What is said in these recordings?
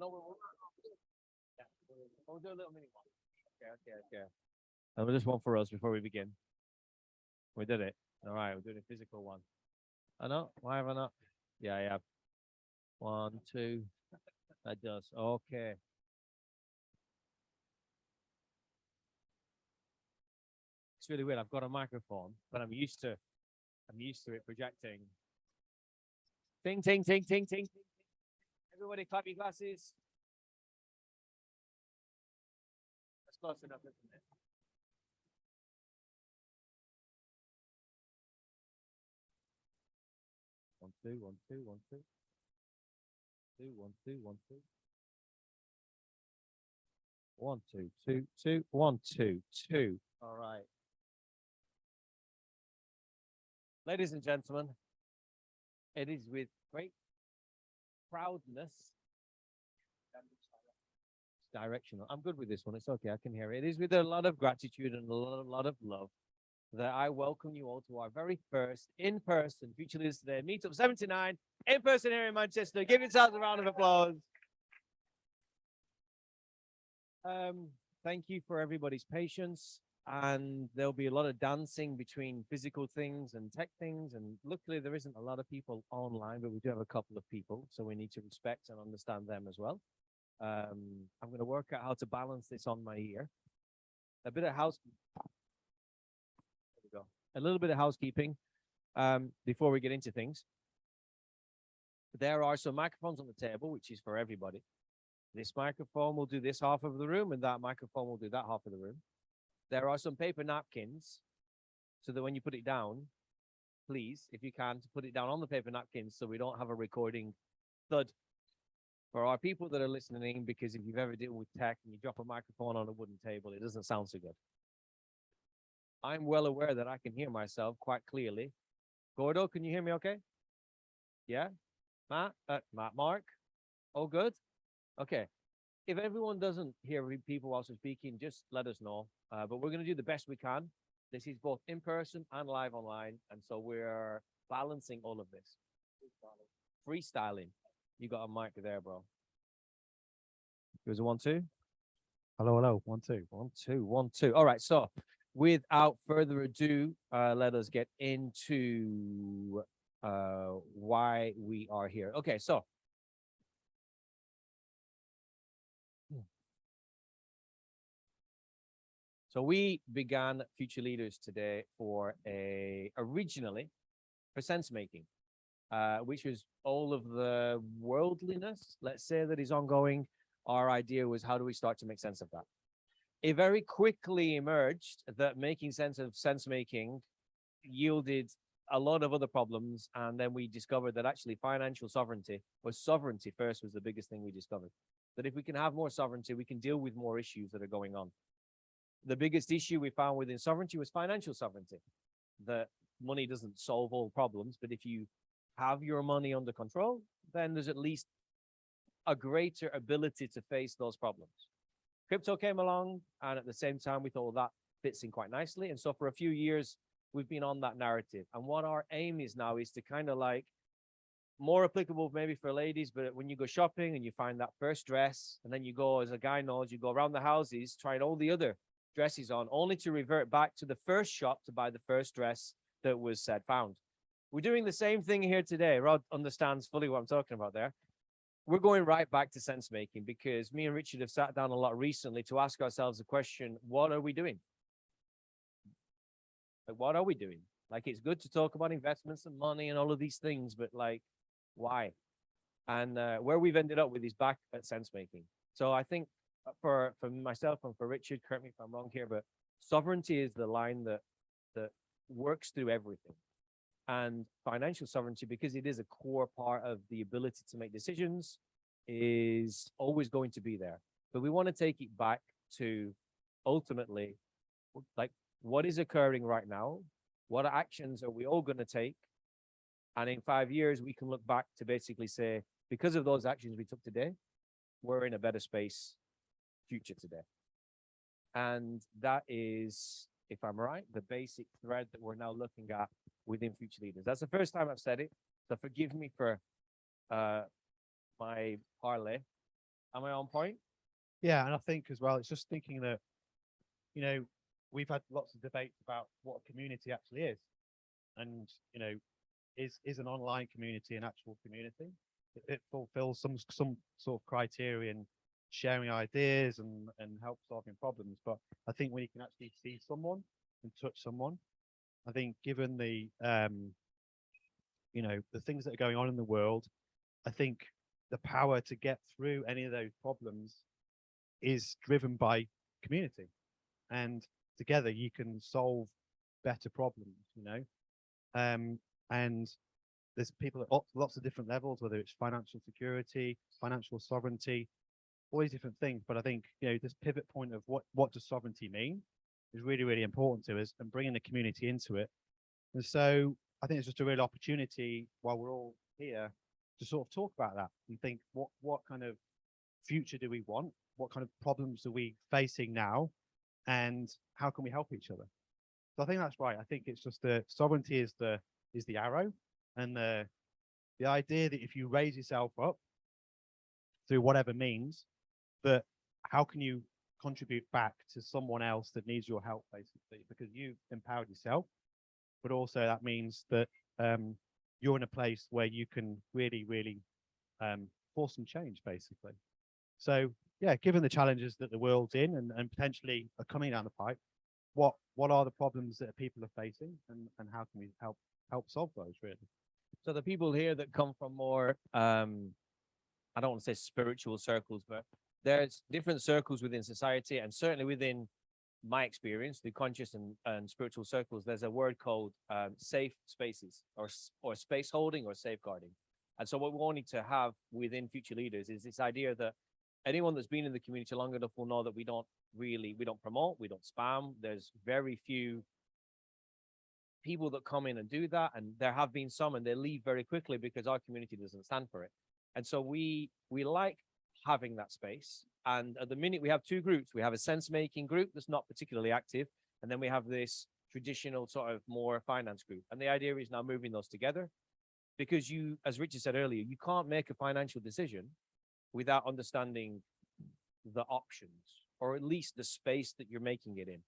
no, yeah, we'll do a little mini one. Okay. And we'll just one for us before we begin. We did it. All right, we're doing a physical one. I know. Why have I not? Yeah. 1, 2. That does. Okay. It's really weird. I've got a microphone, but I'm used to it projecting. Ting, ting, ting, ting, ting. Everybody clap your glasses. That's close enough, isn't it? One, two, 1, 2, 1, 2. 2, 1, 2, 1, 2. 1, 2, 2, 2, 1, 2, 2. All right. Ladies and gentlemen, it is with great proudness. Directional. I'm good with this one. It's okay. I can hear it. It is with a lot of gratitude and a lot of love that I welcome you all to our very first in-person Future Leaders Today Meetup 79 in person here in Manchester. Give yourselves a round of applause. Thank you for everybody's patience. And there'll be a lot of dancing between physical things and tech things. And luckily, there isn't a lot of people online, but we do have a couple of people. So we need to respect and understand them as well. I'm going to work out how to balance this on my ear. A bit of housekeeping. There we go. A little bit of housekeeping before we get into things. There are some microphones on the table, which is for everybody. This microphone will do this half of the room, and that microphone will do that half of the room. There are some paper napkins, so that when you put it down, please, if you can, to put it down on the paper napkins so we don't have a recording thud. For our people that are listening, because if you've ever dealt with tech and you drop a microphone on a wooden table, it doesn't sound so good. I'm well aware that I can hear myself quite clearly. Gordo, can you hear me okay? Yeah? Matt, Mark, all good? Okay. If everyone doesn't hear people whilst we're speaking, just let us know. But we're going to do the best we can. This is both in person and live online. And so we're balancing all of this. Freestyling. You got a mic there, bro. It was a 1, 2. Hello. 1, 2. 1, 2, 1, 2. All right. So without further ado, let us get into why we are here. Okay. So we began Future Leaders today originally for sense making, which was all of the worldliness, let's say, that is ongoing. Our idea was, how do we start to make sense of that? It very quickly emerged that making sense of sense making yielded a lot of other problems. And then we discovered that actually financial sovereignty was the biggest thing we discovered. That if we can have more sovereignty, we can deal with more issues that are going on. The biggest issue we found within sovereignty was financial sovereignty. That money doesn't solve all problems, but if you have your money under control, then there's at least a greater ability to face those problems. Crypto came along, and at the same time, we thought, well, that fits in quite nicely. And so for a few years, we've been on that narrative. And what our aim is now is to kind of like, more applicable maybe for ladies, but when you go shopping and you find that first dress, and then you go, as a guy knows, you go around the houses, trying all the other dresses on, only to revert back to the first shop to buy the first dress that was found. We're doing the same thing here today. Rod understands fully what I'm talking about there. We're going right back to sense making, because me and Richard have sat down a lot recently to ask ourselves the question, what are we doing? Like, what are we doing? Like, it's good to talk about investments and money and all of these things, but like, why? And where we've ended up with is back at sense making. So I think for myself and for Richard, correct me if I'm wrong here, but sovereignty is the line that works through everything. And financial sovereignty, because it is a core part of the ability to make decisions, is always going to be there. But we want to take it back to ultimately, like, what is occurring right now? What actions are we all going to take? And in 5 years, we can look back to basically say, because of those actions we took today, we're in a better space future today. And that is, if I'm right, the basic thread that we're now looking at within Future Leaders. That's the first time I've said it, so forgive me for my parlay. Am I on point? Yeah, and I think as well, it's just thinking that, you know, we've had lots of debates about what a community actually is. And, you know, is an online community an actual community? It fulfills some sort of criterion, sharing ideas and help solving problems. But I think when you can actually see someone and touch someone, I think given the you know, the things that are going on in the world, I think the power to get through any of those problems is driven by community, and together you can solve better problems, you know. And there's people at lots of different levels, whether it's financial security, financial sovereignty, all these different things. But I think, you know, this pivot point of what does sovereignty mean is really, really important to us, and bringing the community into it. And so I think it's just a real opportunity while we're all here to sort of talk about that and think what kind of future do we want? What kind of problems are we facing now? And how can we help each other? So I think that's right. I think it's just the sovereignty is the arrow, and the idea that if you raise yourself up through whatever means, that how can you contribute back to someone else that needs your help, basically, because you've empowered yourself, but also that means that you're in a place where you can really, really force some change, basically. So yeah, given the challenges that the world's in and potentially are coming down the pipe, what are the problems that people are facing, and how can we help solve those, really? So the people here that come from more, I don't want to say spiritual circles, but there's different circles within society, and certainly within my experience, the conscious and spiritual circles, there's a word called safe spaces, or space holding, or safeguarding. And so what we wanted to have within Future Leaders is this idea that anyone that's been in the community long enough will know that we don't promote, we don't spam. There's very few people that come in and do that, and there have been some, and they leave very quickly because our community doesn't stand for it. And so we like having that space. And at the minute we have two groups. We have a sense-making group that's not particularly active, and then we have this traditional sort of more finance group. And the idea is now moving those together, because you, as Richard said earlier, you can't make a financial decision without understanding the options, or at least the space that you're making it in.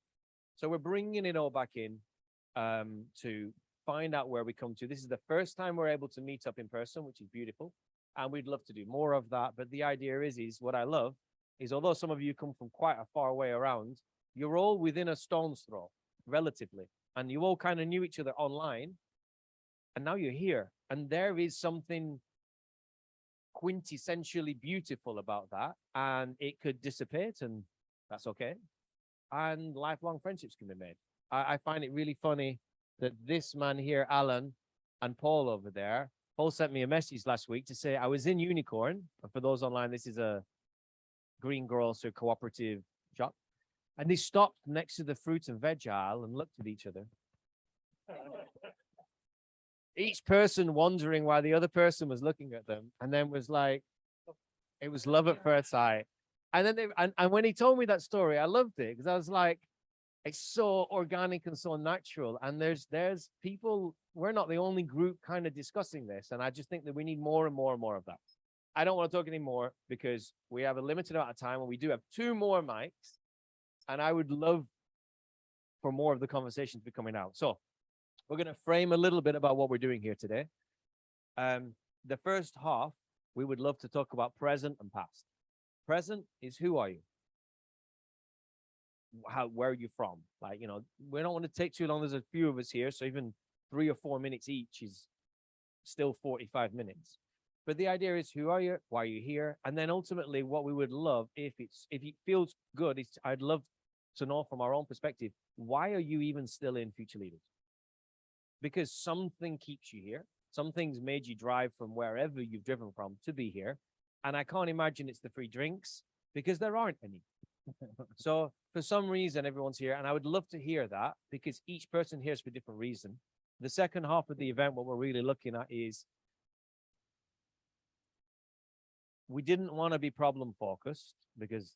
So we're bringing it all back in to find out where we come to. This is the first time we're able to meet up in person, which is beautiful. And we'd love to do more of that. But the idea is what I love is, although some of you come from quite a far way around, you're all within a stone's throw, relatively. And you all kind of knew each other online. And now you're here. And there is something quintessentially beautiful about that. And it could dissipate, and that's okay. And lifelong friendships can be made. I find it really funny that this man here, Alan, and Paul over there, Paul sent me a message last week to say I was in Unicorn. And for those online, this is a green grocer cooperative shop. And they stopped next to the fruit and veg aisle and looked at each other. Each person wondering why the other person was looking at them, and then was like, it was love at first sight. And then and when he told me that story, I loved it, because I was like, it's so organic and so natural. And there's people, we're not the only group kind of discussing this. And I just think that we need more and more and more of that. I don't want to talk anymore because we have a limited amount of time, and we do have 2 more mics. And I would love for more of the conversation to be coming out. So we're going to frame a little bit about what we're doing here today. The first half, we would love to talk about present and past. Present is, who are you? Where are you from? Like, you know, we don't want to take too long. There's a few of us here, so even 3 or 4 minutes each is still 45 minutes. But the idea is, who are you? Why are you here? And then ultimately, what we would love, if it feels good, is I'd love to know from our own perspective, why are you even still in Future Leaders? Because something keeps you here. Something's made you drive from wherever you've driven from to be here. And I can't imagine it's the free drinks, because there aren't any. So for some reason, everyone's here, and I would love to hear that, because each person here is for a different reason. The second half of the event, what we're really looking at is, we didn't want to be problem focused, because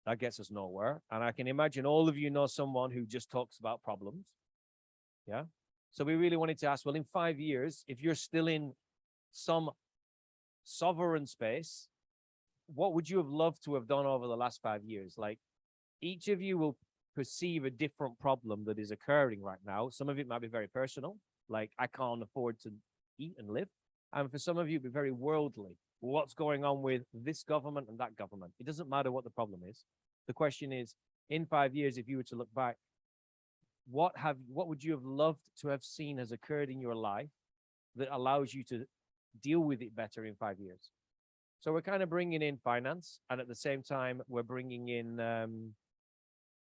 that gets us nowhere. And I can imagine all of you know someone who just talks about problems. Yeah. So we really wanted to ask, well, in 5 years, if you're still in some sovereign space, what would you have loved to have done over the last 5 years? Like, each of you will perceive a different problem that is occurring right now. Some of it might be very personal, like I can't afford to eat and live. And for some of you, it'll be very worldly. What's going on with this government and that government? It doesn't matter what the problem is. The question is, in 5 years, if you were to look back, what would you have loved to have seen has occurred in your life that allows you to deal with it better in 5 years? So we're kind of bringing in finance, and at the same time, we're bringing in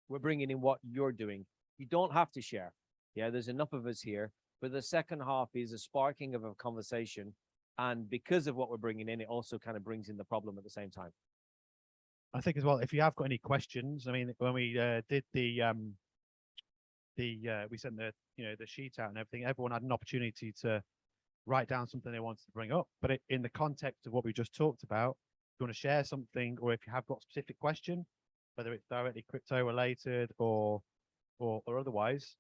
what you're doing. You don't have to share. Yeah, there's enough of us here. But the second half is a sparking of a conversation. And because of what we're bringing in, it also kind of brings in the problem at the same time. I think as well, if you have got any questions, I mean, when we did we sent the the sheet out and everything, everyone had an opportunity to write down something they wanted to bring up. But in the context of what we just talked about, if you want to share something, or if you have got a specific question, whether it's directly crypto related or otherwise,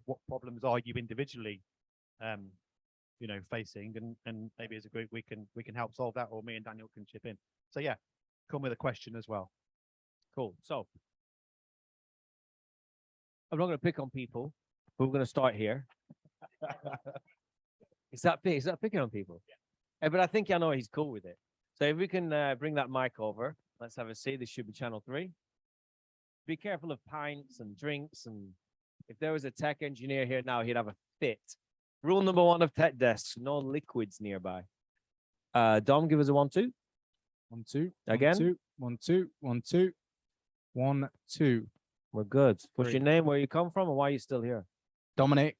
what problems are you individually facing, and maybe as a group we can help solve that, or me and Daniel can chip in. So yeah, come with a question as well. Cool. So I'm not going to pick on people, but we're going to start here. Is that picking on people? Yeah. But I think I know he's cool with it. So if we can bring that mic over, let's have a see. This should be channel 3. Be careful of pints and drinks. And if there was a tech engineer here now, he'd have a fit. Rule number 1 of tech desks: no liquids nearby. Dom, give us a 1, 2. 1, 2. Again. 1, 2. 1, 2. 1, 2. We're good. What's 3. your name, where you come from, and why are you still here? Dominic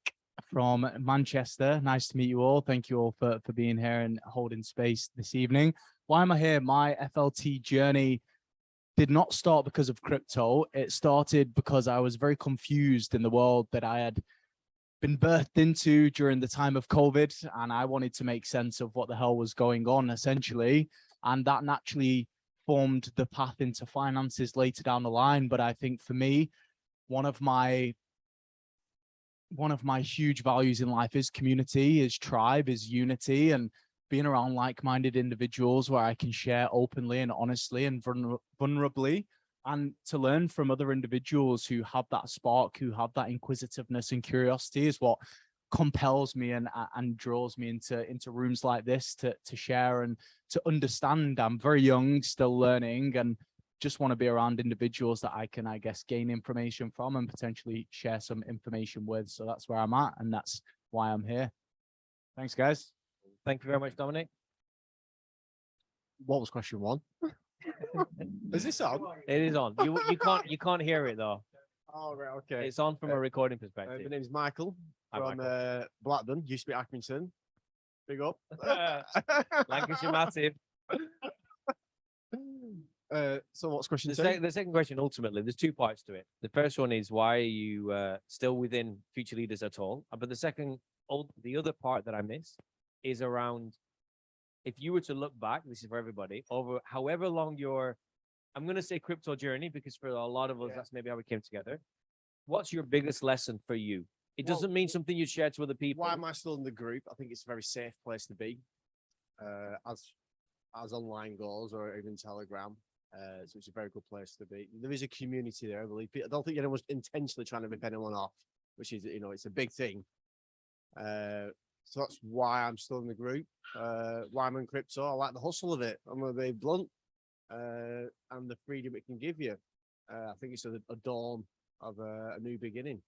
from Manchester. Nice to meet you all. Thank you all for being here and holding space this evening. Why am I here? My FLT journey did not start because of crypto. It started because I was very confused in the world that I had been birthed into during the time of COVID, and I wanted to make sense of what the hell was going on, essentially. And that naturally formed the path into finances later down the line. But I think for me, one of my huge values in life is community, is tribe, is unity, and being around like-minded individuals where I can share openly and honestly and vulnerably, and to learn from other individuals who have that spark, who have that inquisitiveness and curiosity, is what compels me and draws me into rooms like this to share and to understand. I'm very young, still learning, and just want to be around individuals that I can, I guess, gain information from and potentially share some information with. So that's where I'm at, and that's why I'm here. Thanks, guys. Thank you very much, Dominic. What was question 1? Is this on? It is on. You can't hear it though. Oh, right, okay. It's on from a recording My perspective. name is Michael Hi, from Michael. Blackburn, used to be Accrington. Big up. Lancashire massive. So what's question 2? The second question, ultimately, there's 2 parts to it. The first one is, why are you still within Future Leaders at all? But the other part that I missed is around, if you were to look back, this is for everybody, over however long your, I'm going to say crypto journey, because for a lot of us, that's maybe how we came together. What's your biggest lesson for you? It doesn't mean something you share to other people. Why am I still in the group? I think it's a very safe place to be, as online goes, or even Telegram. So it's a very good place to be. There is a community there, I believe. I don't think anyone's intentionally trying to rip anyone off, which is, it's a big thing. So that's why I'm still in the group. Why I'm in crypto. I like the hustle of it. I'm going to be blunt, and the freedom it can give you. I think it's a dawn of a new beginning.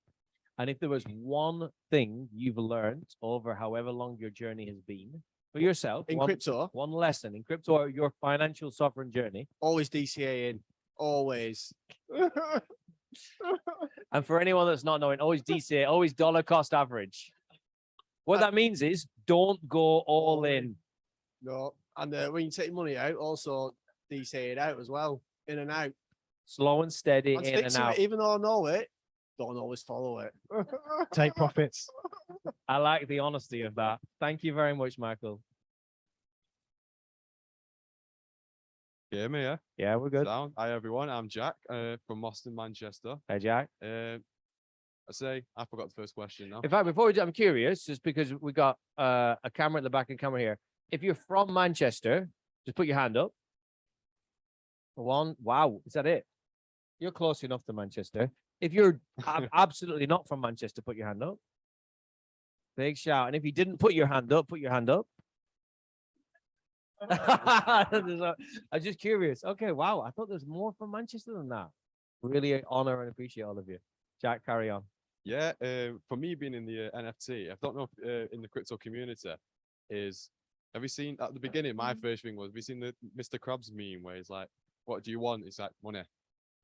And if there was one thing you've learned over however long your journey has been for yourself, In crypto, one lesson in crypto, or your financial sovereign journey, always DCA in, always. and for anyone that's not knowing, always DCA, always dollar cost average. What that means is, don't go all in. No, and when you take money out, also DCA it out as well, in and out. Slow and steady, And in stick and to out. it, even though I know it, don't always follow it. Take profits. I like the honesty of that. Thank you very much, Michael. Hear me, yeah? Yeah, we're good. Sound. Hi, everyone. I'm Jack from Moston, Manchester. Hey, Jack. I forgot the first question now. In fact, before we do, I'm curious, just because we got a camera at the back and camera here. If you're from Manchester, just put your hand up. One. Wow. Is that it? You're close enough to Manchester. If you're absolutely not from Manchester, put your hand up. Big shout. And if you didn't put your hand up, put your hand up. I'm just curious. Okay, wow. I thought there's more from Manchester than that. Really honor and appreciate all of you. Jack, carry on. Yeah, for me being in the NFT, I don't know if in the crypto community have you seen at the beginning, my first thing was, have you seen the Mr. Krabs meme where he's like, what do you want? It's like money.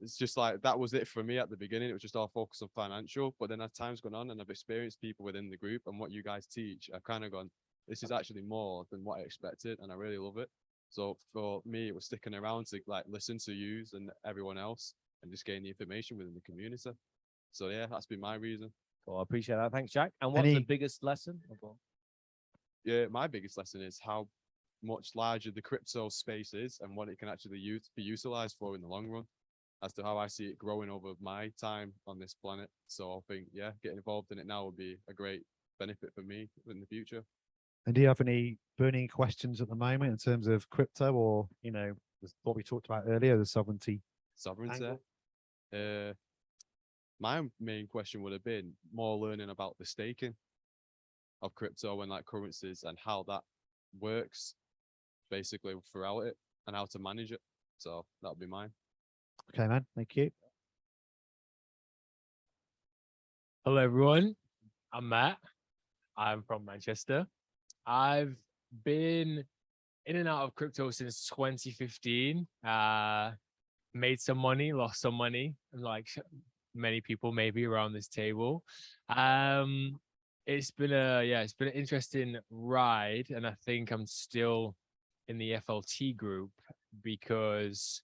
It's just like, that was it for me at the beginning. It was just all focused on financial, but then as time's gone on and I've experienced people within the group and what you guys teach, I've kind of gone, this is actually more than what I expected. And I really love it. So for me, it was sticking around to like listen to you and everyone else and just gain the information within the community. So yeah, that's been my reason. Well, I appreciate that. Thanks, Jack. And what's the biggest lesson? Yeah, my biggest lesson is how much larger the crypto space is and what it can actually be utilized for in the long run, as to how I see it growing over my time on this planet. So I think, yeah, getting involved in it now would be a great benefit for me in the future. And do you have any burning questions at the moment in terms of crypto or, what we talked about earlier, the sovereignty? Sovereignty. My main question would have been more learning about the staking of crypto and like currencies and how that works basically throughout it and how to manage it. So that would be mine. Okay, man. Thank you. Hello, everyone. I'm Matt. I'm from Manchester. I've been in and out of crypto since 2015. Made some money, lost some money, like many people maybe around this table. It's been an interesting ride, and I think I'm still in the FLT group because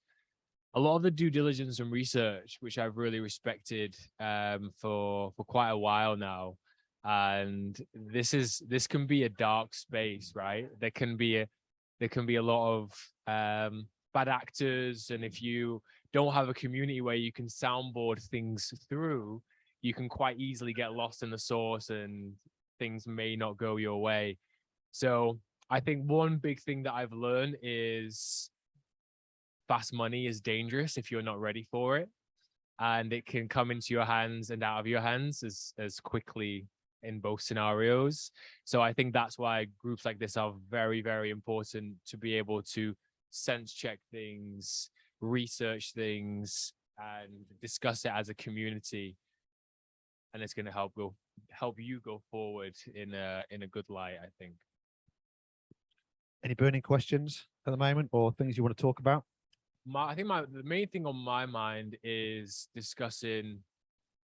a lot of the due diligence and research, which I've really respected for quite a while now, and this can be a dark space, right? There can be a lot of bad actors, and if you don't have a community where you can soundboard things through, you can quite easily get lost in the source and things may not go your way. So I think one big thing that I've learned is fast money is dangerous if you're not ready for it, and it can come into your hands and out of your hands as quickly in both scenarios. So I think that's why groups like this are very, very important, to be able to sense check things, research things, and discuss it as a community. And it's going to help you go forward in a good light, I think. Any burning questions at the moment or things you want to talk about? I think the main thing on my mind is discussing,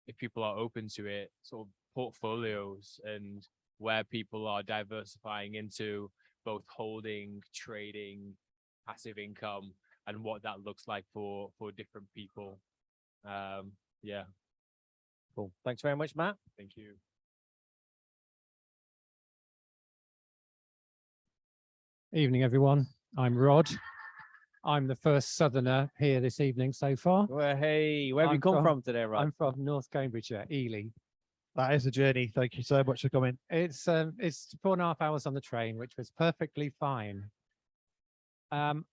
if people are open to it, sort of portfolios and where people are diversifying into both holding, trading, passive income, and what that looks like for different people. Yeah. Cool. Thanks very much, Matt. Thank you. Evening, everyone. I'm Rod. I'm the first Southerner here this evening so far. Well, hey, where have you come from today, Rod? I'm from North Cambridgeshire, Ely. That is a journey. Thank you so much for coming. It's 4.5 hours on the train, which was perfectly fine. I'm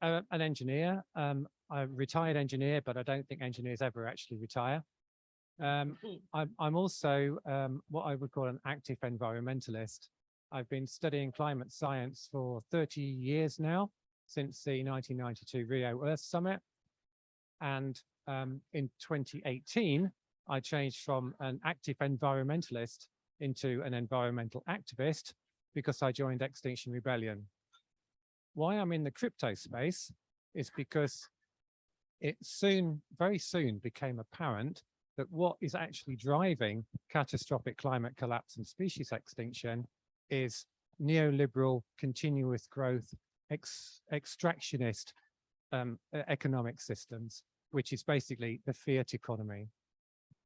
an engineer. I'm a retired engineer, but I don't think engineers ever actually retire. I'm also what I would call an active environmentalist. I've been studying climate science for 30 years now, since the 1992 Rio Earth Summit. And in 2018, I changed from an active environmentalist into an environmental activist because I joined Extinction Rebellion. Why I'm in the crypto space is because it very soon became apparent that what is actually driving catastrophic climate collapse and species extinction is neoliberal continuous growth extractionist economic systems, which is basically the fiat economy.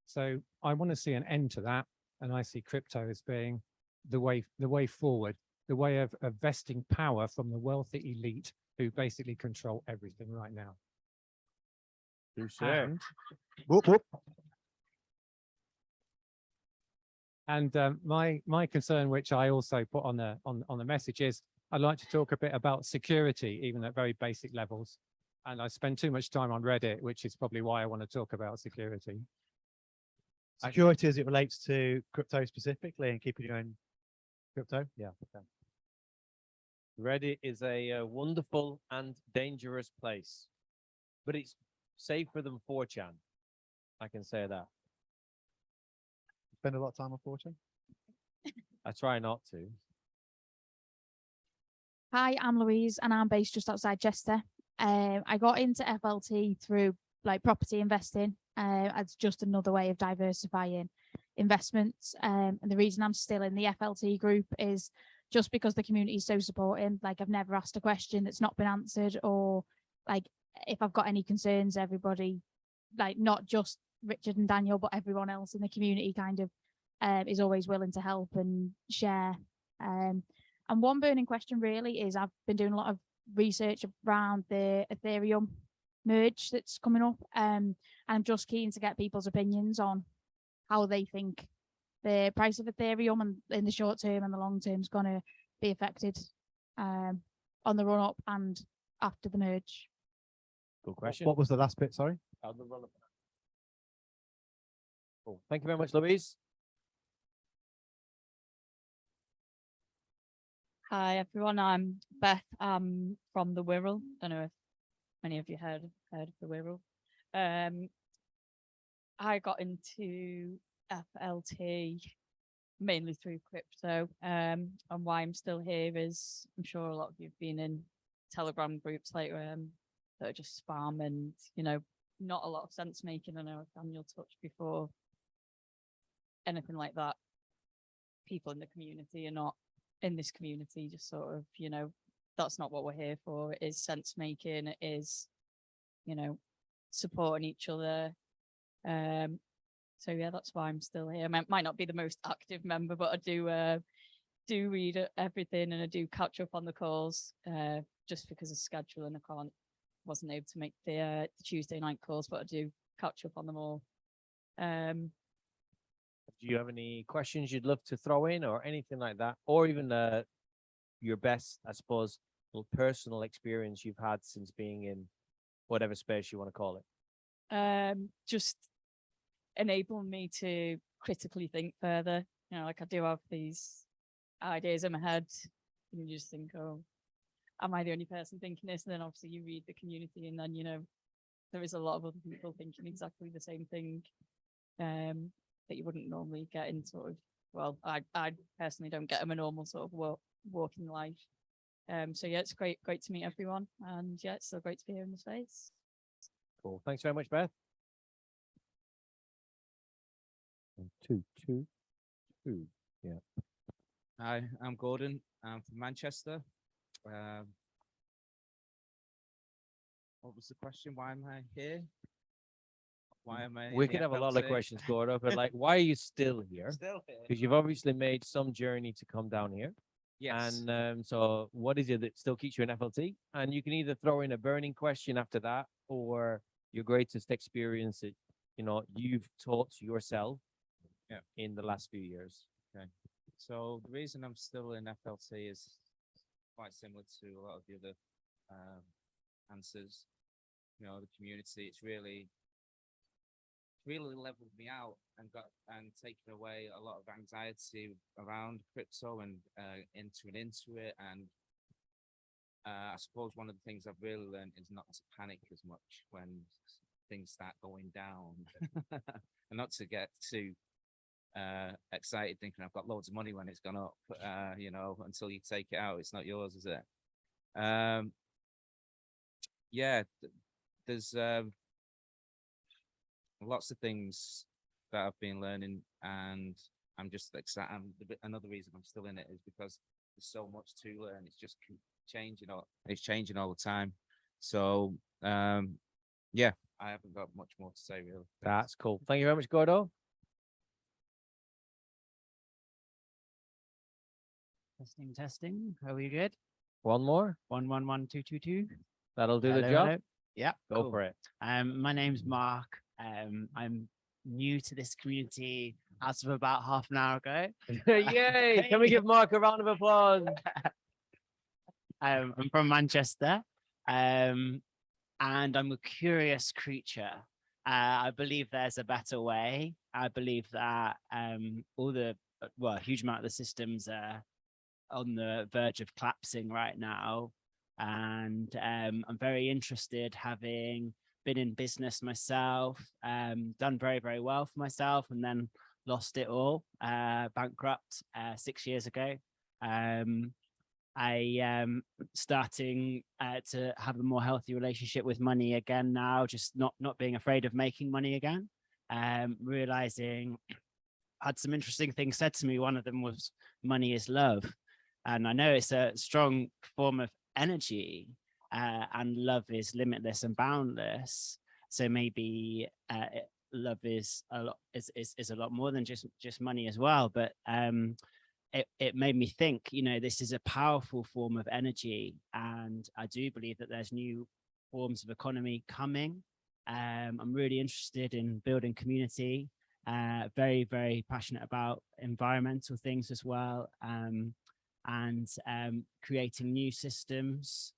So I want to see an end to that, and I see crypto as being the way forward, the way of vesting power from the wealthy elite who basically control everything right now. And, my concern, which I also put on the message, is I'd like to talk a bit about security, even at very basic levels. and I spend too much time on Reddit, which is probably why I want to talk about security. Security as it relates to crypto specifically and keeping your own crypto. Yeah. Okay. Reddit is a wonderful and dangerous place, but it's safer than 4chan. I can say that. Spend a lot of time on 4chan. I try not to. Hi, I'm Louise and I'm based just outside Chester. I got into FLT through like property investing as just another way of diversifying investments. And the reason I'm still in the FLT group is just because the community is so supporting. Like I've never asked a question that's not been answered, or like if I've got any concerns, everybody, like not just Richard and Daniel, but everyone else in the community kind of is always willing to help and share. And one burning question really is I've been doing a lot of research around the Ethereum merge that's coming up. And I'm just keen to get people's opinions on how they think the price of Ethereum and in the short term and the long term is going to be affected on the run up and after the merge. Good question. What was the last bit? Sorry. Cool. Thank you very much, Louise. Hi everyone, I'm Beth. I'm from the Wirral. Don't know if many of you heard of the Wirral. I got into FLT mainly through crypto. And why I'm still here is I'm sure a lot of you've been in Telegram groups like that are just spam and not a lot of sense making. I know Daniel touched before. Anything like that. People in the community are not in this community, just sort of, that's not what we're here for. It is sense making, it is, supporting each other. So yeah, that's why I'm still here. I might not be the most active member, but I do read everything and I do catch up on the calls, just because of scheduling. Wasn't able to make the Tuesday night calls, but I do catch up on them all. Do you have any questions you'd love to throw in or anything like that? Or even your best, I suppose, personal experience you've had since being in whatever space you want to call it? Just enabling me to critically think further. Like I do have these ideas in my head and you just think, oh, am I the only person thinking this? And then obviously you read the community and then, there is a lot of other people thinking exactly the same thing. That you wouldn't normally get in sort of, well, I personally don't get them a normal sort of walking life. So yeah, it's great to meet everyone, and yeah, it's still great to be here in the space. Cool. Thanks very much, Beth. 2, 2, 2. Yeah. Hi, I'm Gordon. I'm from Manchester. What was the question? Why am I here? Why am I? We could have a lot of questions, Gordon, but like, why are you still here? Still here. Because you've obviously made some journey to come down here. Yes. And so what is it that still keeps you in FLT? And you can either throw in a burning question after that, or your greatest experience that, you've taught yourself in the last few years. Okay. So the reason I'm still in FLT is quite similar to a lot of the other answers. The community, it's really leveled me out and taken away a lot of anxiety around crypto and into it. And I suppose one of the things I've really learned is not to panic as much when things start going down, and not to get too excited thinking I've got loads of money when it's gone up. Until you take it out, it's not yours, is it? There's lots of things that I've been learning, and I'm just excited. Another reason I'm still in it is because there's so much to learn. It's just changing. It's changing all the time. So, I haven't got much more to say really. That's cool. Thank you very much, Gordo. Testing. Are we good? One more. 1 1 1 2 2 2. That'll do the Hello, job. hello. Yeah. Go cool. for it. My name's Mark. I'm new to this community as of about half an hour ago. Yay! Can we give Mark a round of applause? I'm from Manchester. and I'm a curious creature. I believe there's a better way. I believe that a huge amount of the systems are on the verge of collapsing right now. And I'm very interested, having been in business myself, done very, very well for myself, and then lost it all, bankrupt 6 years ago. I am starting to have a more healthy relationship with money again now, just not being afraid of making money again. Realizing I had some interesting things said to me. One of them was money is love. And I know it's a strong form of energy, and love is limitless and boundless. So maybe love is a lot more than just money as well. But it made me think, this is a powerful form of energy, and I do believe that there's new forms of economy coming. I'm really interested in building community, very, very passionate about environmental things as well, and creating new systems.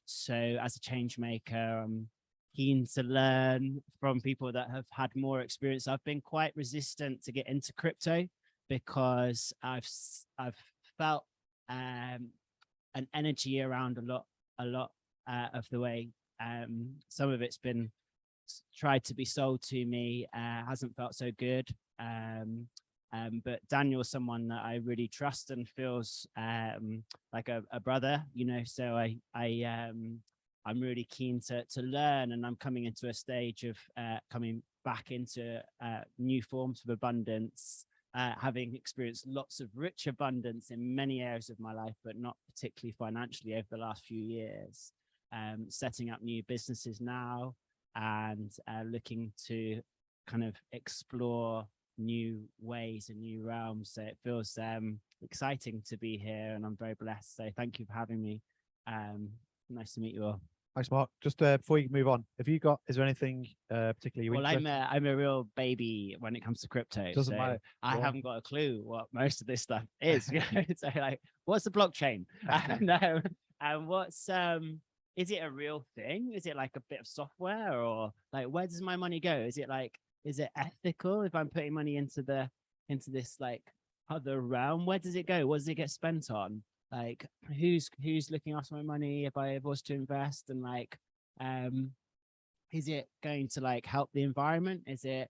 So as a change maker, I'm keen to learn from people that have had more experience. I've been quite resistant to get into crypto because I've felt an energy around a lot of the way some of it's been tried to be sold to me, hasn't felt so good. But Daniel's someone that I really trust and feels like a brother, so I'm really keen to learn, and I'm coming into a stage of coming back into new forms of abundance, having experienced lots of rich abundance in many areas of my life, but not particularly financially over the last few years. Setting up new businesses now, and looking to kind of explore new ways and new realms. So it feels exciting to be here, and I'm very blessed. So thank you for having me. Nice to meet you all. Thanks, Mark. Just before you move on, is there anything particularly you're interested? I'm a real baby when it comes to crypto. Doesn't matter. I haven't got a clue what most of this stuff is. So like, what's the blockchain? No. And what's is it a real thing? Is it like a bit of software, or like, where does my money go? Is it ethical if I'm putting money into this like other realm? Where does it go? What does it get spent on? Like, who's looking after my money if I was to invest? And like, is it going to like help the environment? Is it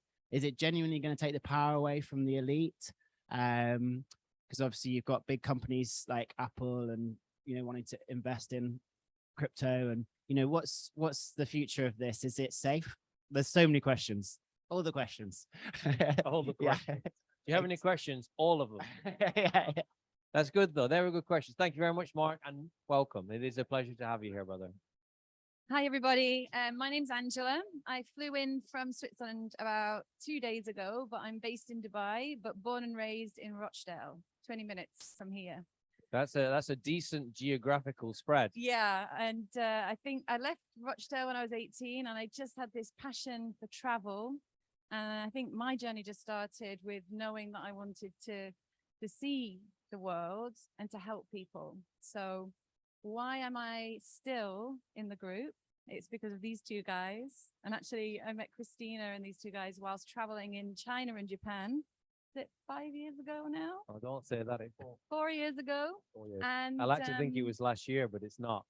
genuinely going to take the power away from the elite? Because obviously you've got big companies like Apple and wanting to invest in crypto, and what's the future of this? Is it safe? There's so many questions. All the questions. All the questions. Do you have any questions? All of them. Yeah. That's good, though. They were good questions. Thank you very much, Mark, and welcome. It is a pleasure to have you here, brother. Hi, everybody. My name's Angela. I flew in from Switzerland about 2 days ago, but I'm based in Dubai, but born and raised in Rochdale, 20 minutes from here. That's a decent geographical spread. Yeah, and I think I left Rochdale when I was 18, and I just had this passion for travel. And I think my journey just started with knowing that I wanted to see the world and to help people. So why am I still in the group? It's because of these two guys. And actually, I met Christina and these two guys whilst traveling in China and Japan. Is it 5 years ago now? Oh, don't say that. 4 years ago. 4 years. And I like to think it was last year, but it's not.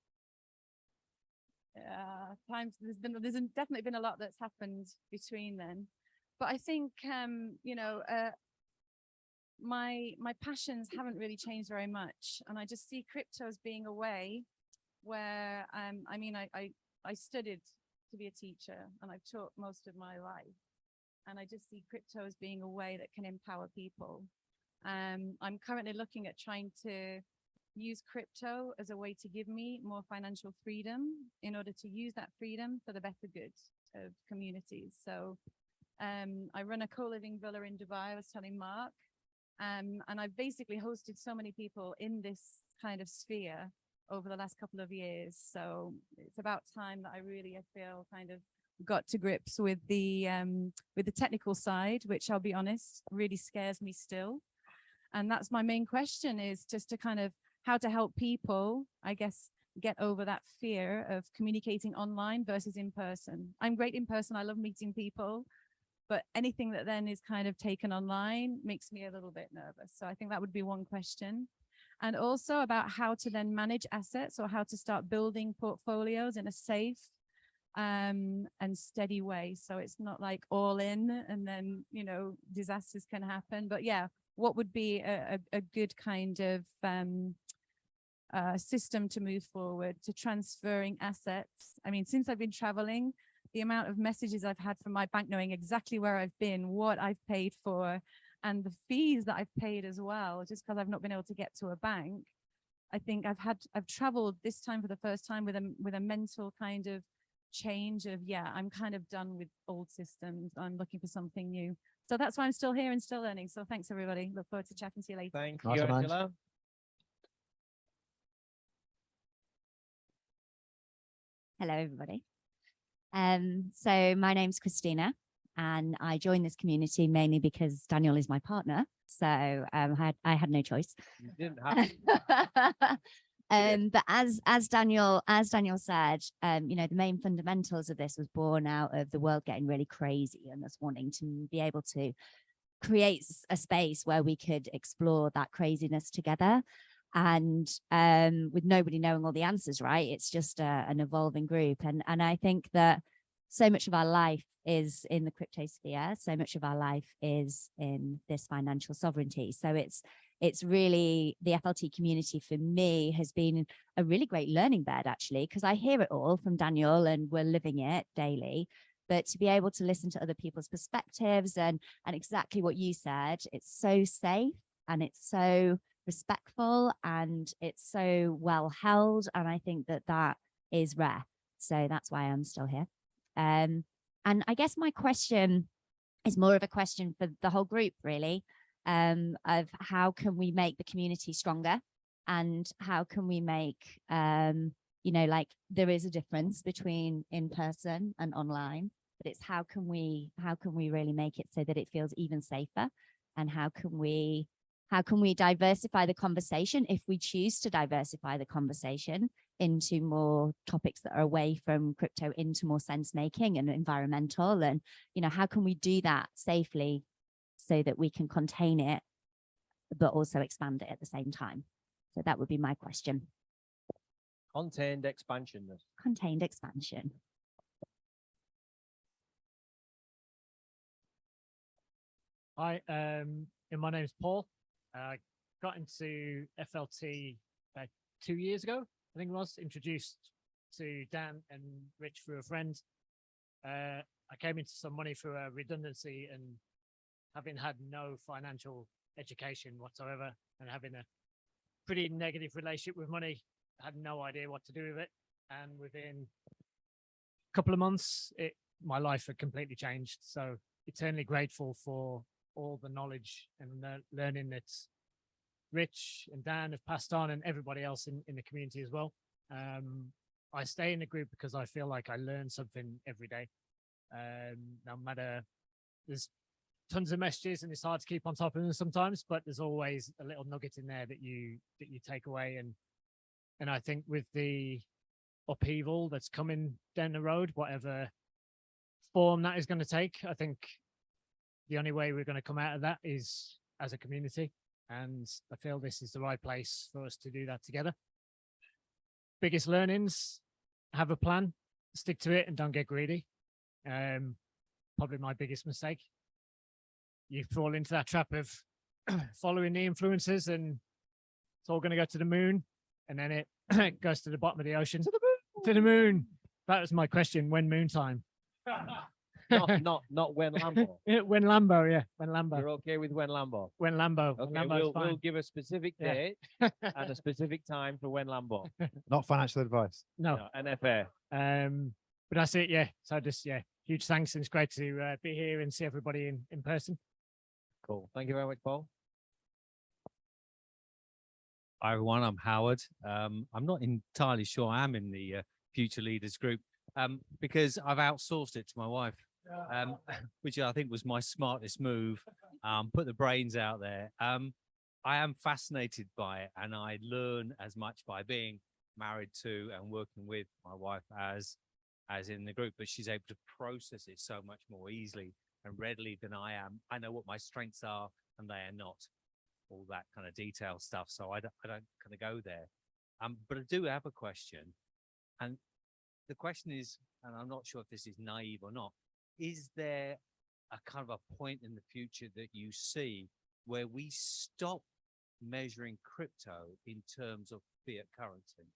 There's definitely been a lot that's happened between then. But I think my passions haven't really changed very much, and I just see crypto as being a way where I studied to be a teacher, and I've taught most of my life, and I just see crypto as being a way that can empower people. I'm currently looking at trying to use crypto as a way to give me more financial freedom in order to use that freedom for the better good of communities. So I run a co-living villa in Dubai, I was telling Mark, and I've basically hosted so many people in this kind of sphere over the last couple of years. So it's about time that I feel kind of got to grips with the technical side, which I'll be honest, really scares me still. And that's my main question, is just to kind of how to help people, I guess, get over that fear of communicating online versus in person. I'm great in person. I love meeting people, but anything that then is kind of taken online makes me a little bit nervous. So I think that would be one question. And also about how to then manage assets, or how to start building portfolios in a safe and steady way. So it's not like all in and then, you know, disasters can happen. But yeah, what would be a good kind of system to move forward to transferring assets? I mean, since I've been traveling, the amount of messages I've had from my bank knowing exactly where I've been, what I've paid for, and the fees that I've paid as well, just because I've not been able to get to a bank. I think I've traveled this time for the first time with a mental kind of change of, yeah, I'm kind of done with old systems. I'm looking for something new. So that's why I'm still here and still learning. So thanks, everybody. Look forward to chatting to you later. Thank Nice you, one, Ange. Angela. Hello, everybody. So my name's Christina, and I joined this community mainly because Daniel is my partner. So I had no choice. You didn't have But as Daniel said, you know, the main fundamentals of this was born out of the world getting really crazy and us wanting to be able to create a space where we could explore that craziness together. And with nobody knowing all the answers, right? It's just an evolving group. And I think that so much of our life is in the crypto sphere. So much of our life is in this financial sovereignty. So it's really, the FLT community for me has been a really great learning bed, actually, because I hear it all from Daniel and we're living it daily. But to be able to listen to other people's perspectives and exactly what you said, it's so safe and it's so respectful and it's so well held. And I think that is rare. So that's why I'm still here. And I guess my question is more of a question for the whole group, really, of how can we make the community stronger, and how can we make, you know, like there is a difference between in person and online, but it's how can we really make it so that it feels even safer, and how can we diversify the conversation, if we choose to diversify the conversation into more topics that are away from crypto, into more sense making and environmental, and, you know, how can we do that safely so that we can contain it, but also expand it at the same time? So that would be my question. Contained expansion. Contained expansion. Hi, my name's Paul. I got into FLT about 2 years ago, I think it was, introduced to Dan and Rich through a friend. I came into some money through a redundancy, and having had no financial education whatsoever and having a pretty negative relationship with money, I had no idea what to do with it. And within a couple of months, my life had completely changed. So eternally grateful for all the knowledge and learning that Rich and Dan have passed on, and everybody else in the community as well. I stay in the group because I feel like I learn something every day. No matter, there's tons of messages and it's hard to keep on top of them sometimes, but there's always a little nugget in there that you take away. And I think with the upheaval that's coming down the road, whatever form that is going to take, I think the only way we're going to come out of that is as a community. And I feel this is the right place for us to do that together. Biggest learnings: have a plan, stick to it, and don't get greedy. Probably my biggest mistake. You fall into that trap of following the influencers, and it's all going to go to the moon, and then it goes to the bottom of the ocean. To the moon. That was my question. When moon time? not when Lambo. When Lambo, yeah. When Lambo. You're okay with when Lambo? When Lambo. Okay, Lambo's we'll give a specific Yeah. date and a specific time for when Lambo. Not financial advice. No. NFA. But that's it, yeah. So just, yeah, huge thanks, and it's great to be here and see everybody in person. Cool. Thank you very much, Paul. Hi, everyone. I'm Howard. I'm not entirely sure I am in the Future Leaders group because I've outsourced it to my wife, which I think was my smartest move. Put the brains out there. I am fascinated by it, and I learn as much by being married to and working with my wife as in the group, but she's able to process it so much more easily and readily than I am. I know what my strengths are and they are not, all that kind of detailed stuff. So I don't kind of go there. But I do have a question. And the question is, and I'm not sure if this is naive or not, is there a kind of a point in the future that you see where we stop measuring crypto in terms of fiat currency?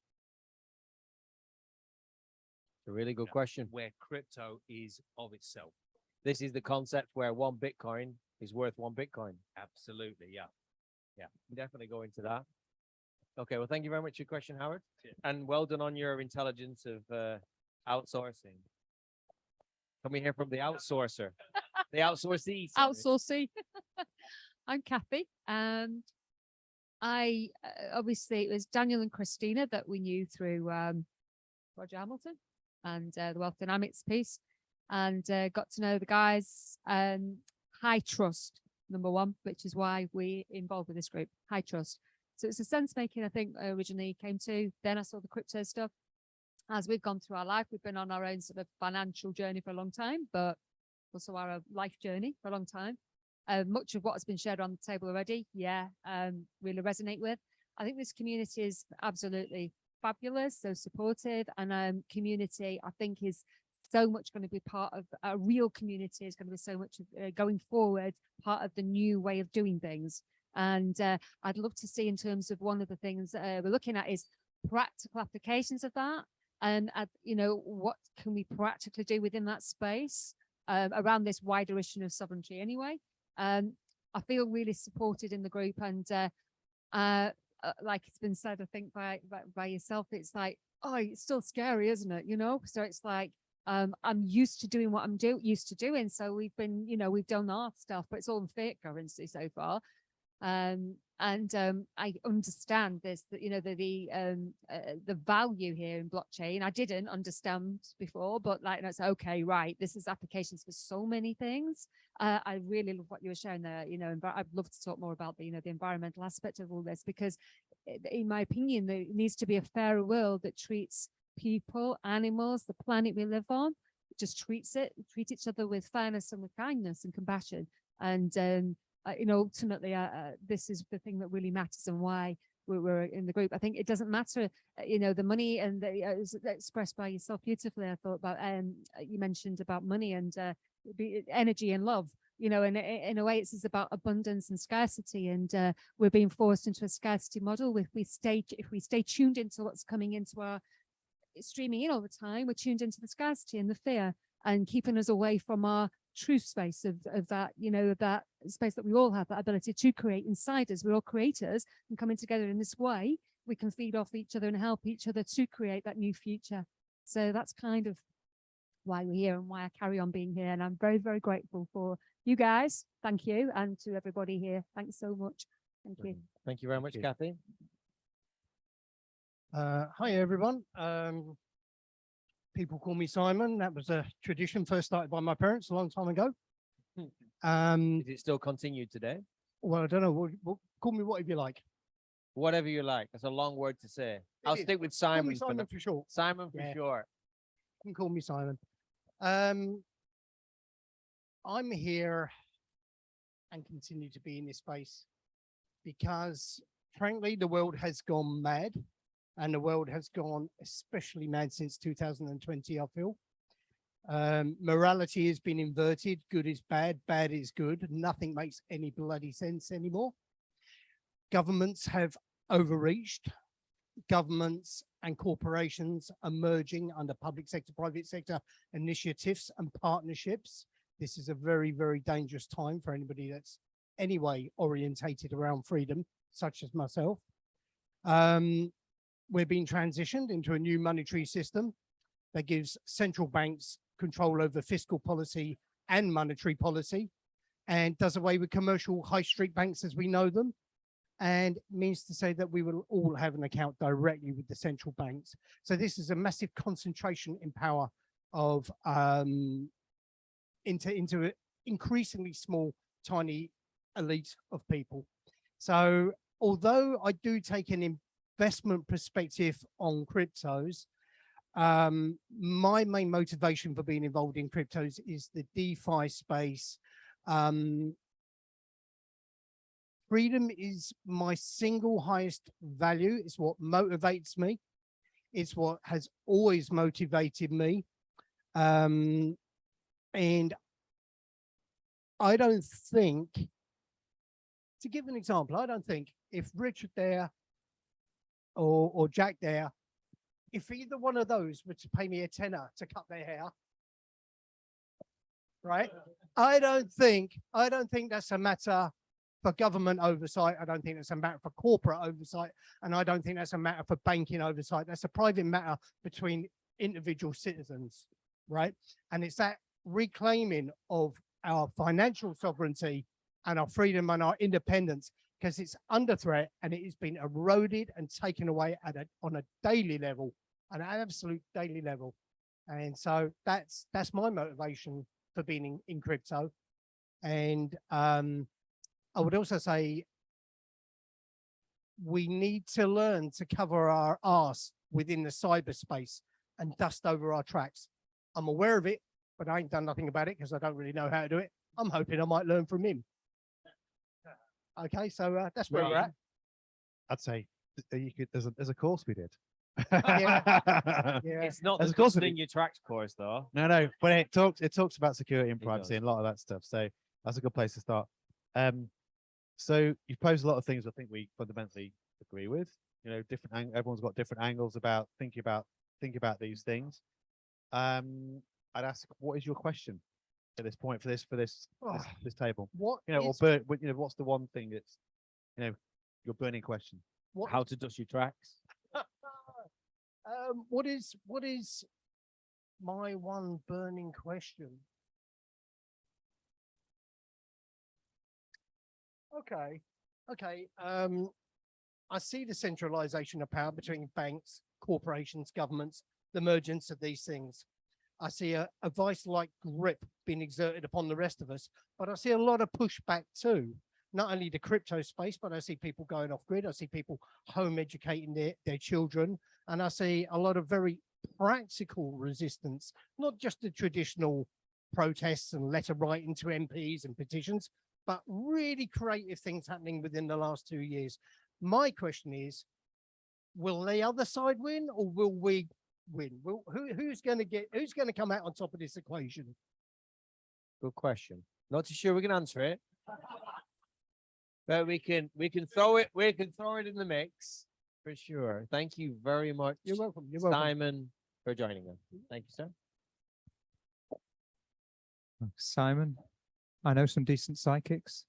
A really good question. Where crypto is of itself. This is the concept where 1 Bitcoin is worth 1 Bitcoin. Absolutely, yeah. Yeah. Definitely go into that. Okay, well, thank you very much for your question, Howard. And well done on your intelligence of outsourcing. Can we hear from the outsourcer? The outsourcee. sorry. Outsourcing. I'm Kathy, and I obviously it was Daniel and Christina that we knew through Roger Hamilton and the Wealth Dynamics piece, and got to know the guys. High trust, number one, which is why we involved with this group. High trust. So it's a sense making, I think, originally came to. Then I saw the crypto stuff. As we've gone through our life, we've been on our own sort of financial journey for a long time, but also our life journey for a long time. Much of what has been shared on the table already, really resonate with. I think this community is absolutely fabulous, so supportive, and community, I think, is so much going to be part of a real community, is going to be so much going forward, part of the new way of doing things. And I'd love to see, in terms of one of the things we're looking at, is practical applications of that. And, what can we practically do within that space around this wider issue of sovereignty anyway? I feel really supported in the group, and like it's been said, I think by yourself, it's like, oh, it's still scary, isn't it? So it's like, I'm used to doing what I'm used to doing. So we've been, we've done our stuff, but it's all in fiat currency so far. I understand this, that the value here in blockchain. I didn't understand before, but it's okay, right? This is applications for so many things. I really love what you were sharing there. I'd love to talk more about the environmental aspect of all this, because in my opinion, there needs to be a fairer world that treats people, animals, the planet we live on, just treat each other with fairness and with kindness and compassion. And ultimately, this is the thing that really matters, and why we're in the group. I think it doesn't matter, the money, and it was expressed by yourself beautifully. I thought about, you mentioned about money and energy and love. And in a way, it's about abundance and scarcity, and we're being forced into a scarcity model. If we stay tuned into what's coming into our streaming in all the time, we're tuned into the scarcity and the fear, and keeping us away from our true space of that, that space that we all have, that ability to create inside us. We're all creators, and coming together in this way, we can feed off each other and help each other to create that new future. So that's kind of why we're here and why I carry on being here. And I'm very, very grateful for you guys. Thank you. And to everybody here. Thanks so much. Thank you. Thank you very much, Kathy. Hi, everyone. People call me Simon. That was a tradition first started by my parents a long time ago. Is it still continued today? Well, I don't know. Call me whatever you like. Whatever you like. That's a long word to say. I'll stick with Call Simon. me Simon for short. Simon for short. You can call me Simon. I'm here and continue to be in this space because, frankly, the world has gone mad. And the world has gone especially mad since 2020, I feel. Morality has been inverted. Good is bad, bad is good. Nothing makes any bloody sense anymore. Governments have overreached. Governments and corporations are merging under public sector, private sector initiatives and partnerships. This is a very, very dangerous time for anybody that's anyway orientated around freedom, such as myself. We're being transitioned into a new monetary system that gives central banks control over fiscal policy and monetary policy, and does away with commercial high street banks as we know them, and means to say that we will all have an account directly with the central banks. So this is a massive concentration in power of into an increasingly small, tiny elite of people. So although I do take an investment perspective on cryptos, my main motivation for being involved in cryptos is the DeFi space. Freedom is my single highest value. It's what motivates me. It's what has always motivated me. And I don't think, to give an example, I don't think if Richard there or Jack there, if either one of those were to pay me a tenner to cut their hair, right? I don't think that's a matter for government oversight. I don't think that's a matter for corporate oversight. And I don't think that's a matter for banking oversight. That's a private matter between individual citizens, right? And it's that reclaiming of our financial sovereignty and our freedom and our independence, because it's under threat and it has been eroded and taken away on a daily level, an absolute daily level. And so that's my motivation for being in crypto. And I would also say we need to learn to cover our arse within the cyberspace and dust over our tracks. I'm aware of it, but I ain't done nothing about it because I don't really know how to do it. I'm hoping I might learn from him. Okay, so that's where we're at. I'd say there's a course we did. Yeah. It's not As the a course dusting your tracks course, though. No, but it talks about security and It privacy does. and a lot of that stuff. So that's a good place to start. So you've posed a lot of things I think we fundamentally agree with. You know, everyone's got different angles about thinking about these things. I'd ask, what is your question at this point for this table? What what's the one thing that's, your burning question? How to dust your tracks? What is my one burning question? Okay. I see the centralization of power between banks, corporations, governments, the emergence of these things. I see a vice-like grip being exerted upon the rest of us, but I see a lot of pushback too. Not only the crypto space, but I see people going off grid. I see people home educating their children. And I see a lot of very practical resistance, not just the traditional protests and letter writing to MPs and petitions, but really creative things happening within the last 2 years. My question is, will the other side win or will we win? Who's going to come out on top of this equation? Good question. Not too sure we can answer it, but we can throw it in the mix for sure. Thank you very much. You're welcome. You're welcome. Simon, for joining us. Thank you, sir. Simon, I know some decent psychics.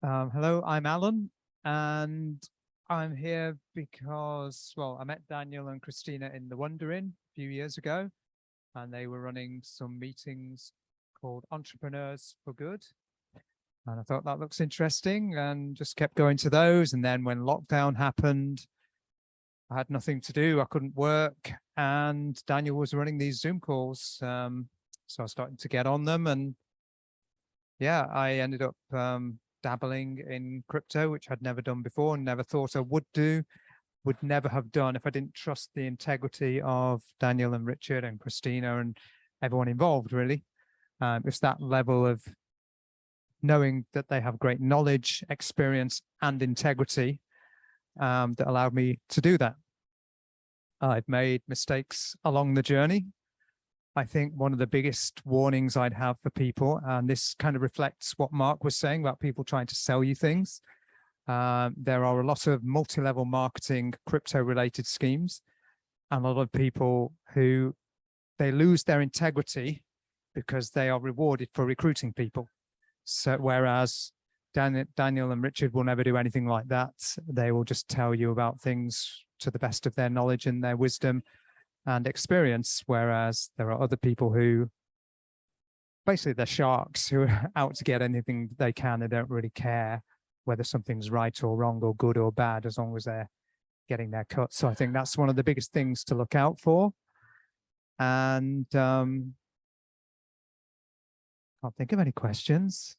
Hello, I'm Alan, and I'm here because, well, I met Daniel and Christina in the Wondering a few years ago, and they were running some meetings called Entrepreneurs for Good. And I thought that looks interesting and just kept going to those. And then when lockdown happened, I had nothing to do. I couldn't work, and Daniel was running these Zoom calls. So I started to get on them, and yeah, I ended up dabbling in crypto, which I'd never done before and never thought I would do, would never have done if I didn't trust the integrity of Daniel and Richard and Christina and everyone involved, really. It's that level of knowing that they have great knowledge, experience, and integrity that allowed me to do that. I've made mistakes along the journey. I think one of the biggest warnings I'd have for people, and this kind of reflects what Mark was saying about people trying to sell you things. There are a lot of multi-level marketing crypto-related schemes, and a lot of people who they lose their integrity because they are rewarded for recruiting people. So whereas Daniel and Richard will never do anything like that. They will just tell you about things to the best of their knowledge and their wisdom and experience, whereas there are other people who basically they're sharks who are out to get anything they can. They don't really care whether something's right or wrong or good or bad, as long as they're getting their cut. So I think that's one of the biggest things to look out for. And can't think of any questions.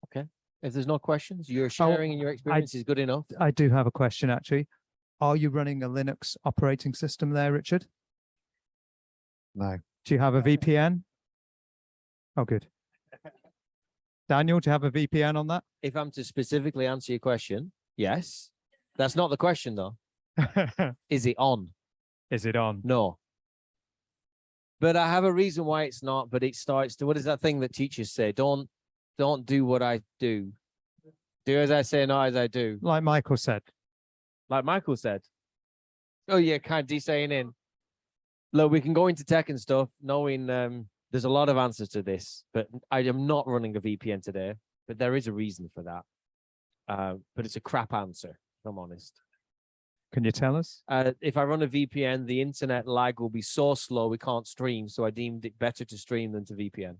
Okay. If there's no questions, your sharing and your experience is good enough. I do have a question actually. Are you running a Linux operating system there, Richard? No. Do you have a VPN? Oh, good. Daniel, do you have a VPN on that? If I'm to specifically answer your question, yes. That's not the question though. Is it on? Is it on? No. But I have a reason why it's not, but it starts to, what is that thing that teachers say? Don't do what I do. Do as I say, not as I do. Like Michael said. Like Michael said. Oh yeah, kind of saying in. Look, we can go into tech and stuff, knowing there's a lot of answers to this, but I am not running a VPN today. But there is a reason for that. But it's a crap answer, if I'm honest. Can you tell us? If I run a VPN, the internet lag will be so slow we can't stream. So I deemed it better to stream than to VPN.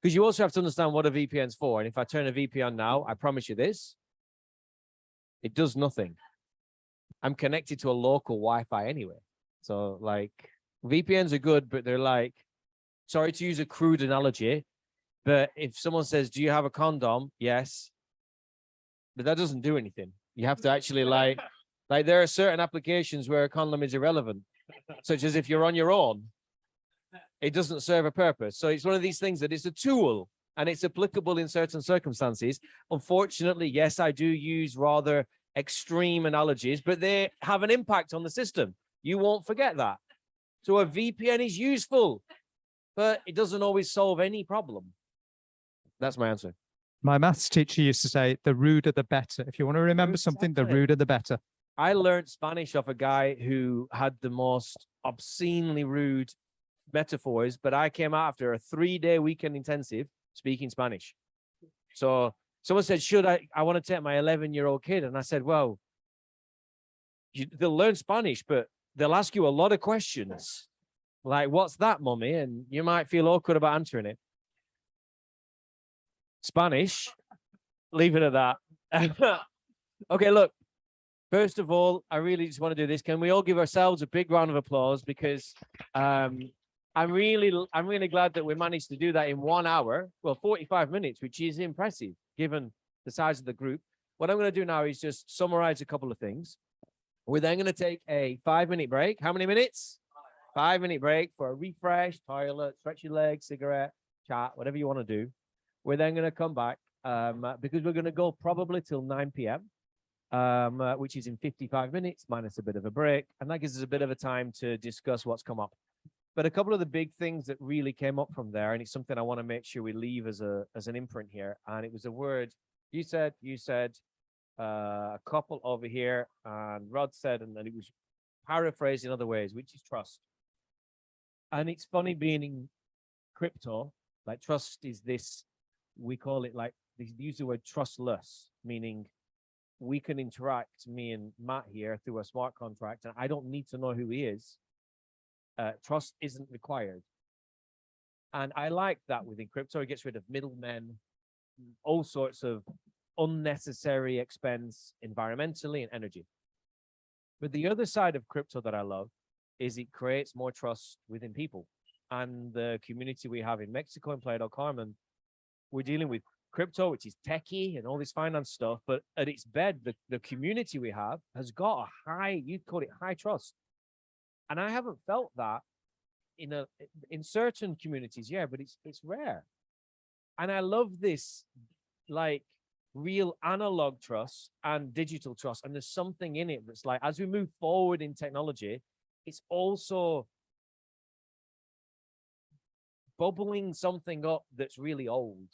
Because you also have to understand what a VPN's for. And if I turn a VPN now, I promise you this, it does nothing. I'm connected to a local Wi-Fi anyway. So like VPNs are good, but they're like, sorry to use a crude analogy, but if someone says, do you have a condom? Yes. But that doesn't do anything. You have to actually like there are certain applications where a condom is irrelevant, such as if you're on your own, it doesn't serve a purpose. So it's one of these things that it's a tool and it's applicable in certain circumstances. Unfortunately, yes, I do use rather extreme analogies, but they have an impact on the system. You won't forget that. So a VPN is useful, but it doesn't always solve any problem. That's my answer. My maths teacher used to say, the ruder the better. If you want to remember something, the ruder the better. I learned Spanish off a guy who had the most obscenely rude metaphors, but I came out after a 3-day weekend intensive speaking Spanish. So someone said, I want to take my 11-year-old kid. And I said, well, they'll learn Spanish, but they'll ask you a lot of questions. Like, what's that, mommy? And you might feel awkward about answering it. Spanish, leave it at that. Okay, look, first of all, I really just want to do this. Can we all give ourselves a big round of applause? Because I'm really glad that we managed to do that in 1 hour, well, 45 minutes, which is impressive given the size of the group. What I'm going to do now is just summarize a couple of things. We're then going to take a 5-minute break. How many minutes? 5-minute break for a refresh, toilet, stretch your legs, cigarette, chat, whatever you want to do. We're then going to come back because we're going to go probably till 9 p.m., which is in 55 minutes minus a bit of a break. And that gives us a bit of a time to discuss what's come up. But a couple of the big things that really came up from there, and it's something I want to make sure we leave as an imprint here. And it was a word you said, a couple over here, and Rod said, and then it was paraphrased in other ways, which is trust. And it's funny being in crypto, like trust is this, we call it like, they use the word trustless, meaning we can interact, me and Matt here, through a smart contract, and I don't need to know who he is. Trust isn't required. And I like that within crypto. It gets rid of middlemen, all sorts of unnecessary expense environmentally and energy. But the other side of crypto that I love is it creates more trust within people. And the community we have in Mexico and Play.com, and we're dealing with crypto, which is techie and all this finance stuff, but at its bed, the community we have has got a high, you'd call it high trust. And I haven't felt that in certain communities, yeah, but it's rare. And I love this, like, real analog trust and digital trust. And there's something in it that's like, as we move forward in technology, it's also bubbling something up that's really old.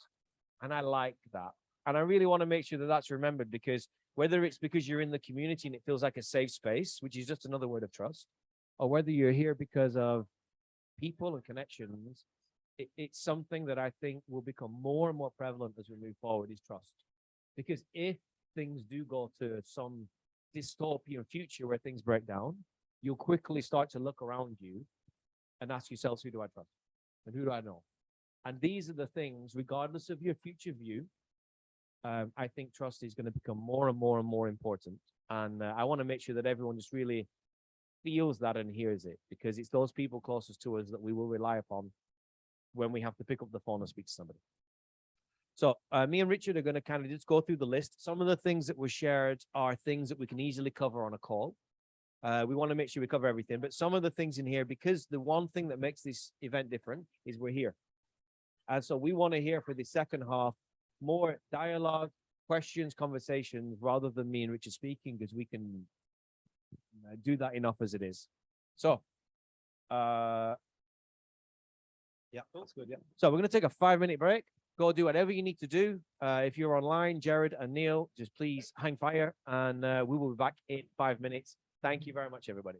And I like that. And I really want to make sure that that's remembered, because whether it's because you're in the community and it feels like a safe space, which is just another word of trust, or whether you're here because of people and connections, it's something that I think will become more and more prevalent as we move forward, is trust. Because if things do go to some dystopian future where things break down, you'll quickly start to look around you and ask yourselves, who do I trust? And who do I know? And these are the things, regardless of your future view, I think trust is going to become more and more and more important. And I want to make sure that everyone just really feels that and hears it, because it's those people closest to us that we will rely upon when we have to pick up the phone and speak to somebody. So me and Richard are going to kind of just go through the list. Some of the things that were shared are things that we can easily cover on a call. We want to make sure we cover everything, but some of the things in here, because the one thing that makes this event different is we're here. And so we want to hear for the second half more dialogue, questions, conversations, rather than me and Richard speaking, because we can do that enough as it is. So, yeah, that's good. Yeah. So we're going to take a 5-minute break. Go do whatever you need to do. If you're online, Jared and Neil, just please hang fire, and we will be back in 5 minutes. Thank you very much, everybody.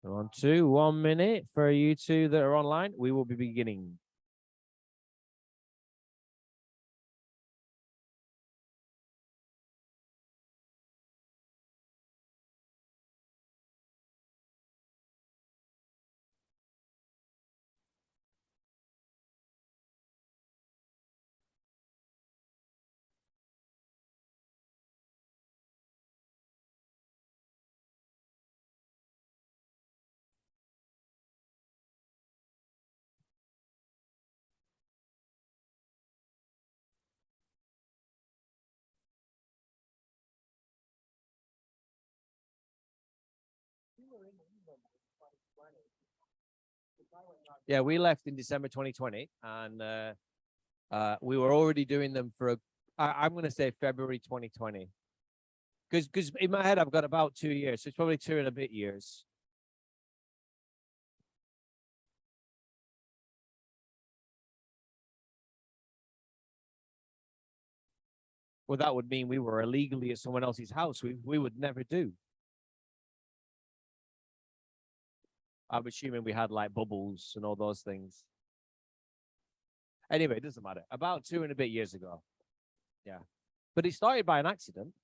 We're on to 1 minute for you two that are online. We will be beginning. Yeah, we left in December 2020, and we were already doing them for I'm going to say February 2020, because in my head I've got about 2 years, so it's probably 2 and a bit years. Well, that would mean we were illegally at someone else's house. We would never do. I'm assuming we had like bubbles and all those things. Anyway, it doesn't matter. About 2 and a bit years ago. Yeah. But it started by an accident.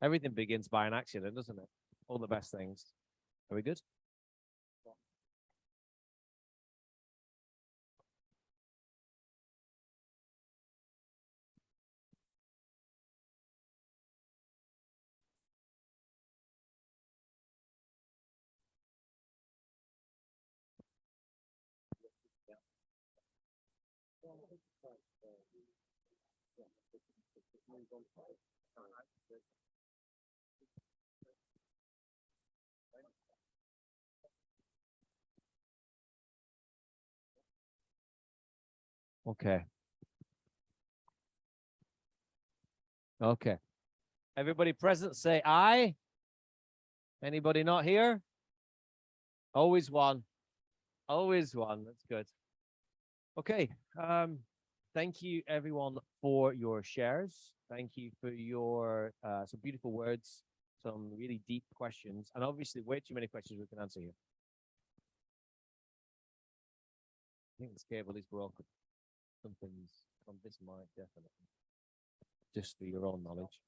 Everything begins by an accident, doesn't it? All the best things. Are we good? Okay. Okay. Everybody present, say aye. Anybody not here? Always one. Always one. That's good. Okay. Thank you everyone for your shares. Thank you for your some beautiful words, some really deep questions, and obviously way too many questions we can answer here. I think this cable is broken. Something's on this mic, definitely. Just for your own knowledge.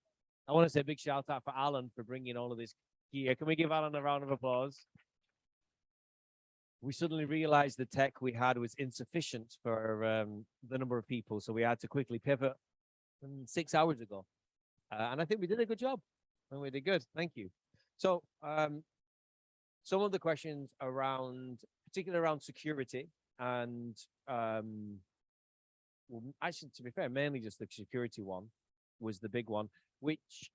I want to say a big shout out for Alan for bringing all of this gear. Can we give Alan a round of applause? We suddenly realized the tech we had was insufficient for the number of people, so we had to quickly pivot 6 hours ago. And I think we did a good job. And we did good. Thank you. So some of the questions around, particularly around security and well, actually, to be fair, mainly just the security one was the big one, which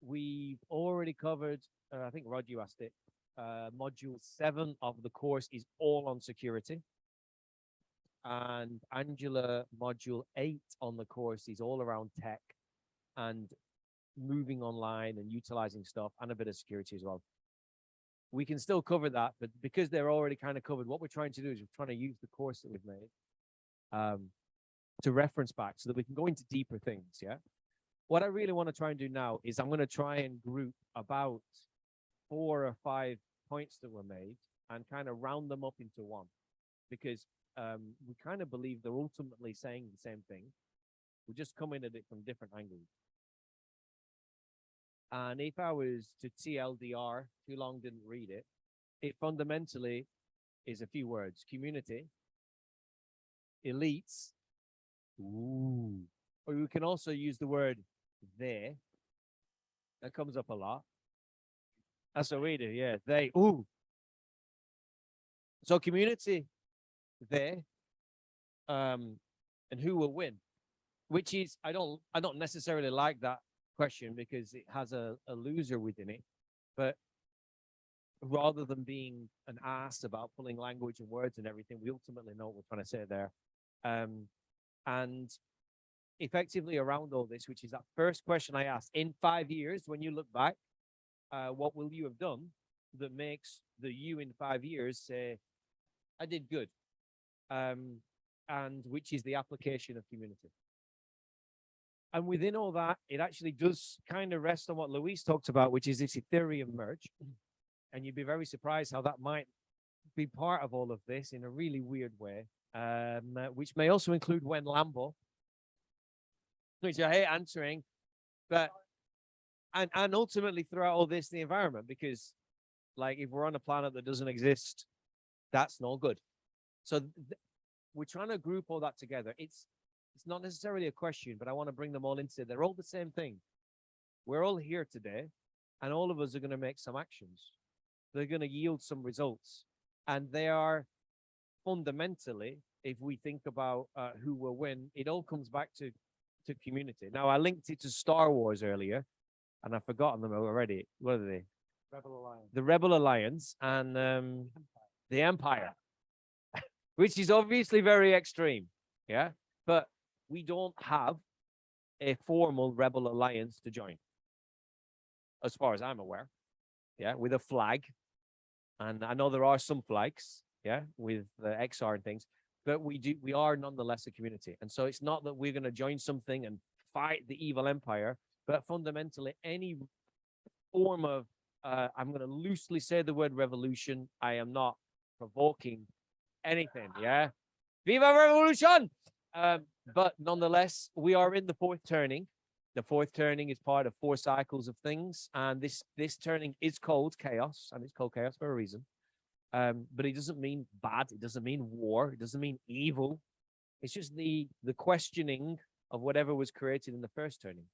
we've already covered. I think Rod, you asked it. Module 7 of the course is all on security. And Angela, module 8 on the course is all around tech and moving online and utilizing stuff and a bit of security as well. We can still cover that, but because they're already kind of covered, what we're trying to do is we're trying to use the course that we've made to reference back so that we can go into deeper things, yeah? What I really want to try and do now is I'm going to try and group about 4 or 5 points that were made and kind of round them up into one, because we kind of believe they're ultimately saying the same thing. We're just coming at it from different angles. And if I was to TLDR, too long didn't read it, it fundamentally is a few words: community, elites, ooh, or we can also use the word there. That comes up a lot. That's what we do, yeah. They, ooh. So community, there, and who will win? Which is, I don't necessarily like that question because it has a loser within it. But rather than being an ass about pulling language and words and everything, we ultimately know what we're trying to say there. And effectively around all this, which is that first question I asked, in 5 years, when you look back, what will you have done that makes the you in 5 years say, I did good? And which is the application of community. And within all that, it actually does kind of rest on what Luis talked about, which is this Ethereum merge. And you'd be very surprised how that might be part of all of this in a really weird way, which may also include when Lambo, which I hate answering, but and ultimately throughout all this, the environment, because like if we're on a planet that doesn't exist, that's no good. So we're trying to group all that together. It's not necessarily a question, but I want to bring them all into. They're all the same thing. We're all here today, and all of us are going to make some actions. They're going to yield some results, and they are fundamentally, if we think about who will win, it all comes back to community. Now, I linked it to Star Wars earlier, and I've forgotten them already. What are they? Rebel Alliance. The Rebel Alliance and the Empire, which is obviously very extreme. Yeah, but we don't have a formal Rebel Alliance to join, as far as I'm aware. Yeah, with a flag. And I know there are some flags, yeah, with the XR and things, but we are nonetheless a community. And so it's not that we're going to join something and fight the evil empire, but fundamentally any form of, I'm going to loosely say the word revolution. I am not provoking anything, yeah? Viva Revolution! But nonetheless, we are in the fourth turning. The fourth turning is part of 4 cycles of things, and this turning is called chaos, and it's called chaos for a reason. But it doesn't mean bad. It doesn't mean war. It doesn't mean evil. It's just the questioning of whatever was created in the first turning.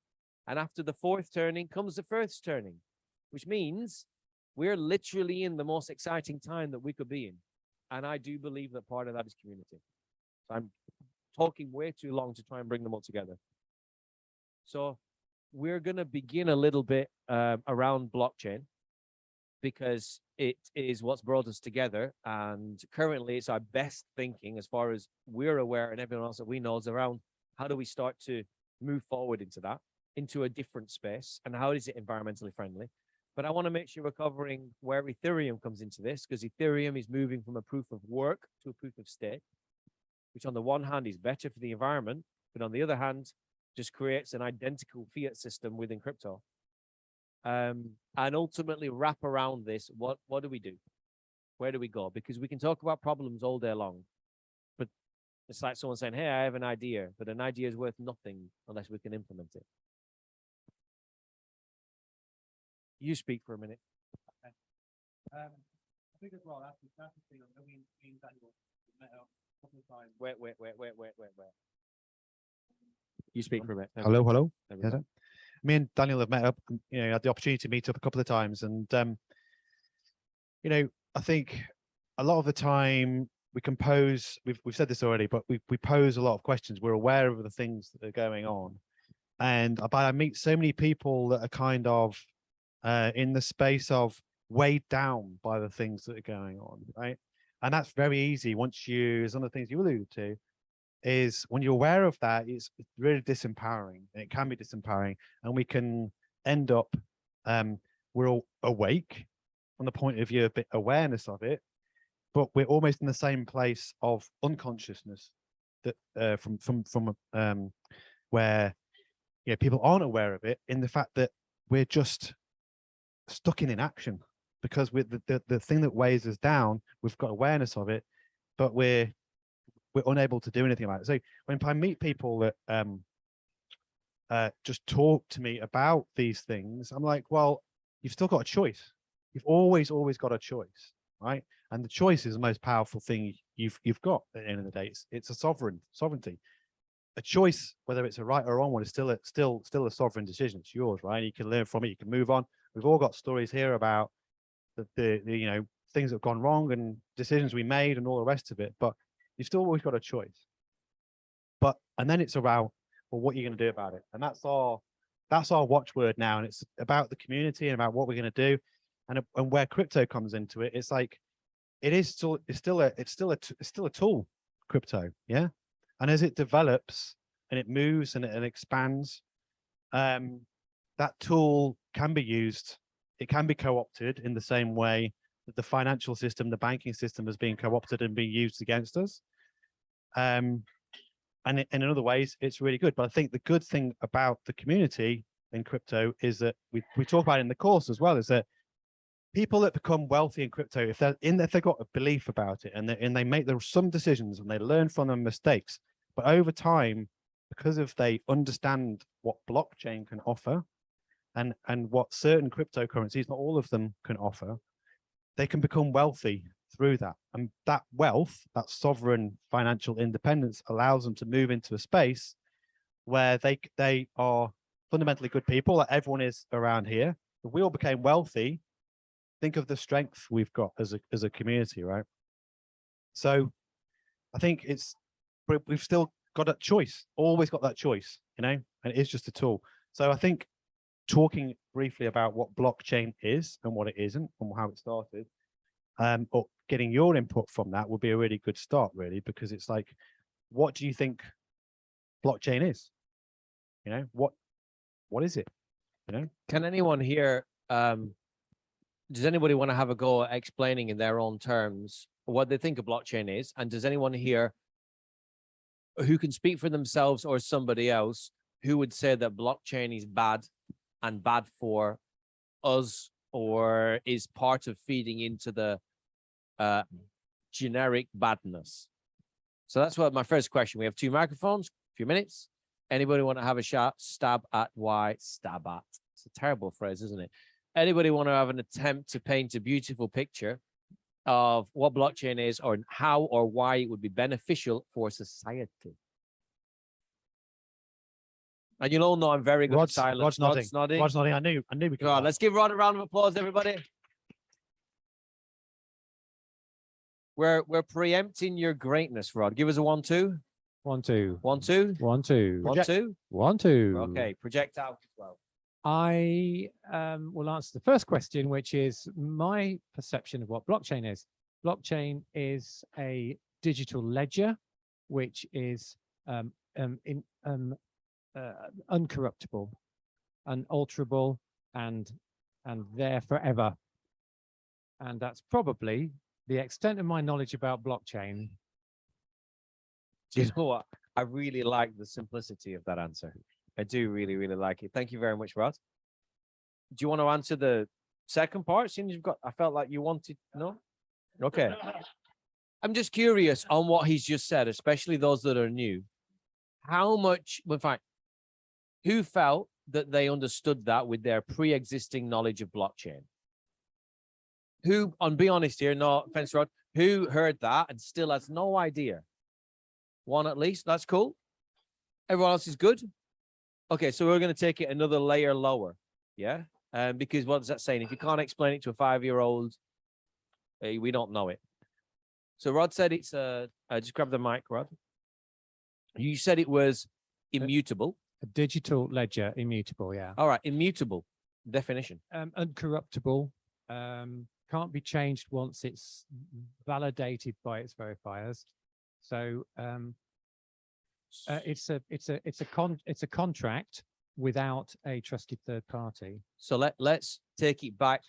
And after the fourth turning comes the first turning, which means we're literally in the most exciting time that we could be in. And I do believe that part of that is community. So I'm talking way too long to try and bring them all together. So we're going to begin a little bit around blockchain, because it is what's brought us together. And currently it's our best thinking, as far as we're aware and everyone else that we know, is around how do we start to move forward into that, into a different space, and how is it environmentally friendly. But I want to make sure we're covering where Ethereum comes into this, because Ethereum is moving from a proof of work to a proof of stake, which on the one hand is better for the environment, but on the other hand, just creates an identical fiat system within crypto. And ultimately wrap around this, what do we do? Where do we go? Because we can talk about problems all day long, but it's like someone saying, hey, I have an idea, but an idea is worth nothing unless we can implement it. You speak for a minute. Okay. I think as well, that's the thing. I mean, Daniel met up a couple of times. Wait. You speak for a minute. Hello. There we go. Me and Daniel have met up, had the opportunity to meet up a couple of times. And, I think a lot of the time we can pose, we've said this already, but we pose a lot of questions. We're aware of the things that are going on. And I meet so many people that are kind of in the space of weighed down by the things that are going on, right? And that's very easy once as one of the things you alluded to, is when you're aware of that, it's really disempowering. It can be disempowering, and we can end up, we're all awake from the point of view of awareness of it, but we're almost in the same place of unconsciousness that from where people aren't aware of it, in the fact that we're just stuck in inaction, because with the thing that weighs us down, we've got awareness of it, but we're unable to do anything about it. So when I meet people that just talk to me about these things, I'm like, well, you've still got a choice. You've always got a choice, right? And the choice is the most powerful thing you've got at the end of the day. It's a sovereignty. A choice, whether it's a right or wrong one, is still a sovereign decision. It's yours, right? You can learn from it. You can move on. We've all got stories here about the things that have gone wrong and decisions we made and all the rest of it. But you've still always got a choice. And then it's around, well, what are you going to do about it? And that's our watchword now. And it's about the community and about what we're going to do. And where crypto comes into it, it's like, it's still a tool, crypto. Yeah. And as it develops and it moves and it expands, that tool can be used. It can be co-opted in the same way that the financial system, the banking system, has been co-opted and being used against us. And in other ways, it's really good. But I think the good thing about the community in crypto is that we talk about it in the course as well, is that people that become wealthy in crypto, if they've got a belief about it and they make some decisions and they learn from their mistakes, but over time, because if they understand what blockchain can offer and what certain cryptocurrencies, not all of them, can offer, they can become wealthy through that. And that wealth, that sovereign financial independence, allows them to move into a space where they are fundamentally good people, like everyone is around here. If we all became wealthy, think of the strength we've got as a community, right? So I think we've still got that choice, always got that choice, you know, and it is just a tool. So I think talking briefly about what blockchain is and what it isn't and how it started, or getting your input from that would be a really good start, really, because it's like, what do you think blockchain is? You know, what is it? You know, can anyone here, does anybody want to have a go at explaining in their own terms what they think a blockchain is? And does anyone here who can speak for themselves or somebody else who would say that blockchain is bad and bad for us, or is part of feeding into the generic badness? So that's what my first question. We have 2 microphones, a few minutes. Anybody want to have a stab at why? Stab at. It's a terrible phrase, isn't it? Anybody want to have an attempt to paint a beautiful picture of what blockchain is, or how or why it would be beneficial for society? And you'll all know I'm very good at silence. Rod's nodding. nodding. Rod's nodding. I knew we could. Let's give Rod a round of applause, everybody. We're preempting your greatness, Rod. Give us a 1, 2. 1, 2. 1, 2. 1, 2. 1, 2. 1, 2. Okay, project out as well. I will answer the first question, which is my perception of what blockchain is. Blockchain is a digital ledger, which is uncorruptible, unalterable, and there forever. And that's probably the extent of my knowledge about blockchain. Do you know what? I really like the simplicity of that answer. I do really, really like it. Thank you very much, Rod. Do you want to answer the second part? Since you've got, I felt like you wanted, no? Okay. I'm just curious on what he's just said, especially those that are new. How much, in fact, who felt that they understood that with their pre-existing knowledge of blockchain? Who, and be honest here, no offense, Rod, who heard that and still has no idea? One at least, that's cool. Everyone else is good? Okay, so we're going to take it another layer lower, yeah? Because what is that saying? If you can't explain it to a 5-year-old, we don't know it. So Rod said it's just grab the mic, Rod. You said it was immutable. A digital ledger, immutable, yeah. All right, immutable definition. Uncorruptible, can't be changed once it's validated by its verifiers. So it's a contract without a trusted third party. So let's take it back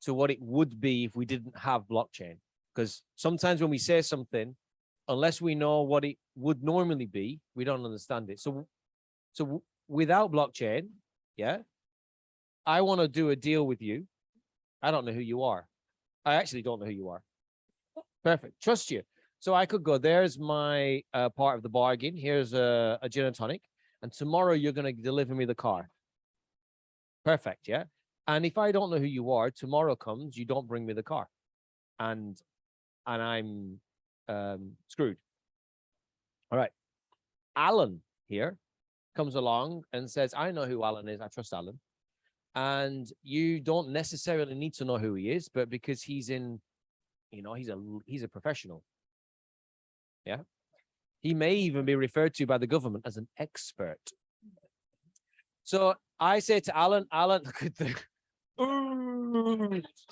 to what it would be if we didn't have blockchain. Because sometimes when we say something, unless we know what it would normally be, we don't understand it. So without blockchain, yeah, I want to do a deal with you. I don't know who you are. I actually don't know who you are. Perfect. Trust you. So I could go, there's my part of the bargain. Here's a gin and tonic. And tomorrow you're going to deliver me the car. Perfect, yeah? And if I don't know who you are, tomorrow comes, you don't bring me the car. And I'm screwed. All right. Alan here comes along and says, I know who Alan is. I trust Alan. And you don't necessarily need to know who he is, but because he's in, you know, he's a professional. Yeah. He may even be referred to by the government as an expert. So I say to Alan, look at the,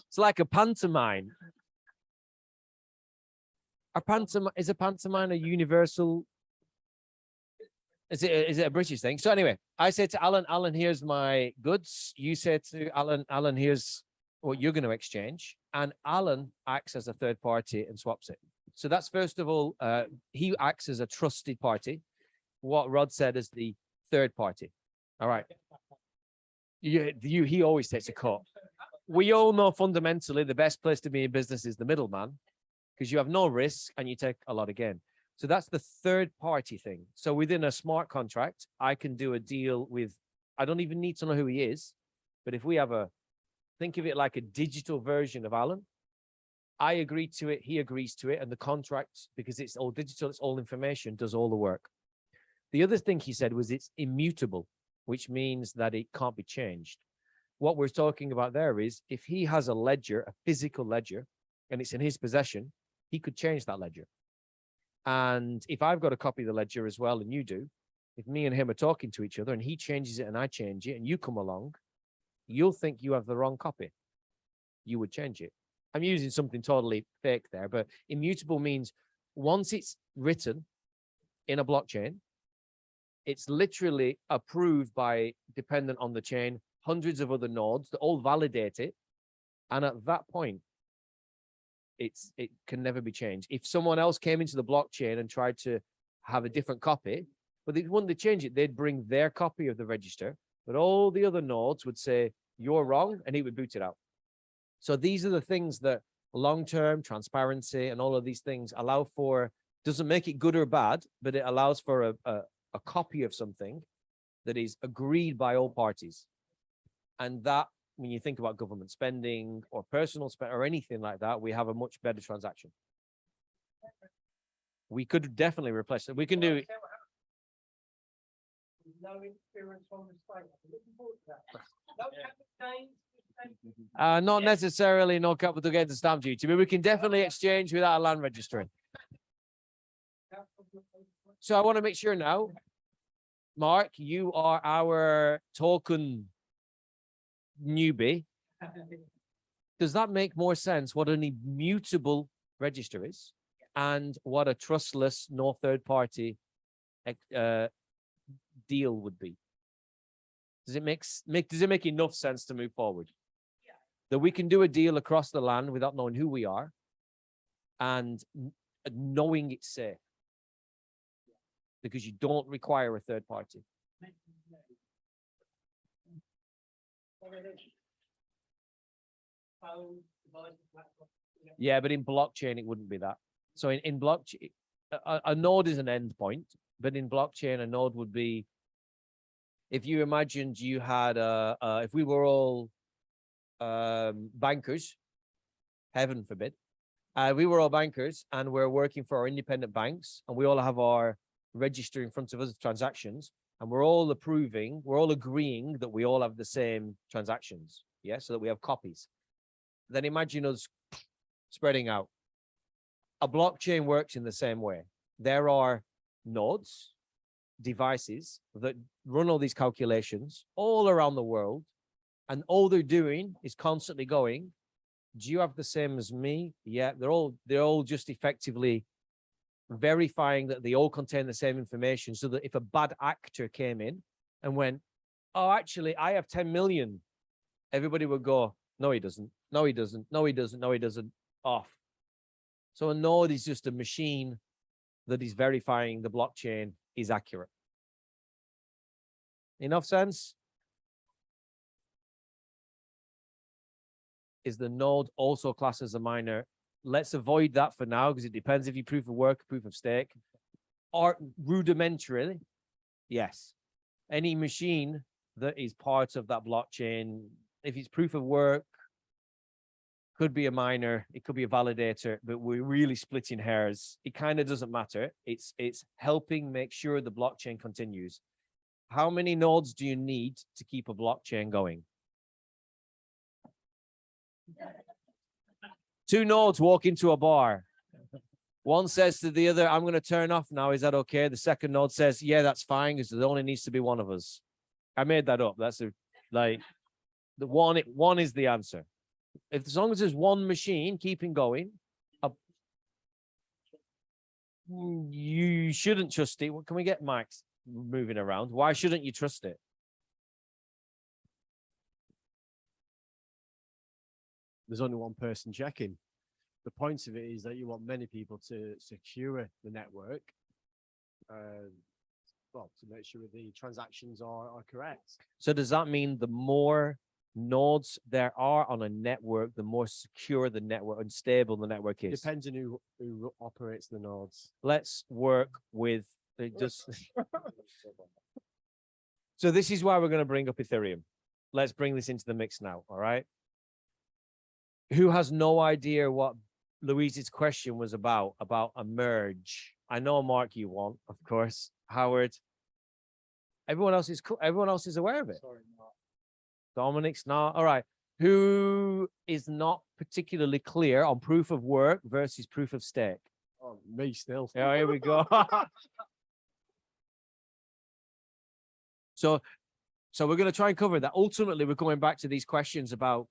it's like a pantomime. Is a pantomime a universal? Is it a British thing? So anyway, I say to Alan, here's my goods. You say to Alan, here's what you're going to exchange. And Alan acts as a third party and swaps it. So that's first of all, he acts as a trusted party. What Rod said is the third party. All right. He always takes a cut. we all know fundamentally the best place to be in business is the middleman, because you have no risk and you take a lot of gain. So that's the third party thing. So within a smart contract, I can do a deal with, I don't even need to know who he is, but if we have think of it like a digital version of Alan. I agree to it, he agrees to it, and the contract, because it's all digital, it's all information, does all the work. The other thing he said was it's immutable, which means that it can't be changed. What we're talking about there is if he has a ledger, a physical ledger, and it's in his possession, he could change that ledger. And if I've got a copy of the ledger as well, and you do, if me and him are talking to each other and he changes it and I change it and you come along, you'll think you have the wrong copy. You would change it. I'm using something totally fake there, but immutable means once it's written in a blockchain, it's literally approved by, dependent on the chain, hundreds of other nodes that all validate it. And at that point, it can never be changed. If someone else came into the blockchain and tried to have a different copy, but when they change it, they'd bring their copy of the register, but all the other nodes would say, you're wrong, and he would boot it out. So these are the things that long-term transparency and all of these things allow for, doesn't make it good or bad, but it allows for a copy of something that is agreed by all parties. And that, when you think about government spending or personal spend or anything like that, we have a much better transaction. We could definitely replace it. We can do. No interference from the state. I'm looking forward to that. No capital gains. Not necessarily no capital gains and stamp duty, but we can definitely exchange without a land registry. So I want to make sure now, Mark, you are our token newbie. Does that make more sense what an immutable register is and what a trustless, no third party deal would be? Does it make enough sense to move forward? Yeah. That we can do a deal across the land without knowing who we are and knowing it's safe, because you don't require a third party. Yeah, but in blockchain, it wouldn't be that. So in blockchain, a node is an endpoint, but in blockchain, a node would be, if you imagined you had, if we were all bankers, heaven forbid, we were all bankers and we're working for our independent banks and we all have our register in front of us, transactions, and we're all agreeing that we all have the same transactions, yeah, so that we have copies. Then imagine us spreading out. A blockchain works in the same way. There are nodes, devices that run all these calculations all around the world, and all they're doing is constantly going, do you have the same as me? Yeah, they're all just effectively verifying that they all contain the same information, so that if a bad actor came in and went, oh, actually, I have 10 million, everybody would go, no, he doesn't. No, he doesn't. No, he doesn't. No, he doesn't. Off. So a node is just a machine that is verifying the blockchain is accurate. Enough sense? Is the node also classed as a miner? Let's avoid that for now, because it depends if you proof of work, proof of stake, or rudimentarily. Yes. Any machine that is part of that blockchain, if it's proof of work, could be a miner, it could be a validator, but we're really splitting hairs. It kind of doesn't matter. It's helping make sure the blockchain continues. How many nodes do you need to keep a blockchain going? 2 nodes walk into a bar. One says to the other, I'm going to turn off now. Is that okay? The second node says, yeah, that's fine, because there only needs to be one of us. I made that up. That's the one is the answer. As long as there's one machine keeping going, you shouldn't trust it. Can we get Max moving around? Why shouldn't you trust it? There's only one person checking. The point of it is that you want many people to secure the network, well, to make sure the transactions are correct. So does that mean the more nodes there are on a network, the more secure the network and stable the network is. Depends on who operates the nodes. Let's work with just. So this is why we're going to bring up Ethereum. Let's bring this into the mix now. All right. Who has no idea what Louise's question was about a merge? I know, Mark, you won't, of course. Howard. Everyone else is cool. Everyone else is aware of it. Sorry, Mark. Dominic's not. All right. Who is not particularly clear on proof of work versus proof of stake? Oh, me still. Yeah, here we go. So we're going to try and cover that. Ultimately, we're going back to these questions about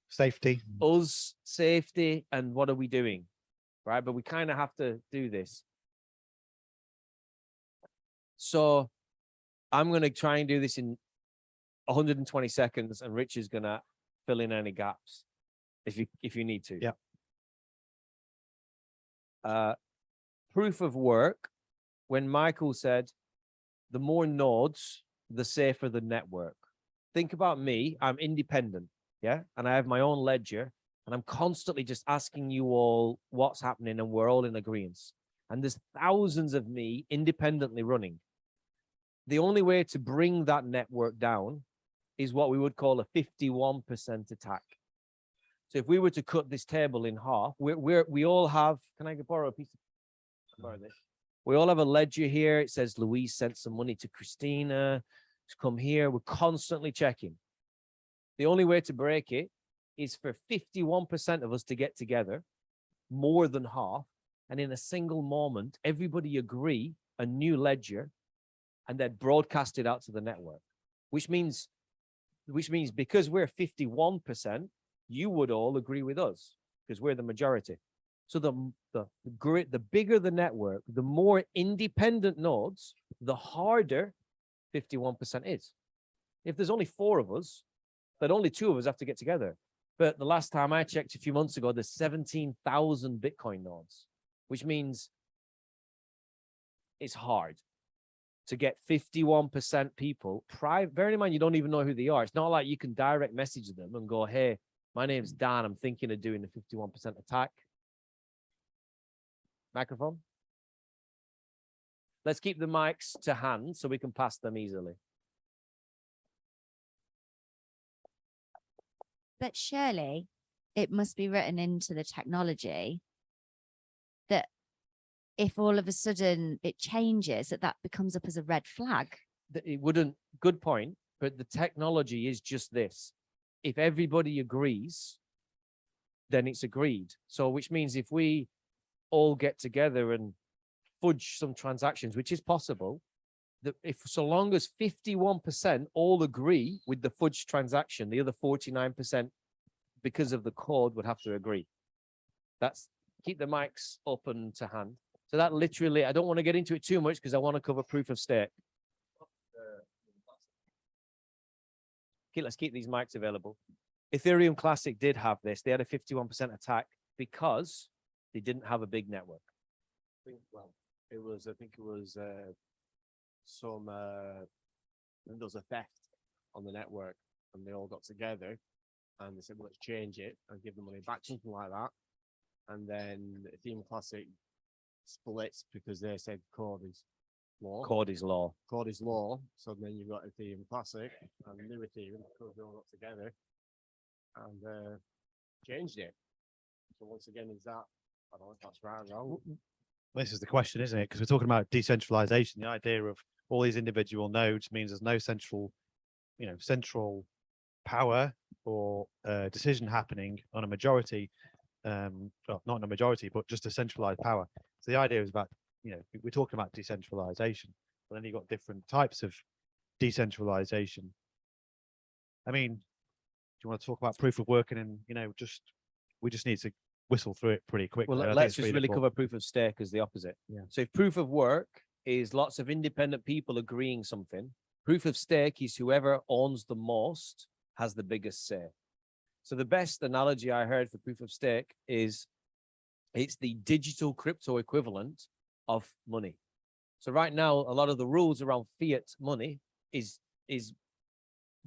safety, us, safety, and what are we doing, right? But we kind of have to do this. So I'm going to try and do this in 120 seconds, and Rich is going to fill in any gaps if you need to. Yeah. Proof of work. When Michael said, the more nodes, the safer the network. Think about me. I'm independent, yeah? And I have my own ledger, and I'm constantly just asking you all what's happening, and we're all in agreement. And there's thousands of me independently running. The only way to bring that network down is what we would call a 51% attack. So if we were to cut this table in half, we all have, can I borrow a piece of, borrow this? We all have a ledger here. It says Louise sent some money to Christina. It's come here. We're constantly checking. The only way to break it is for 51% of us to get together, more than half, and in a single moment, everybody agree a new ledger and then broadcast it out to the network, which means because we're 51%, you would all agree with us because we're the majority. So the bigger the network, the more independent nodes, the harder 51% is. If there's only 4 of us, then only 2 of us have to get together. But the last time I checked a few months ago, there's 17,000 Bitcoin nodes, which means it's hard to get 51% people. Bearing in mind, you don't even know who they are. It's not like you can direct message them and go, hey, my name's Dan. I'm thinking of doing the 51% attack. Microphone. Let's keep the mics to hand so we can pass them easily. But surely it must be written into the technology that if all of a sudden it changes, that becomes up as a red flag. It wouldn't, good point, but the technology is just this. If everybody agrees, then it's agreed. So which means if we all get together and fudge some transactions, which is possible, that if so long as 51% all agree with the fudge transaction, the other 49% because of the code would have to agree. That's keep the mics open to hand. So that literally, I don't want to get into it too much because I want to cover proof of stake. Okay, let's keep these mics available. Ethereum Classic did have this. They had a 51% attack because they didn't have a big network. Well, I think it was some, there was a theft on the network, and they all got together and they said, well, let's change it and give the money back, something like that. And then Ethereum Classic splits because they said code is law. Code is law. Code is law. So then you've got Ethereum Classic and new Ethereum because they all got together and changed it. So once again, is that, I don't know if that's right or wrong. This is the question, isn't it? Because we're talking about decentralization. The idea of all these individual nodes means there's no central power or decision happening on a majority. Well, not on a majority, but just a centralized power. So the idea is about, we're talking about decentralization, but then you've got different types of decentralization. I mean, do you want to talk about proof of work and we just need to whistle through it pretty quickly. Well, let's just really cover proof of stake as the opposite. Yeah. So if proof of work is lots of independent people agreeing something, proof of stake is whoever owns the most has the biggest say. So the best analogy I heard for proof of stake is it's the digital crypto equivalent of money. So right now, a lot of the rules around fiat money is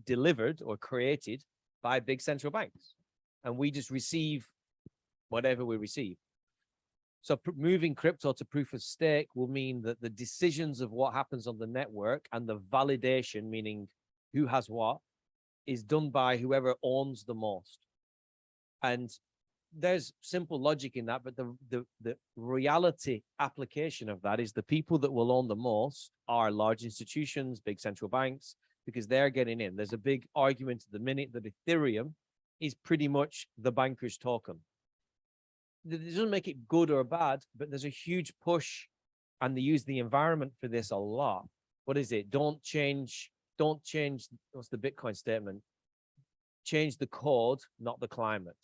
delivered or created by big central banks. And we just receive whatever we receive. So moving crypto to proof of stake will mean that the decisions of what happens on the network and the validation, meaning who has what, is done by whoever owns the most. And there's simple logic in that, but the reality application of that is the people that will own the most are large institutions, big central banks, because they're getting in. There's a big argument at the minute that Ethereum is pretty much the banker's token. It doesn't make it good or bad, but there's a huge push, and they use the environment for this a lot. What is it? Don't change, what's the Bitcoin statement? Change the code, not the climate,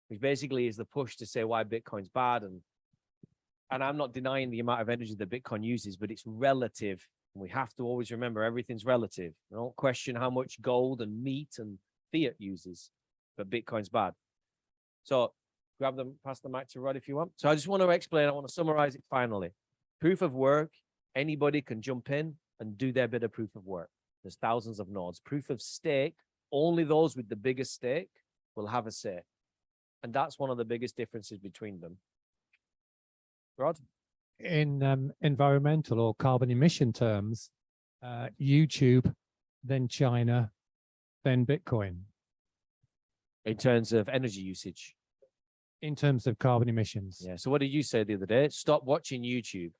which basically is the push to say why Bitcoin's bad. And I'm not denying the amount of energy that Bitcoin uses, but it's relative. We have to always remember everything's relative. Don't question how much gold and meat and fiat uses, but Bitcoin's bad. So grab them, pass the mic to Rod if you want. So I just want to explain, I want to summarize it finally. Proof of work, anybody can jump in and do their bit of proof of work. There's thousands of nodes. Proof of stake, only those with the biggest stake will have a say. And that's one of the biggest differences between them. Rod? In environmental or carbon emission terms, YouTube, then China, then Bitcoin. In terms of energy usage. In terms of carbon emissions. Yeah. So what did you say the other day? Stop watching YouTube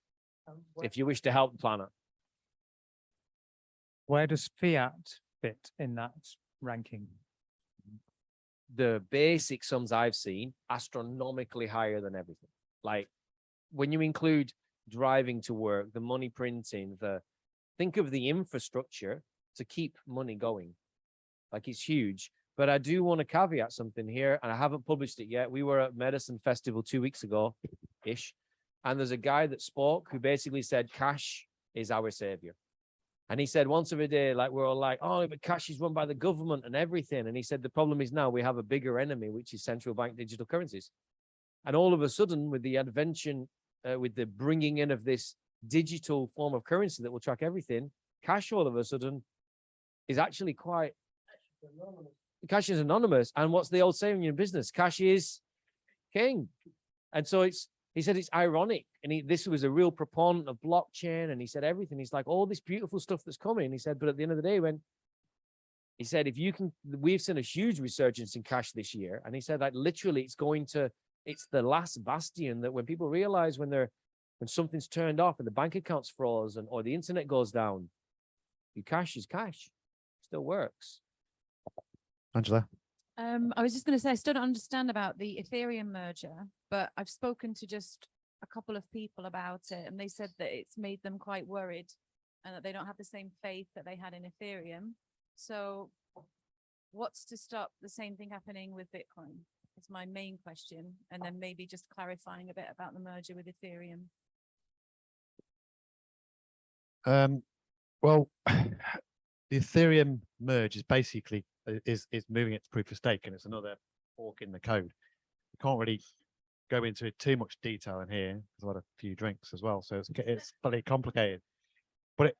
if you wish to help the planet. Where does fiat fit in that ranking? The basic sums I've seen, astronomically higher than everything. Like when you include driving to work, the money printing, think of the infrastructure to keep money going. Like it's huge. But I do want to caveat something here, and I haven't published it yet. We were at Medicine Festival 2 weeks ago-ish, and there's a guy that spoke who basically said cash is our savior. And he said once every day, like we're all like, oh, but cash is run by the government and everything. And he said the problem is now we have a bigger enemy, which is central bank digital currencies. And all of a sudden, with the invention, with the bringing in of this digital form of currency that will track everything, cash all of a sudden is actually quite... Cash is anonymous. And what's the old saying in business? Cash is king. And so he said it's ironic. And this was a real proponent of blockchain. And he said everything. He's like, all this beautiful stuff that's coming. He said, but at the end of the day, he said, we've seen a huge resurgence in cash this year. And he said, like, literally, it's the last bastion that when people realize when something's turned off and the bank account's frozen or the internet goes down, your cash is cash. Still works. Angela? I was just going to say, I still don't understand about the Ethereum merger, but I've spoken to just a couple of people about it, and they said that it's made them quite worried and that they don't have the same faith that they had in Ethereum. So what's to stop the same thing happening with Bitcoin? It's my main question. And then maybe just clarifying a bit about the merger with Ethereum. Well, the Ethereum merge is basically is moving it to proof of stake, and it's another fork in the code. We can't really go into it too much detail in here because I've had a few drinks as well, so it's fairly complicated. But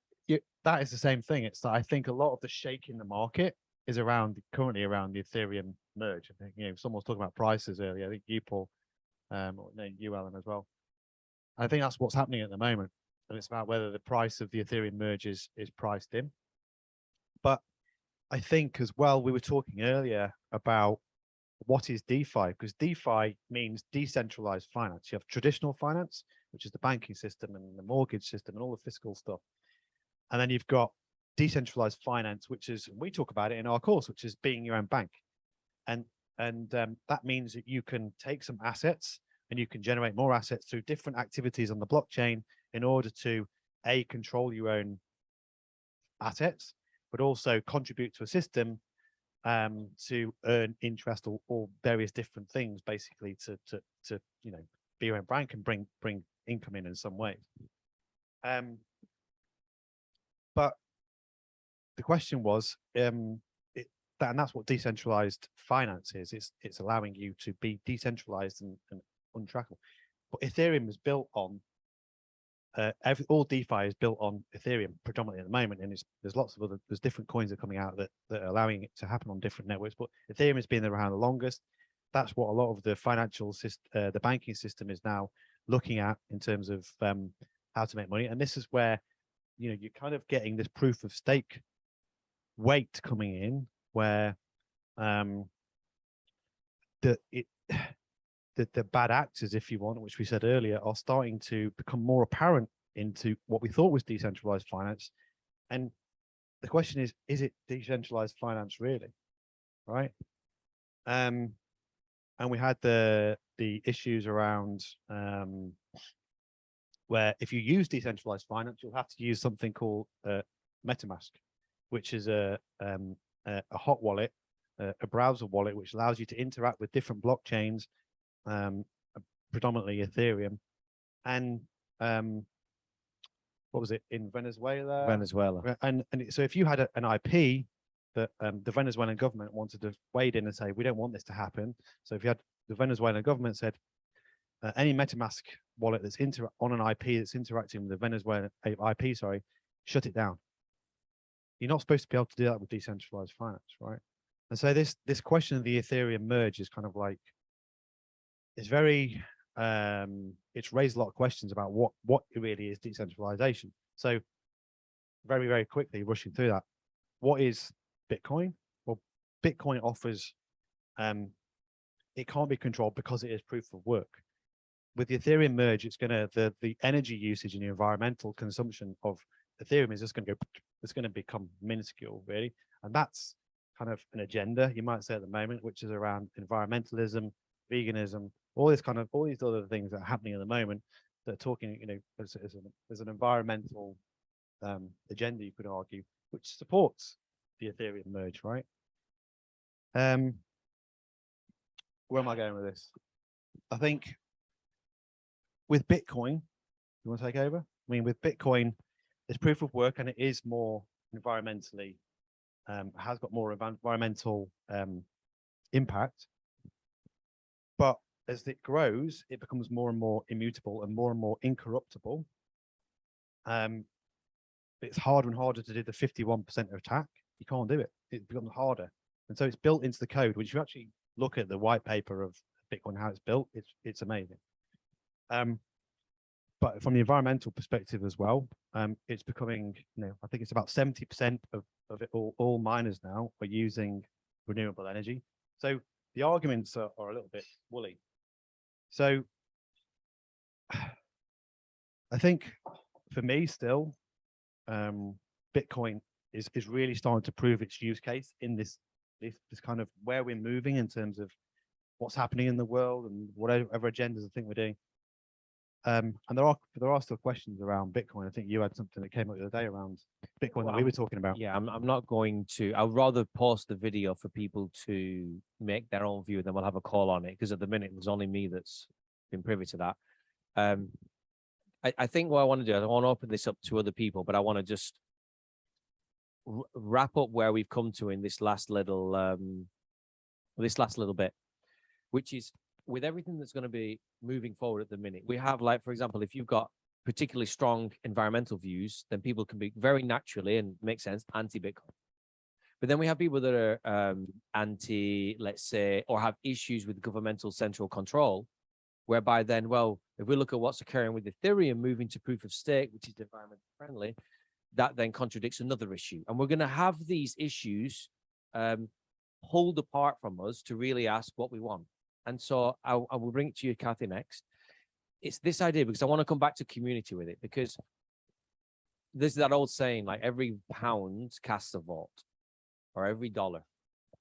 that is the same thing. It's that I think a lot of the shake in the market is currently around the Ethereum merge. I think someone was talking about prices earlier. I think you, Paul, or no, you, Alan, as well. I think that's what's happening at the moment, and it's about whether the price of the Ethereum merge is priced in. But I think as well, we were talking earlier about what is DeFi, because DeFi means decentralized finance. You have traditional finance, which is the banking system and the mortgage system and all the fiscal stuff. And then you've got decentralized finance, which is, we talk about it in our course, which is being your own bank. And that means that you can take some assets and you can generate more assets through different activities on the blockchain in order to, A, control your own assets, but also contribute to a system to earn interest or various different things, basically to be your own bank and bring income in some ways. But the question was, and that's what decentralized finance is. It's allowing you to be decentralized and untrackable. But Ethereum is built on all DeFi is built on Ethereum predominantly at the moment, and there's lots of there's different coins that are coming out that are allowing it to happen on different networks. But Ethereum has been around the longest. That's what a lot of the financial system, the banking system is now looking at in terms of how to make money. And this is where, you know, you're kind of getting this proof of stake weight coming in, where the bad actors, if you want, which we said earlier, are starting to become more apparent into what we thought was decentralized finance. And the question is it decentralized finance really? Right? And we had the issues around where if you use decentralized finance, you'll have to use something called MetaMask, which is a hot wallet, a browser wallet, which allows you to interact with different blockchains, predominantly Ethereum, and what was it in Venezuela? Venezuela. So if you had an IP that the Venezuelan government wanted to wade in and say, we don't want this to happen. So if you had the Venezuelan government said, any MetaMask wallet that's on an IP that's interacting with the Venezuelan IP, sorry, shut it down. You're not supposed to be able to do that with decentralized finance, right? And so this question of the Ethereum merge is kind of like, it's very, it's raised a lot of questions about what it really is decentralization. So very, very quickly rushing through that. What is Bitcoin? Well, Bitcoin offers, it can't be controlled because it is proof of work. With the Ethereum merge, it's gonna, the energy usage and the environmental consumption of Ethereum is just gonna go, it's gonna become minuscule, really. And that's kind of an agenda, you might say at the moment, which is around environmentalism, veganism, all these other things that are happening at the moment that are talking, you know, as an environmental agenda, you could argue, which supports the Ethereum merge, right? Where am I going with this? I think with Bitcoin, you want to take over? I mean, with Bitcoin, it's proof of work and it is more environmentally, has got more environmental impact. But as it grows, it becomes more and more immutable and more incorruptible. It's harder and harder to do the 51% attack. You can't do it. It becomes harder. And so it's built into the code. When you actually look at the white paper of Bitcoin, how it's built, it's amazing. But from the environmental perspective as well, it's becoming, you know, I think it's about 70% of it, all miners now are using renewable energy. So the arguments are a little bit woolly. So I think for me still, Bitcoin is really starting to prove its use case in this kind of where we're moving in terms of what's happening in the world and whatever agendas I think we're doing. And there are still questions around Bitcoin. I think you had something that came up the other day around Bitcoin that we were talking about. Yeah, I'm not going to. I'd rather pause the video for people to make their own view, and then we'll have a call on it. Because at the minute, there's only me that's been privy to that. I think what I want to do, I want to open this up to other people, but I want to just wrap up where we've come to in this last little bit, which is with everything that's going to be moving forward at the minute. We have, like, for example, if you've got particularly strong environmental views, then people can be very naturally, and make sense, anti-Bitcoin. But then we have people that are anti, let's say, or have issues with governmental central control, whereby then, well, if we look at what's occurring with Ethereum moving to proof of stake, which is environment friendly, that then contradicts another issue. And we're going to have these issues pulled apart from us to really ask what we want. And so I will bring it to you, Kathy, next. It's this idea, because I want to come back to community with it, because there's that old saying, like, every pound casts a vote, or every dollar.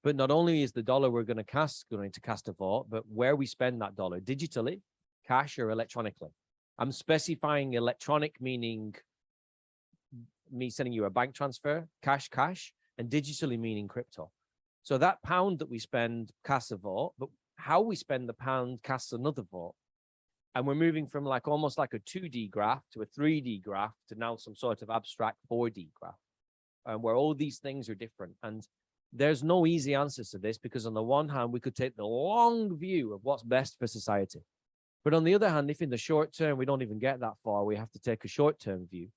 But not only is the dollar we're going to cast a vote, but where we spend that dollar, digitally, cash, or electronically. I'm specifying electronic, meaning me sending you a bank transfer, cash, and digitally meaning crypto. So that pound that we spend casts a vote, but how we spend the pound casts another vote. And we're moving from like almost like a 2D graph to a 3D graph to now some sort of abstract 4D graph, where all these things are different. And there's no easy answers to this, because on the one hand, we could take the long view of what's best for society. But on the other hand, if in the short term we don't even get that far, we have to take a short-term view,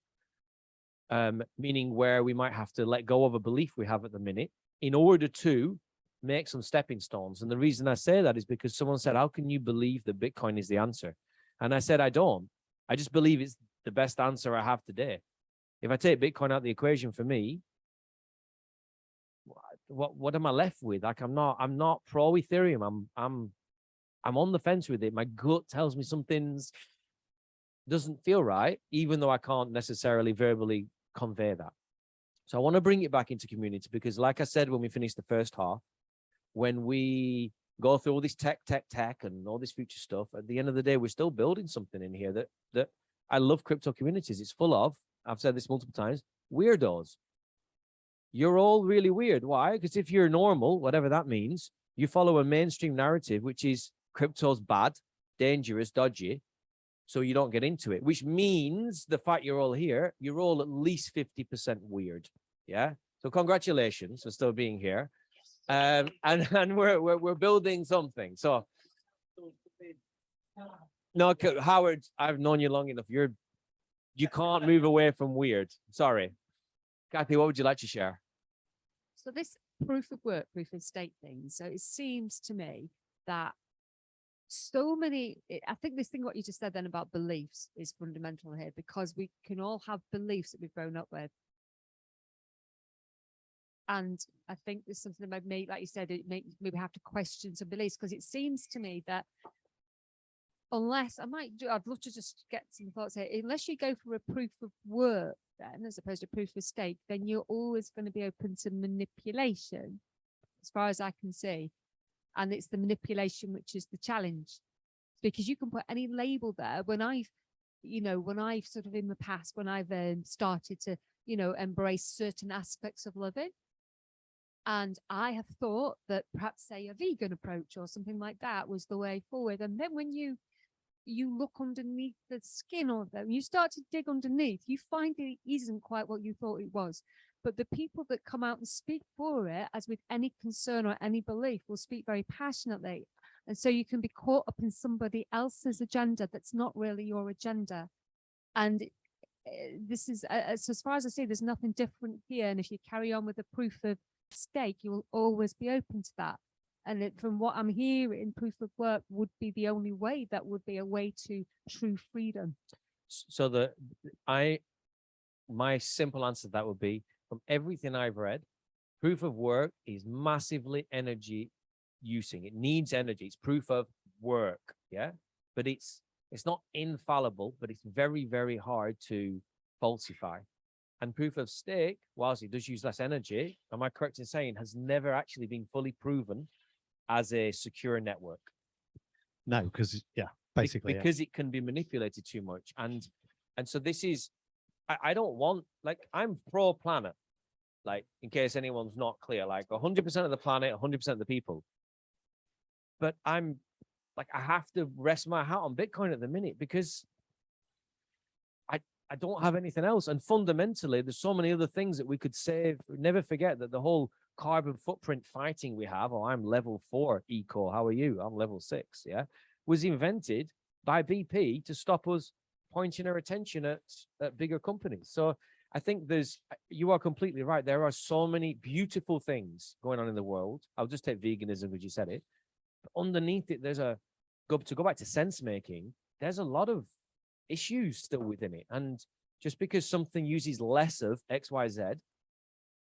meaning where we might have to let go of a belief we have at the minute in order to make some stepping stones. And the reason I say that is because someone said, how can you believe that Bitcoin is the answer? And I said, I don't. I just believe it's the best answer I have today. If I take Bitcoin out of the equation for me, what am I left with? Like, I'm not pro Ethereum. I'm on the fence with it. My gut tells me something's doesn't feel right, even though I can't necessarily verbally convey that. So I want to bring it back into community because, like I said, when we finish the first half, when we go through all this tech and all this future stuff, at the end of the day, we're still building something in here that I love crypto communities. It's full of, I've said this multiple times, weirdos. You're all really weird. Why? Because if you're normal, whatever that means, you follow a mainstream narrative, which is crypto's bad, dangerous, dodgy, so you don't get into it, which means the fact you're all here, you're all at least 50% weird. Yeah. So congratulations for still being here. And we're building something. So no, Howard, I've known you long enough. You can't move away from weird. Sorry. Kathy, what would you like to share? So this proof of work, proof of stake thing. So it seems to me that so many, I think this thing, what you just said then about beliefs is fundamental here, because we can all have beliefs that we've grown up with. And I think there's something that may, like you said, it may maybe have to question some beliefs, because it seems to me that unless I'd love to just get some thoughts here. Unless you go for a proof of work, then as opposed to proof of stake, then you're always going to be open to manipulation, as far as I can see. And it's the manipulation which is the challenge, because you can put any label there. When I've sort of in the past, when I've started to, embrace certain aspects of living, and I have thought that perhaps, say, a vegan approach or something like that was the way forward. And then when you look underneath the skin of them, you start to dig underneath, you find it isn't quite what you thought it was. But the people that come out and speak for it, as with any concern or any belief, will speak very passionately. And so you can be caught up in somebody else's agenda that's not really your agenda. And this is, as far as I see, there's nothing different here. And if you carry on with the proof of stake, you will always be open to that. And from what I'm hearing, proof of work would be the only way that would be a way to true freedom. So my simple answer to that would be, from everything I've read, proof of work is massively energy using. It needs energy. It's proof of work. Yeah. But it's not infallible, but it's very, very hard to falsify. And proof of stake, whilst it does use less energy, am I correct in saying, has never actually been fully proven as a secure network? No, because basically because it can be manipulated too much. And so this is, I don't want, like, I'm pro planet, like, in case anyone's not clear, like 100% of the planet, 100% of the people. But I'm like, I have to rest my hat on Bitcoin at the minute, because I don't have anything else. And fundamentally, there's so many other things that we could save. Never forget that the whole carbon footprint fighting we have, oh, I'm level 4 eco, how are you? I'm level 6, yeah, was invented by BP to stop us pointing our attention at bigger companies. So I think you are completely right. There are so many beautiful things going on in the world. I'll just take veganism because you said it. But underneath it, to go back to sense making, there's a lot of issues still within it. And just because something uses less of X, Y, Z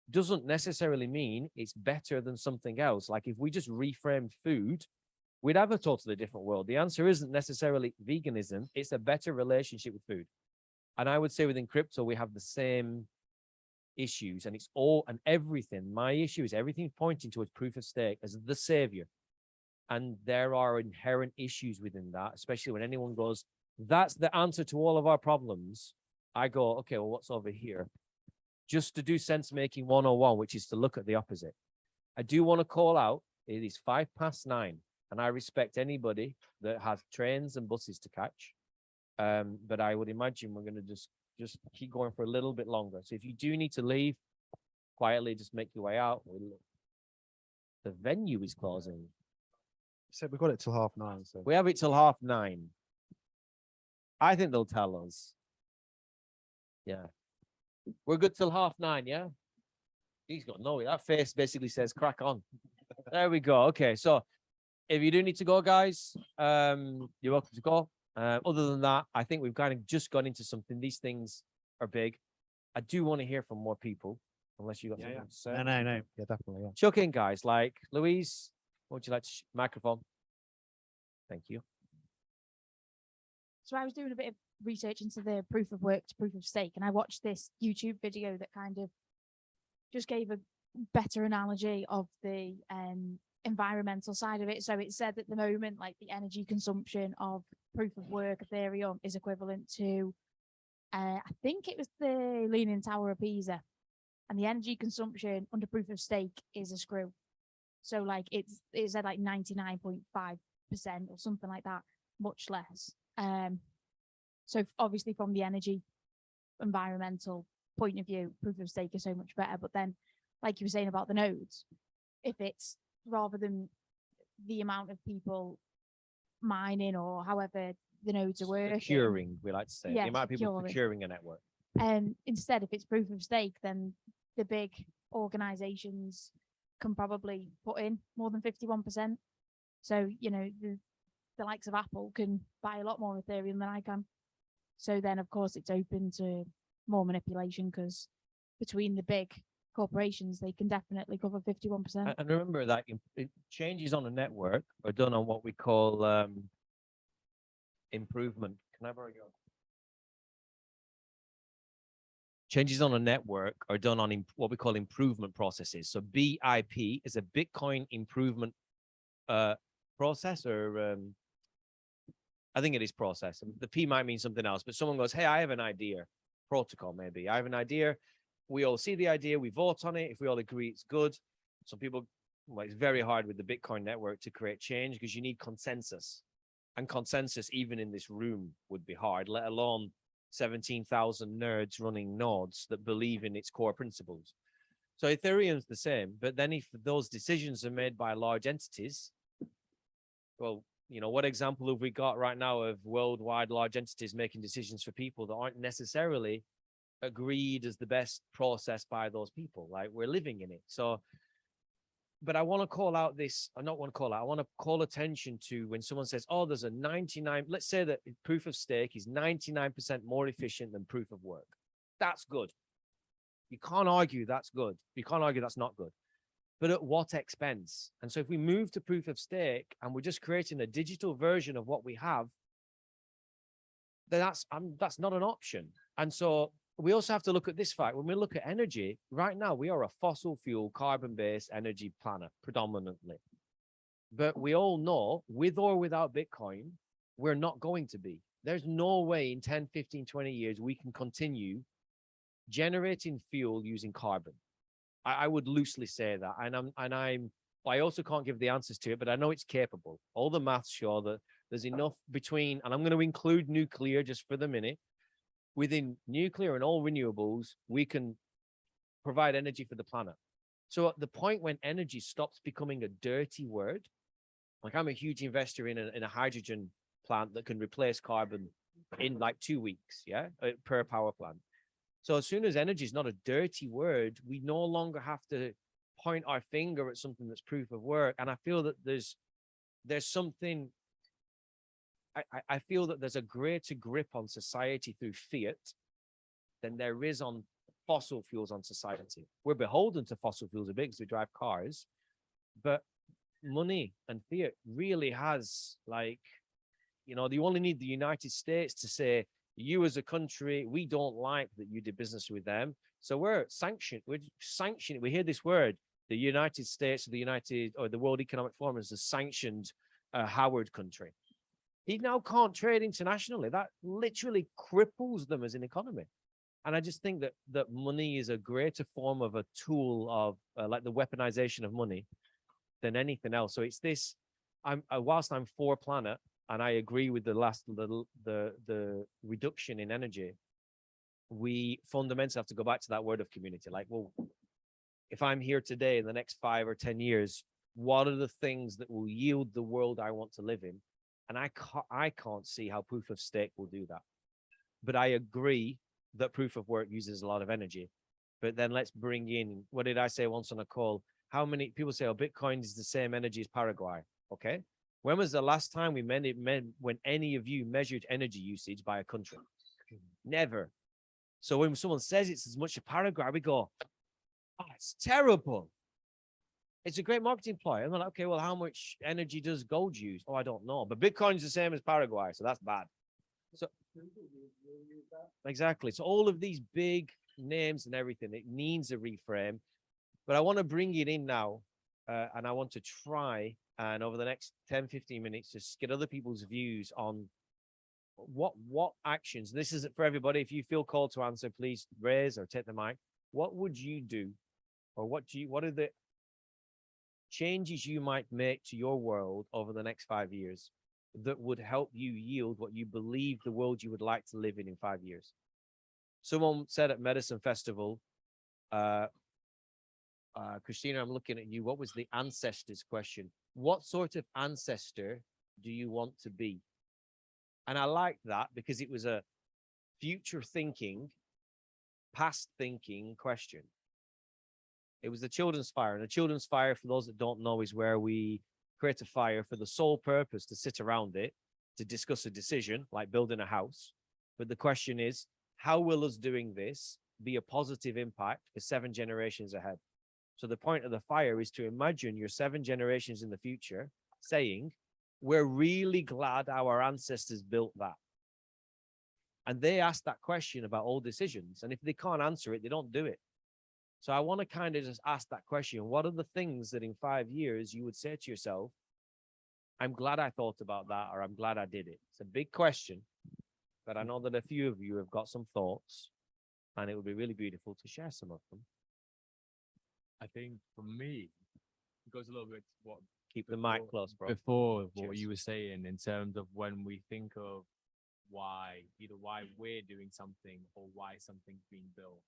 doesn't necessarily mean it's better than something else. Like if we just reframed food, we'd have a totally different world. The answer isn't necessarily veganism. It's a better relationship with food. And I would say within crypto, we have the same issues, and it's all and everything. My issue is everything pointing towards proof of stake as the savior. And there are inherent issues within that, especially when anyone goes, that's the answer to all of our problems. I go, okay, well, what's over here? Just to do sense making 101, which is to look at the opposite. I do want to call out, it is 9:05, and I respect anybody that has trains and buses to catch. But I would imagine we're going to just keep going for a little bit longer. So if you do need to leave, quietly just make your way out. The venue is closing. So we've got it till 9:30. So we have it till 9:30. I think they'll tell us. Yeah. We're good till 9:30, yeah? He's got no, that face basically says crack on. There we go. Okay, so if you do need to go, guys, you're welcome to go. Other than that, I think we've kind of just gone into something. These things are big. I do want to hear from more people, unless you got something to say. No. Yeah, definitely. Yeah. Chuck in, guys. Like Louise, what would you like to microphone? Thank you. So I was doing a bit of research into the proof of work to proof of stake, and I watched this YouTube video that kind of just gave a better analogy of the environmental side of it. So it said at the moment, like the energy consumption of proof of work Ethereum is equivalent to, I think it was the Leaning Tower of Pisa, and the energy consumption under proof of stake is a screw. So like it's at like 99.5% or something like that, much less. So obviously from the energy environmental point of view, proof of stake is so much better. But then, like you were saying about the nodes, if it's rather than the amount of people mining or however the nodes are working, Procuring, we like to say. Yeah, The amount of people securing. procuring a network. Instead, if it's proof of stake, then the big organizations can probably put in more than 51%. So, you know, the likes of Apple can buy a lot more Ethereum than I can. So then, of course, it's open to more manipulation because between the big corporations, they can definitely cover 51%. And remember that changes on a network are done on what we call improvement. Can I borrow your? Changes on a network are done on what we call improvement processes. So BIP is a Bitcoin improvement process, or I think it is process. The P might mean something else, but someone goes, hey, I have an idea. Protocol, maybe. I have an idea. We all see the idea. We vote on it. If we all agree it's good. Some people, well, it's very hard with the Bitcoin network to create change because you need consensus. And consensus, even in this room, would be hard, let alone 17,000 nerds running nodes that believe in its core principles. So Ethereum's the same. But then if those decisions are made by large entities, well, you know, what example have we got right now of worldwide large entities making decisions for people that aren't necessarily agreed as the best process by those people? Like, we're living in it. So, but I want to call out this, I don't want to call out, I want to call attention to when someone says, oh, there's a 99, let's say that proof of stake is 99% more efficient than proof of work. That's good. You can't argue that's good. You can't argue that's not good. But at what expense? And so if we move to proof of stake and we're just creating a digital version of what we have, then that's not an option. And so we also have to look at this fact. When we look at energy, right now, we are a fossil fuel, carbon-based energy planet, predominantly. But we all know, with or without Bitcoin, we're not going to be. There's no way in 10, 15, 20 years we can continue generating fuel using carbon. I would loosely say that. I also can't give the answers to it, but I know it's capable. All the maths show that there's enough between, and I'm going to include nuclear just for the minute. Within nuclear and all renewables, we can provide energy for the planet. So at the point when energy stops becoming a dirty word, like I'm a huge investor in a hydrogen plant that can replace carbon in like 2 weeks, yeah, per power plant. So as soon as energy is not a dirty word, we no longer have to point our finger at something that's proof of work. And I feel that there's something, I feel that there's a greater grip on society through fiat than there is on fossil fuels on society. We're beholden to fossil fuels a bit because we drive cars, but money and fiat really has, like, you know, you only need the United States to say, you as a country, we don't like that you did business with them. So we're sanctioned. We hear this word, the United States or the World Economic Forum is a sanctioned Howard country. He now can't trade internationally. That literally cripples them as an economy. And I just think that money is a greater form of a tool of like the weaponization of money than anything else. So it's this, whilst I'm for planet, and I agree with the reduction in energy, we fundamentally have to go back to that word of community. Like, well, if I'm here today in the next 5 or 10 years, what are the things that will yield the world I want to live in? And I can't see how proof of stake will do that. but I agree that proof of work uses a lot of energy. But then let's bring in, what did I say once on a call? How many people say, oh, Bitcoin is the same energy as Paraguay? Okay. When was the last time when any of you measured energy usage by a country? Never. So when someone says it's as much as Paraguay, we go, oh, it's terrible. It's a great marketing ploy. I'm like, okay, well, how much energy does gold use? Oh, I don't know. But Bitcoin's the same as Paraguay, so that's bad. So exactly. So all of these big names and everything, it needs a reframe. But I want to bring it in now, and I want to try and over the next 10, 15 minutes, just get other people's views on what actions. This isn't for everybody. If you feel called to answer, please raise or take the mic. What would you do, or what are the changes you might make to your world over the next 5 years that would help you yield what you believe the world you would like to live in 5 years? Someone said at Medicine Festival, Christina, I'm looking at you. What was the ancestors question? What sort of ancestor do you want to be? And I like that because it was a future thinking, past thinking question. It was the children's fire. And the children's fire, for those that don't know, is where we create a fire for the sole purpose to sit around it, to discuss a decision, like building a house. But the question is, how will us doing this be a positive impact for 7 generations ahead? So the point of the fire is to imagine your 7 generations in the future saying, we're really glad our ancestors built that. And they ask that question about all decisions. And if they can't answer it, they don't do it. So I want to kind of just ask that question. What are the things that in 5 years you would say to yourself, I'm glad I thought about that, or I'm glad I did it? It's a big question, but I know that a few of you have got some thoughts, and it would be really beautiful to share some of them. I think for me, it goes a little bit what keep the mic close, bro. Before what Cheers. you were saying in terms of when we think of either why we're doing something or why something's being built.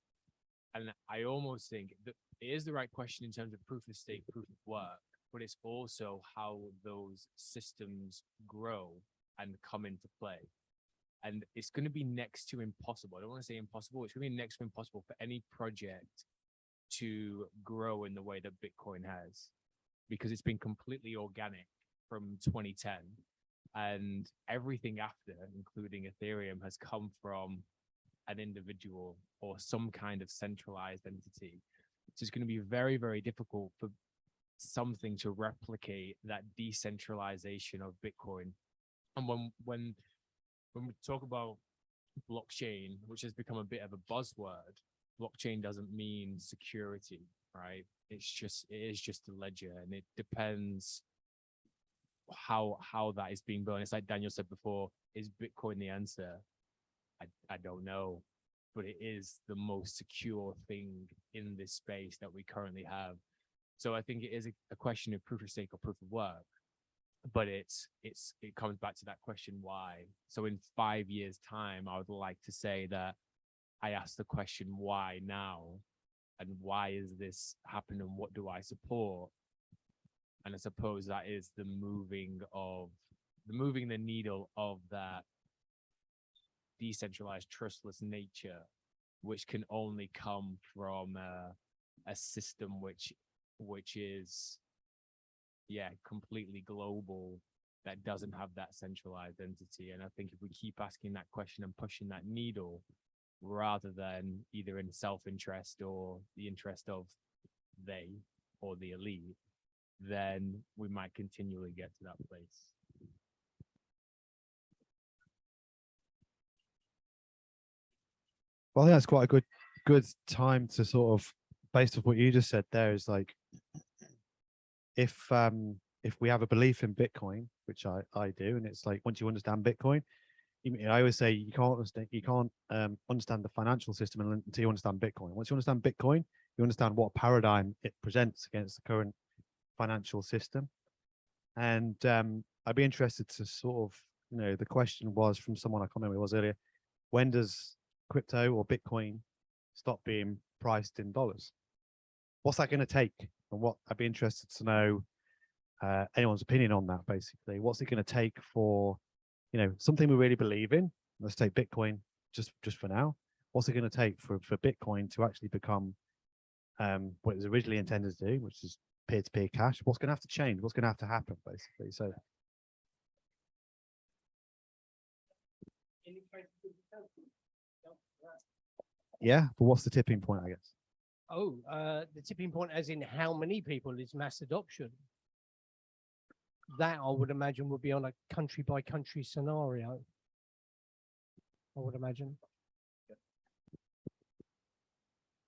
And I almost think that it is the right question in terms of proof of stake, proof of work, but it's also how those systems grow and come into play. And it's going to be next to impossible. I don't want to say impossible. It's going to be next to impossible for any project to grow in the way that Bitcoin has, because it's been completely organic from 2010. And everything after, including Ethereum, has come from an individual or some kind of centralized entity. So it's going to be very, very difficult for something to replicate that decentralization of Bitcoin. And when we talk about blockchain, which has become a bit of a buzzword, blockchain doesn't mean security, right? It is just a ledger, and it depends how that is being built. And it's like Daniel said before, is Bitcoin the answer? I don't know, but it is the most secure thing in this space that we currently have. So I think it is a question of proof of stake or proof of work, but it comes back to that question, why? So in 5 years' time, I would like to say that I asked the question, why now? And why is this happening? What do I support? And I suppose that is the moving the needle of that decentralized, trustless nature, which can only come from a system which is completely global, that doesn't have that centralized entity. And I think if we keep asking that question and pushing that needle, rather than either in self-interest or the interest of they or the elite, then we might continually get to that place. Well, I think that's quite a good time to sort of, based off what you just said there, is like, if we have a belief in Bitcoin, which I do, and it's like, once you understand Bitcoin, I always say you can't understand the financial system until you understand Bitcoin. Once you understand Bitcoin, you understand what paradigm it presents against the current financial system. And I'd be interested to sort of, the question was from someone, I can't remember who it was earlier, when does crypto or Bitcoin stop being priced in dollars? What's that going to take? And what I'd be interested to know anyone's opinion on that, basically. What's it going to take for, something we really believe in? Let's take Bitcoin just for now. What's it going to take for Bitcoin to actually become what it was originally intended to do, which is peer-to-peer cash? What's going to have to change? What's going to have to happen, basically? So. Yeah, but what's the tipping point, I guess? Oh, the tipping point as in how many people is mass adoption? That I would imagine would be on a country by country scenario. I would imagine.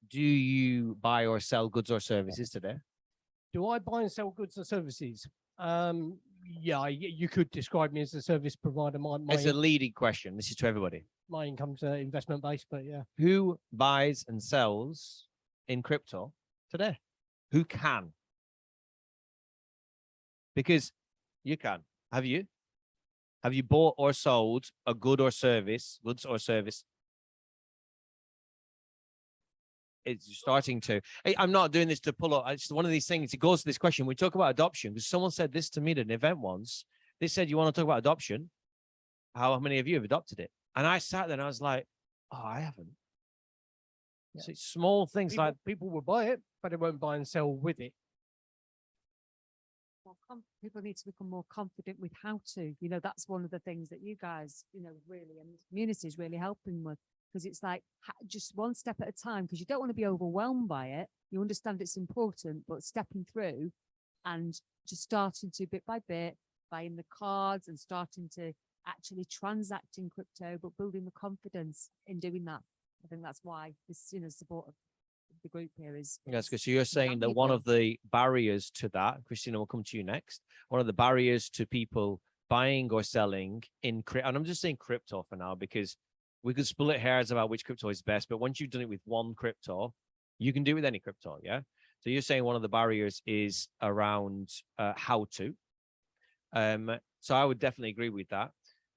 Do you buy or sell goods or services today? Do I buy and sell goods or services? Yeah, you could describe me as a service provider. It's a leading question. This is to everybody. My income's investment based, but yeah. Who buys and sells in crypto today? Who can? Because you can. Have you? Have you bought or sold a good or service, goods or service? It's starting to. Hey, I'm not doing this to pull up. It's one of these things. It goes to this question. We talk about adoption because someone said this to me at an event once. They said, "You want to talk about adoption? How many of you have adopted it?" And I sat there and I was like, "Oh, I haven't." Yeah. So it's small things like people will buy it, but they won't buy and sell with it. People need to become more confident with how to. You know, that's one of the things that you guys, you know, really, and the community is really helping with. Because it's like just one step at a time, because you don't want to be overwhelmed by it. You understand it's important, but stepping through and just starting to bit by bit, buying the cards and starting to actually transact in crypto, but building the confidence in doing that. I think that's why this, you know, support of the group here is. Yes, because you're saying that one of the barriers to that, Christina, will come to you next. One of the barriers to people buying or selling in crypto, and I'm just saying crypto for now, because we could split hairs about which crypto is best, but once you've done it with one crypto, you can do it with any crypto, yeah? So you're saying one of the barriers is around how to. So I would definitely agree with that.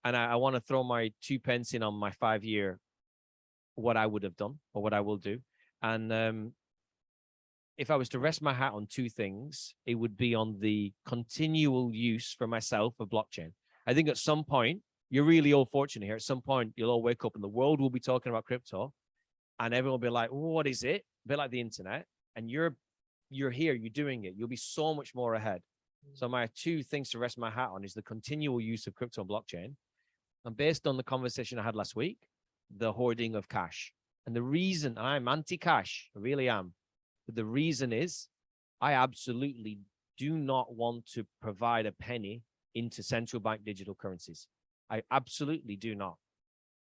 And I want to throw my 2 pence in on my 5-year, what I would have done or what I will do. And if I was to rest my hat on 2 things, it would be on the continual use for myself of blockchain. I think at some point, you're really all fortunate here. At some point, you'll all wake up and the world will be talking about crypto and everyone will be like, what is it? A bit like the internet. And you're here, you're doing it. You'll be so much more ahead. So my 2 things to rest my hat on is the continual use of crypto and blockchain. And based on the conversation I had last week, the hoarding of cash. And the reason I'm anti-cash, I really am. But the reason is I absolutely do not want to provide a penny into central bank digital currencies. I absolutely do not.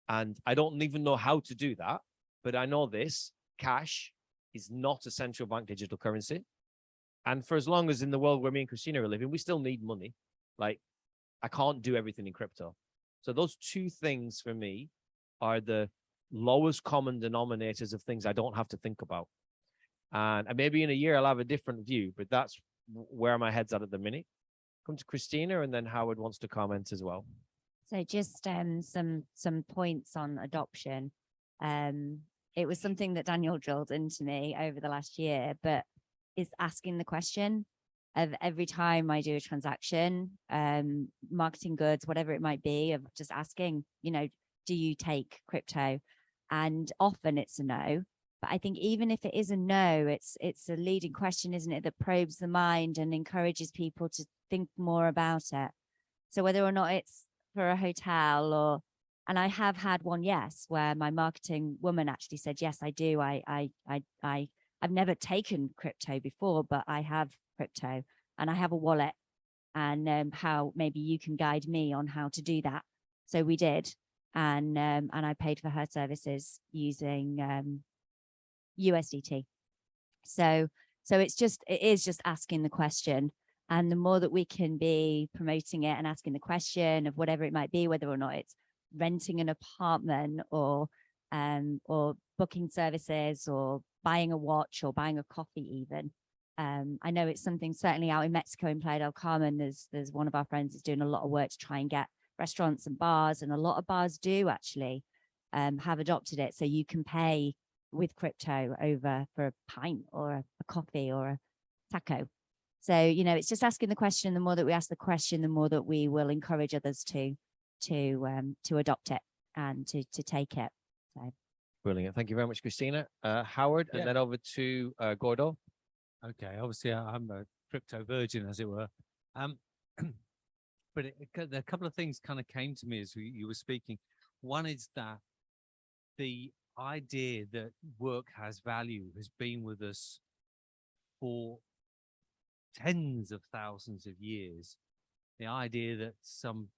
And I don't even know how to do that, but I know this, cash is not a central bank digital currency. And for as long as in the world where me and Christina are living, we still need money. Like, I can't do everything in crypto. So those 2 things for me are the lowest common denominators of things I don't have to think about. And maybe in a year, I'll have a different view, but that's where my head's at the minute. Come to Christina, and then Howard wants to comment as well. So just some points on adoption. It was something that Daniel drilled into me over the last year, but is asking the question of every time I do a transaction, marketing goods, whatever it might be, of just asking, you know, do you take crypto? And often it's a no. But I think even if it is a no, it's a leading question, isn't it, that probes the mind and encourages people to think more about it. So whether or not it's for a hotel or, and I have had one, yes, where my marketing woman actually said, yes, I do. I've never taken crypto before, but I have crypto and I have a wallet, and how maybe you can guide me on how to do that. So we did. And I paid for her services using USDT. So it is just asking the question. And the more that we can be promoting it and asking the question of whatever it might be, whether or not it's renting an apartment or booking services or buying a watch or buying a coffee even. I know it's something certainly out in Mexico in Playa del Carmen, there's one of our friends is doing a lot of work to try and get restaurants and bars, and a lot of bars do actually have adopted it. So you can pay with crypto over for a pint or a coffee or a taco. So, you know, it's just asking the question. The more that we ask the question, the more that we will encourage others to adopt it and to take it. So Brilliant. Thank you very much, Christina. Howard, and Yeah. then over to Gordo. Okay, obviously I'm a crypto virgin, as it were. But a couple of things kind of came to me as you were speaking. One is that the idea that work has value has been with us for tens of thousands of years. The idea that some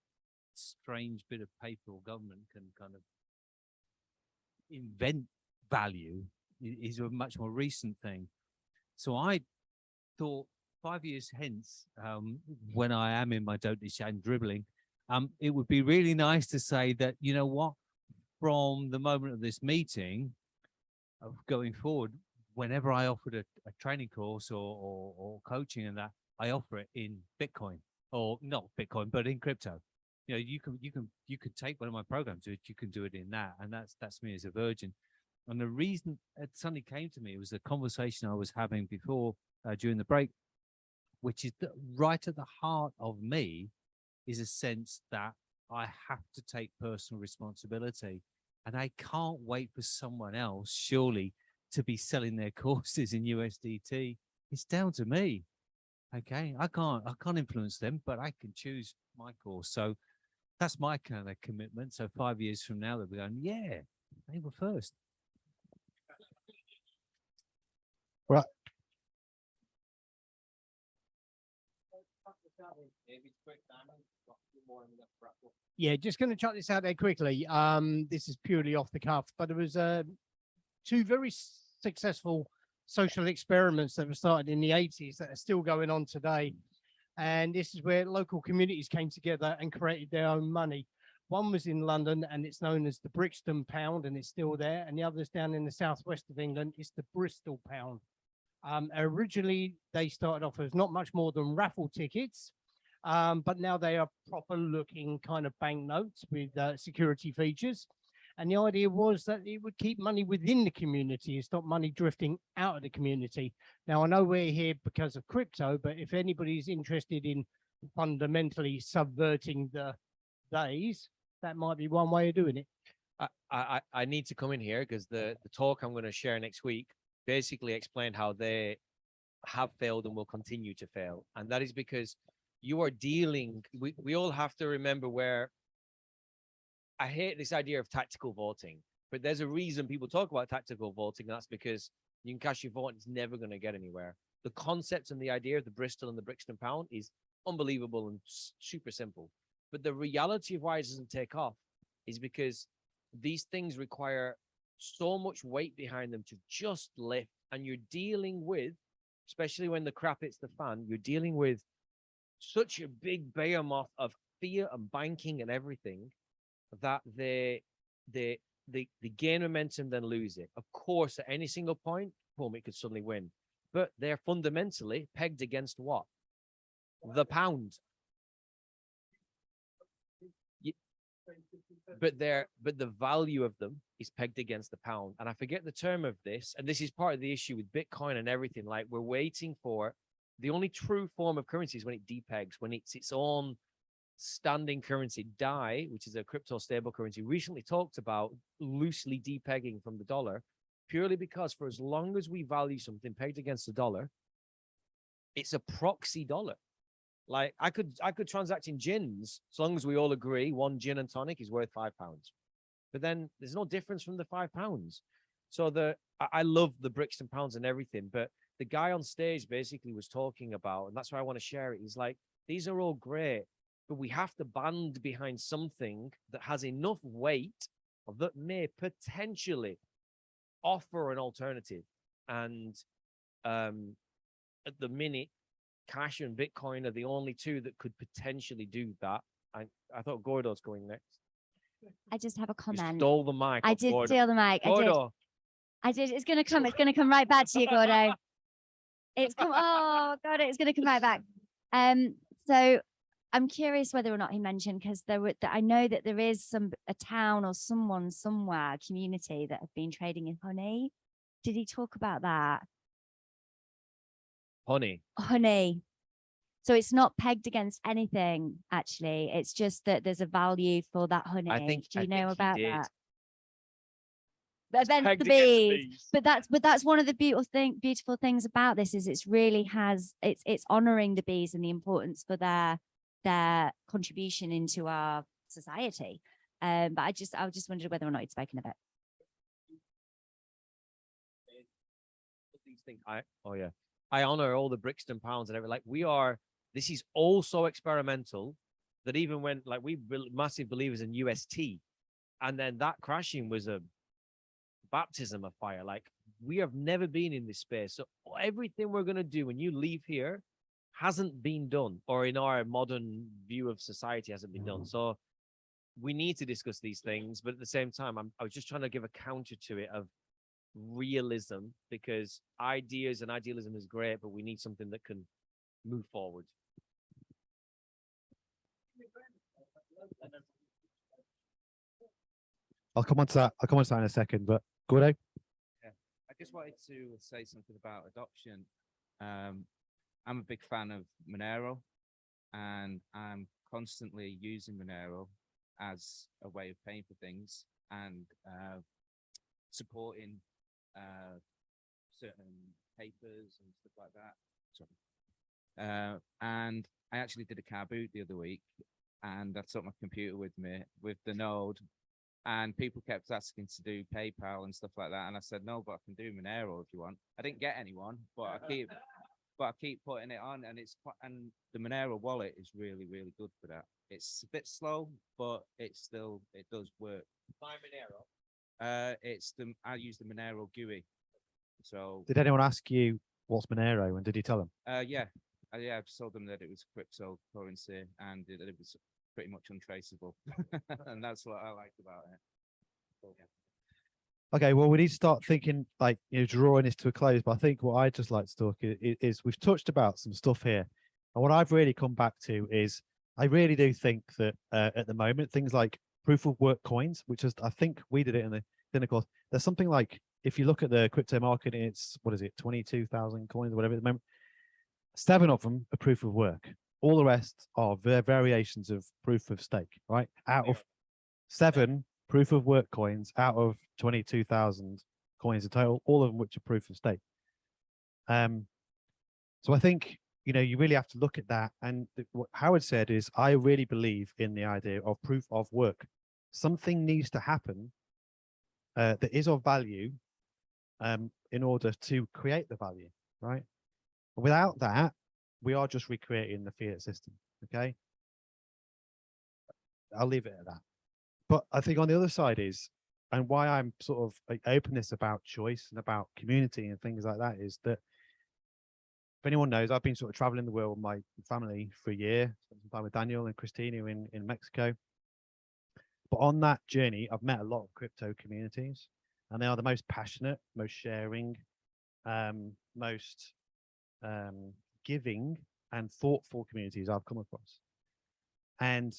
strange bit of paper or government can kind of invent value is a much more recent thing. So I thought 5 years hence, when I am in my dotage and dribbling, it would be really nice to say that, you know what, from the moment of this meeting, of going forward, whenever I offered a training course or coaching and that, I offer it in Bitcoin, or not Bitcoin, but in crypto. You know, you could take one of my programs, you can do it in that, and that's me as a virgin. And the reason it suddenly came to me was the conversation I was having before during the break, which is that right at the heart of me is a sense that I have to take personal responsibility, and I can't wait for someone else, surely, to be selling their courses in USDT. It's down to me. Okay, I can't influence them, but I can choose my course. So that's my kind of commitment. So 5 years from now, they'll be going, yeah, they were first. Right. Yeah, just going to chuck this out there quickly. This is purely off the cuff, but there was two very successful social experiments that were started in the 80s that are still going on today. And this is where local communities came together and created their own money. One was in London, and it's known as the Brixton pound, and it's still there. And the other's down in the southwest of England, it's the Bristol pound. Originally, they started off as not much more than raffle tickets, but now they are proper looking kind of banknotes with security features. And the idea was that it would keep money within the community and stop money drifting out of the community. Now, I know we're here because of crypto, but if anybody's interested in fundamentally subverting the days, that might be one way of doing it. I need to come in here because the talk I'm going to share next week basically explained how they have failed and will continue to fail. And that is because you are dealing, we all have to remember where, I hate this idea of tactical voting, but there's a reason people talk about tactical voting. And that's because you can cast your vote and it's never going to get anywhere. The concept and the idea of the Bristol and the Brixton pound is unbelievable and super simple. But the reality of why it doesn't take off is because these things require so much weight behind them to just lift. And you're dealing with, especially when the crap hits the fan, you're dealing with such a big behemoth of fear and banking and everything that they gain momentum, then lose it. Of course, at any single point, boom, it could suddenly win. But they're fundamentally pegged against what? The pound. But the value of them is pegged against the pound. And I forget the term of this, and this is part of the issue with Bitcoin and everything. Like, we're waiting for the only true form of currency is when it depegs, when it's its own standing currency. DAI, which is a crypto stable currency, recently talked about loosely depegging from the dollar, purely because for as long as we value something pegged against the dollar, it's a proxy dollar. Like, I could transact in gins as long as we all agree one gin and tonic is worth £5. But then there's no difference from the £5. So I love the Brixton pounds and everything, but the guy on stage basically was talking about, and that's why I want to share it. He's like, these are all great, but we have to band behind something that has enough weight that may potentially offer an alternative. And at the minute, cash and Bitcoin are the only two that could potentially do that. I thought Gordo's going next. I just have a You comment. stole the mic. I off did Gordo. steal the mic. Gordo. I did. It's gonna come. It's gonna come right back to you, Gordo. It's come. Oh, God, it's gonna come right back. So I'm curious whether or not he mentioned, because I know that there is a town or someone somewhere, community, that have been trading in honey. Did he talk about that? Honey. Honey. So it's not pegged against anything, actually. It's just that there's a value for that honey. Do you know about that? event the bees. But that's one of the beautiful things about this is it's really it's honoring the bees and the importance for their contribution into our society. But I just wondered whether or not you'd spoken of it. These things, I honor all the Brixton pounds and everything. Like this is all so experimental that even when like massive believers in UST, and then that crashing was a baptism of fire. Like we have never been in this space. So everything we're going to do when you leave here hasn't been done, or in our modern view of society hasn't been done. So we need to discuss these things, but at the same time, I was just trying to give a counter to it of realism, because ideas and idealism is great, but we need something that can move forward. I'll come on to that in a second, but Gordo? Yeah, I just wanted to say something about adoption. I'm a big fan of Monero, and I'm constantly using Monero as a way of paying for things and supporting certain papers and stuff like that. Sorry. And I actually did a car boot the other week, and I took my computer with me with the node, and people kept asking to do PayPal and stuff like that, and I said no, but I can do Monero if you want. I didn't get anyone, but I keep putting it on, and and the Monero wallet is really, really good for that. It's a bit slow, but it does work. By Monero. I use the Monero GUI. So Did anyone ask you what's Monero, and did you tell them? yeah, I've told them that it was cryptocurrency and it was pretty much untraceable, and that's what I liked about it. So, yeah. Okay, well, we need to start thinking, like, drawing this to a close. But I think what I'd just like to talk is we've touched about some stuff here, and what I've really come back to is I really do think that at the moment things like proof of work coins, which is, I think we did it in the course. There's something like, if you look at the crypto market, it's, what is it, 22,000 coins or whatever at the moment. 7 of them are proof of work. All the rest are variations of proof of stake, right? Out of 7 proof of work coins out of 22,000 coins in total, all of them which are proof of stake. So I think, you really have to look at that. And what Howard said is, I really believe in the idea of proof of work. Something needs to happen that is of value in order to create the value, right? Without that, we are just recreating the fiat system, okay? I'll leave it at that. But I think on the other side is, and why I'm sort of like openness about choice and about community and things like that, is that if anyone knows, I've been sort of traveling the world with my family for a year, spent some time with Daniel and Christina in Mexico. But on that journey, I've met a lot of crypto communities, and they are the most passionate, most sharing, most giving and thoughtful communities I've come across. And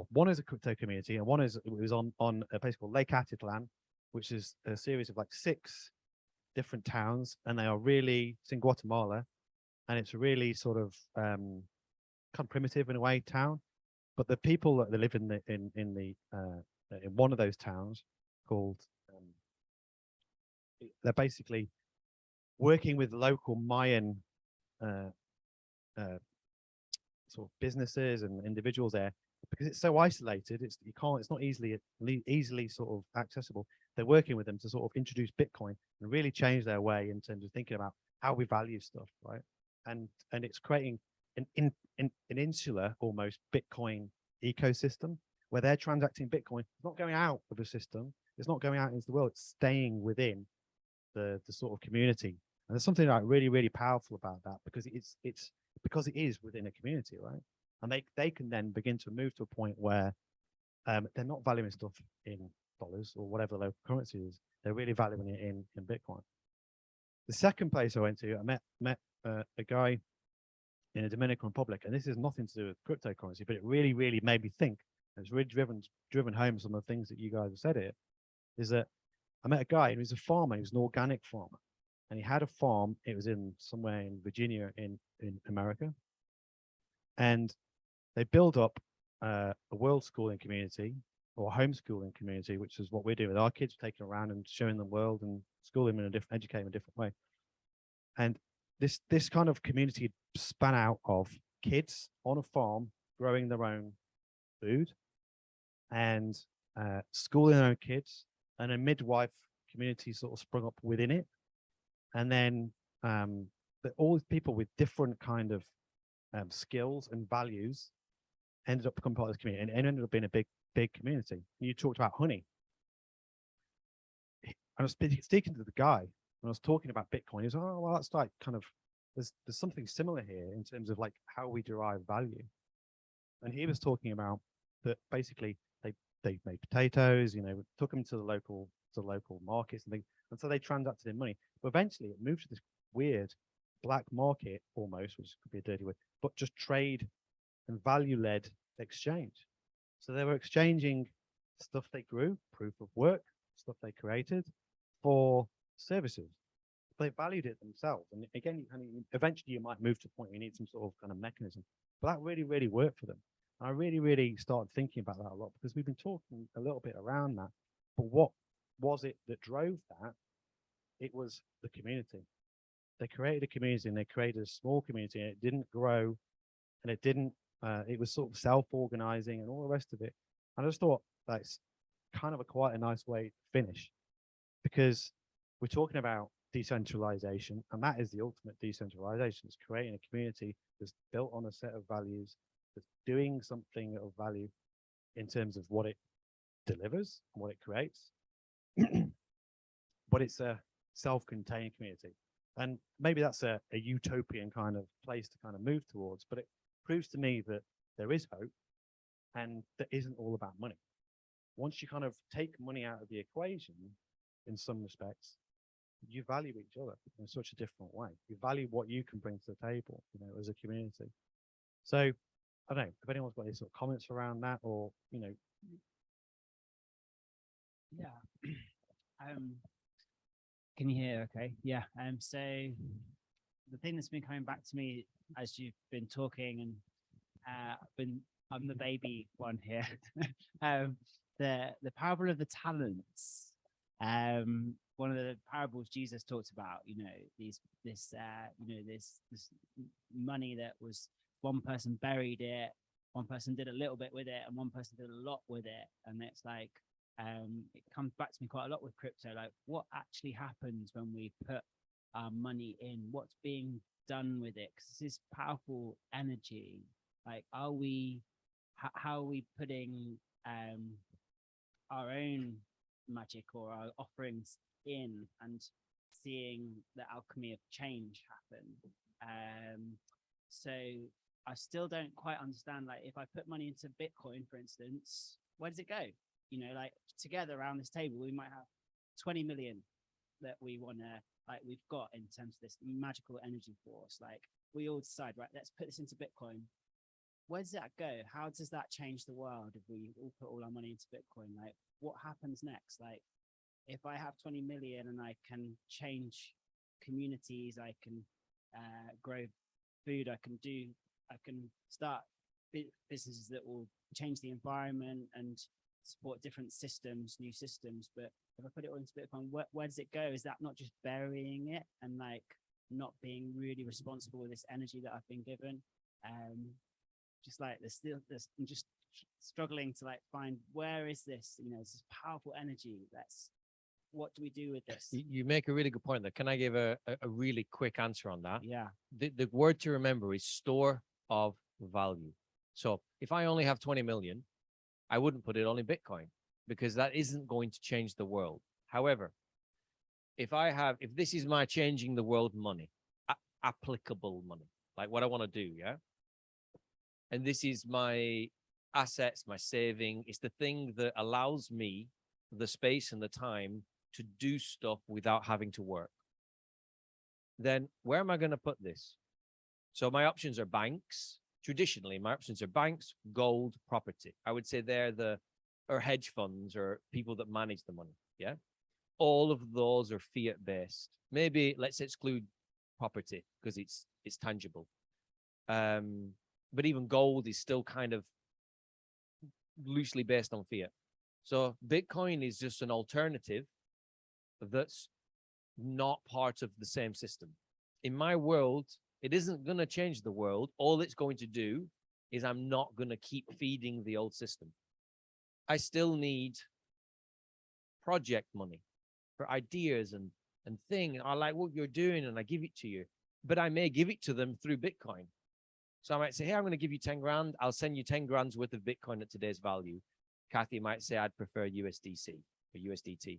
one is a crypto community, and one is, it was on a place called Lake Atitlan, which is a series of like 6 different towns, and they are really, it's in Guatemala, and it's a really sort of kind of primitive in a way town. But the people that live in one of those towns called, they're basically working with local Mayan sort of businesses and individuals there, because it's so isolated. It's not easily sort of accessible. They're working with them to sort of introduce Bitcoin and really change their way in terms of thinking about how we value stuff, right? And it's creating an insular, almost Bitcoin ecosystem where they're transacting Bitcoin. It's not going out of the system. It's not going out into the world. It's staying within the sort of community. And there's something like really, really powerful about that, because it's because it is within a community, right? And they can then begin to move to a point where they're not valuing stuff in dollars or whatever the local currency is. They're really valuing it in Bitcoin. The second place I went to, I met a guy in the Dominican Republic, and this has nothing to do with cryptocurrency, but it really, really made me think. It's really driven home some of the things that you guys have said here. Is that I met a guy, and he was a farmer. He was an organic farmer, and he had a farm. It was in somewhere in Virginia, in America, and they built up a world schooling community or homeschooling community, which is what we're doing with our kids, taking around and showing them the world and schooling them in a different, educating them in a different way. And this kind of community span out of kids on a farm growing their own food and schooling their own kids, and a midwife community sort of sprung up within it. And then all these people with different kind of skills and values ended up becoming part of this community, and ended up being a big community. You talked about honey. I was speaking to the guy when I was talking about Bitcoin. He was, oh, well, that's like kind of, there's something similar here in terms of like how we derive value. And he was talking about that basically they made potatoes, you know, took them to the local markets and things, and so they transacted in money. But eventually it moved to this weird black market almost, which could be a dirty word, but just trade and value-led exchange. So they were exchanging stuff they grew, proof of work, stuff they created, for services. They valued it themselves. And again, eventually you might move to a point where you need some sort of kind of mechanism. But that really, really worked for them. And I really, really started thinking about that a lot, because we've been talking a little bit around that. But what was it that drove that? It was the community. They created a community, and they created a small community, and it didn't grow, and it didn't, it was sort of self-organizing and all the rest of it. And I just thought that's kind of quite a nice way to finish, because we're talking about decentralization, and that is the ultimate decentralization. It's creating a community that's built on a set of values, that's doing something of value in terms of what it delivers and what it creates. But it's a self-contained community. And maybe that's a utopian kind of place to kind of move towards, but it proves to me that there is hope, and that isn't all about money. Once you kind of take money out of the equation, in some respects, you value each other in such a different way. You value what you can bring to the table, you know, as a community. So I don't know if anyone's got any sort of comments around that, or, you know. Yeah. Can you hear okay? Yeah. So the thing that's been coming back to me as you've been talking, and I'm the baby one here. The parable of the talents. One of the parables Jesus talked about, you know, this money that was, one person buried it, one person did a little bit with it, and one person did a lot with it. And it's like, it comes back to me quite a lot with crypto, like what actually happens when we put our money in, what's being done with it, because this is powerful energy. Like, how are we putting our own magic or our offerings in, and seeing the alchemy of change happen? So I still don't quite understand, like, if I put money into Bitcoin, for instance, where does it go? You know, like, together around this table, we might have 20 million that we want to, like, we've got in terms of this magical energy force. Like, we all decide, right, let's put this into Bitcoin. Where does that go? How does that change the world if we all put all our money into Bitcoin? Like, what happens next? Like, if I have 20 million and I can change communities, I can grow food, I can start businesses that will change the environment and support different systems, new systems. But if I put it all into Bitcoin, where does it go? Is that not just burying it and like not being really responsible with this energy that I've been given? Just like I'm just struggling to like find, where is this, you know, this powerful energy. What do we do with this? You make a really good point there. Can I give a really quick answer on that? Yeah. The word to remember is store of value. So if I only have 20 million, I wouldn't put it all in Bitcoin, because that isn't going to change the world. However, if this is my changing the world money, applicable money, like what I want to do, yeah? And this is my assets, my saving, it's the thing that allows me the space and the time to do stuff without having to work. Then where am I going to put this? So my options are banks. Traditionally, my options are banks, gold, property. I would say or hedge funds or people that manage the money. Yeah. All of those are fiat based. Maybe let's exclude property because it's tangible. But even gold is still kind of loosely based on fiat. So Bitcoin is just an alternative that's not part of the same system. In my world, it isn't going to change the world. All it's going to do is I'm not going to keep feeding the old system. I still need project money for ideas and thing. I like what you're doing and I give it to you, but I may give it to them through Bitcoin. So I might say, hey, I'm going to give you 10 grand. I'll send you 10 grand's worth of Bitcoin at today's value. Kathy might say, I'd prefer USDC or USDT.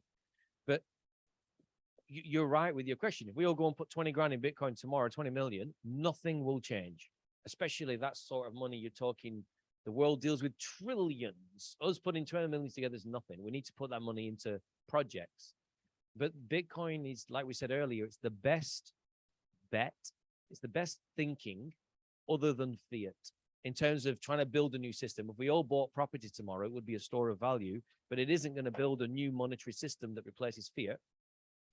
But you're right with your question. If we all go and put 20 grand in Bitcoin tomorrow, 20 million, nothing will change, especially that sort of money you're talking. The world deals with trillions. Us putting 20 million together is nothing. We need to put that money into projects. But Bitcoin is, like we said earlier, it's the best bet. It's the best thinking other than fiat in terms of trying to build a new system. If we all bought property tomorrow, it would be a store of value, but it isn't going to build a new monetary system that replaces fiat.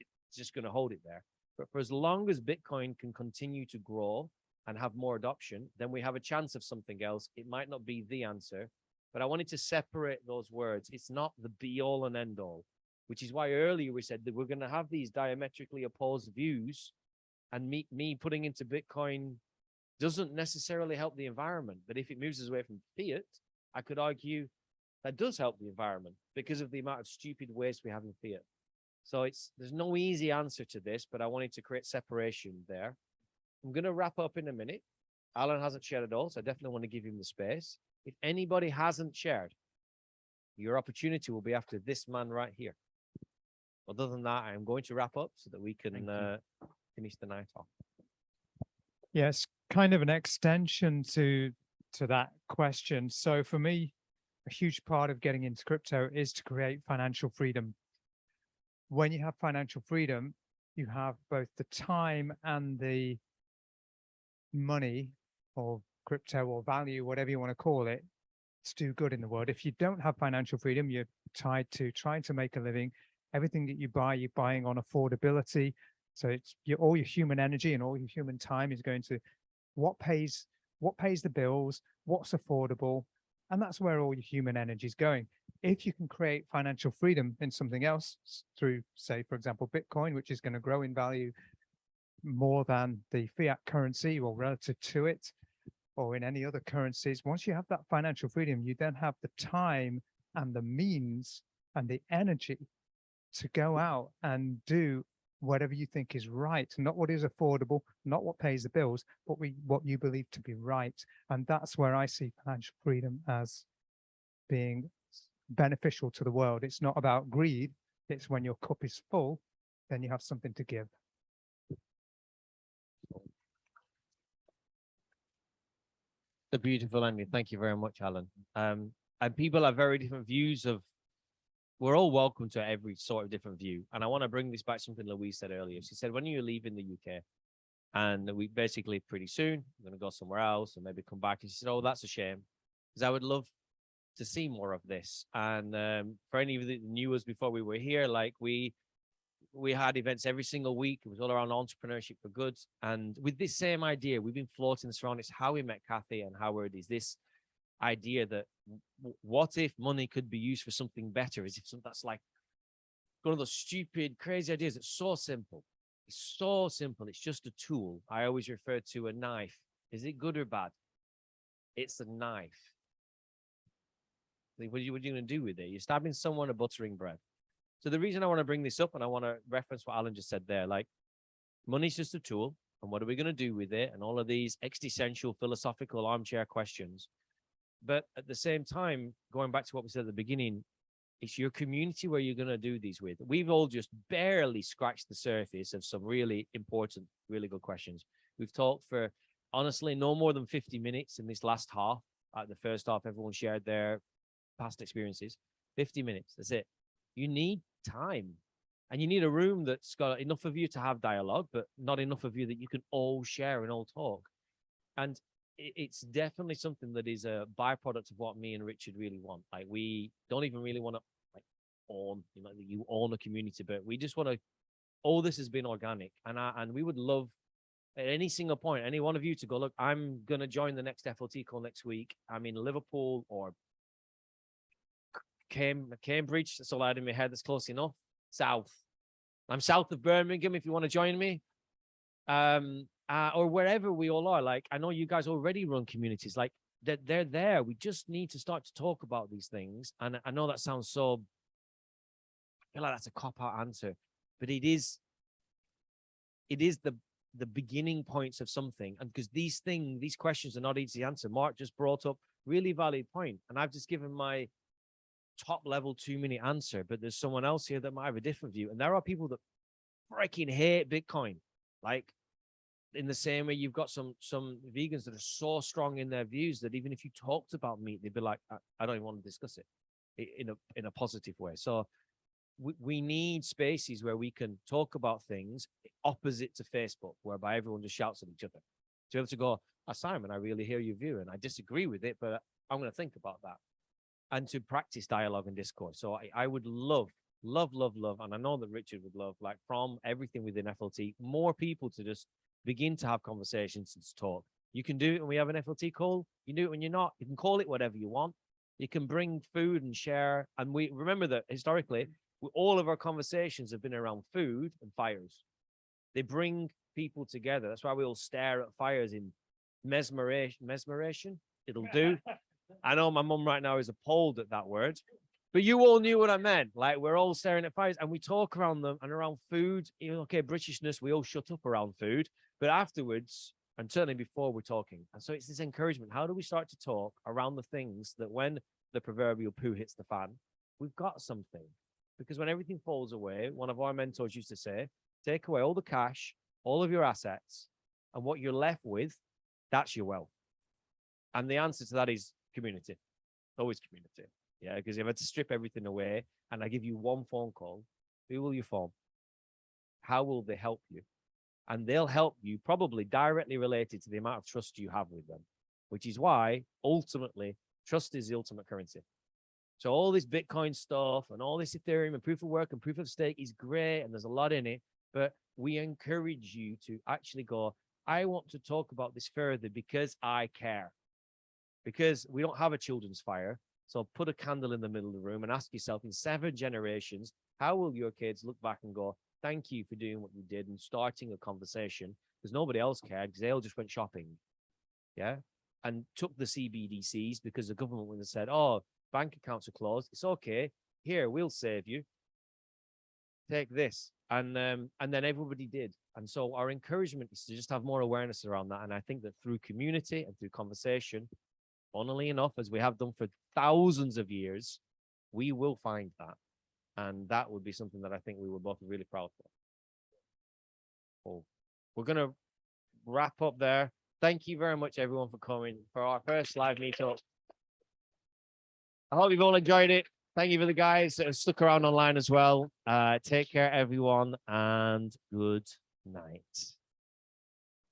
It's just going to hold it there. But for as long as Bitcoin can continue to grow and have more adoption, then we have a chance of something else. It might not be the answer, but I wanted to separate those words. It's not the be all and end all, which is why earlier we said that we're going to have these diametrically opposed views, and me putting into Bitcoin doesn't necessarily help the environment. But if it moves us away from fiat, I could argue that does help the environment because of the amount of stupid waste we have in fiat. So there's no easy answer to this, but I wanted to create separation there. I'm going to wrap up in a minute. Alan hasn't shared at all, so I definitely want to give him the space. If anybody hasn't shared, your opportunity will be after this man right here. Other than that, I'm going to wrap up so that we can finish the night off. Yes, kind of an extension to that question. So for me, a huge part of getting into crypto is to create financial freedom. When you have financial freedom, you have both the time and the money or crypto or value, whatever you want to call it, to do good in the world. If you don't have financial freedom, you're tied to trying to make a living. Everything that you buy, you're buying on affordability. So it's all your human energy and all your human time is going to what pays the bills, what's affordable, and that's where all your human energy is going. If you can create financial freedom in something else through, say, for example, Bitcoin, which is going to grow in value more than the fiat currency or relative to it, or in any other currencies, once you have that financial freedom, you then have the time and the means and the energy to go out and do whatever you think is right, not what is affordable, not what pays the bills, but what you believe to be right. And that's where I see financial freedom as being beneficial to the world. It's not about greed. It's when your cup is full, then you have something to give. A beautiful ending. Thank you very much, Alan. And people have very different views of. We're all welcome to every sort of different view. And I want to bring this back to something Louise said earlier. She said, when are you leaving the UK? And we basically pretty soon, I'm going to go somewhere else and maybe come back. And she said, oh, that's a shame, because I would love to see more of this. And for any of the knew us before we were here, like we had events every single week. It was all around entrepreneurship for good. And with this same idea, we've been floating this around. It's how we met Kathy and Howard, is this idea that what if money could be used for something better? As if that's like one of those stupid, crazy ideas. It's so simple. It's so simple. It's just a tool. I always refer to a knife. Is it good or bad? It's a knife. Like, what are you going to do with it? You're stabbing someone or buttering bread. So the reason I want to bring this up, and I want to reference what Alan just said there, like money's just a tool, and what are we going to do with it? And all of these existential, philosophical armchair questions. But at the same time, going back to what we said at the beginning, it's your community where you're going to do these with. We've all just barely scratched the surface of some really important, really good questions. We've talked for, honestly, no more than 50 minutes in this last half. At the first half, everyone shared their past experiences. 50 minutes, that's it. You need time. And you need a room that's got enough of you to have dialogue, but not enough of you that you can all share and all talk. And it's definitely something that is a byproduct of what me and Richard really want. Like, we don't even really want to like own, you own a community, but we just want to, all this has been organic. And we would love at any single point, any one of you to go, look, I'm going to join the next FLT call next week. I'm in Liverpool or Cambridge. That's all I had in my head. That's close enough. South. I'm south of Birmingham. If you want to join me, or wherever we all are. Like, I know you guys already run communities. Like, they're there. We just need to start to talk about these things. And I know that sounds so, I feel like that's a cop-out answer, but it is the beginning points of something. And because these questions are not easy to answer. Mark just brought up really valid point, and I've just given my top level 2-minute answer, but there's someone else here that might have a different view. And there are people that freaking hate Bitcoin. Like, in the same way, you've got some vegans that are so strong in their views that even if you talked about meat, they'd be like, I don't even want to discuss it in a positive way. So we need spaces where we can talk about things opposite to Facebook, whereby everyone just shouts at each other. To be able to go, Simon, I really hear your view and I disagree with it, but I'm going to think about that. And to practice dialogue and discourse. So I would love, and I know that Richard would love, like, from everything within FLT, more people to just begin to have conversations and talk. You can do it when we have an FLT call. You can do it when you're not. You can call it whatever you want. You can bring food and share. And we remember that historically, all of our conversations have been around food and fires. They bring people together. That's why we all stare at fires in mesmeration. It'll do. I know my mum right now is appalled at that word, but you all knew what I meant. Like, we're all staring at fires and we talk around them and around food. You know, okay, Britishness, we all shut up around food, but afterwards, and certainly before, we're talking. And so it's this encouragement. How do we start to talk around the things that when the proverbial poo hits the fan, we've got something? Because when everything falls away, one of our mentors used to say, take away all the cash, all of your assets, and what you're left with, that's your wealth. And the answer to that is community. Always community. Yeah, because if I had to strip everything away and I give you one phone call, who will you phone? How will they help you? And they'll help you probably directly related to the amount of trust you have with them, which is why ultimately trust is the ultimate currency. So all this Bitcoin stuff and all this Ethereum and proof of work and proof of stake is great, and there's a lot in it, but we encourage you to actually go, I want to talk about this further because I care. Because we don't have a children's fire. So put a candle in the middle of the room and ask yourself, in 7 generations, how will your kids look back and go, thank you for doing what you did and starting a conversation, because nobody else cared because they all just went shopping. Yeah. And took the CBDCs because the government would have said, oh, bank accounts are closed. It's okay. Here, we'll save you. Take this. And then everybody did. And so our encouragement is to just have more awareness around that. And I think that through community and through conversation, funnily enough, as we have done for thousands of years, we will find that. And that would be something that I think we were both really proud of. Oh, we're going to wrap up there. Thank you very much, everyone, for coming for our first live meetup. I hope you've all enjoyed it. Thank you for the guys that have stuck around online as well. Take care, everyone, and good night.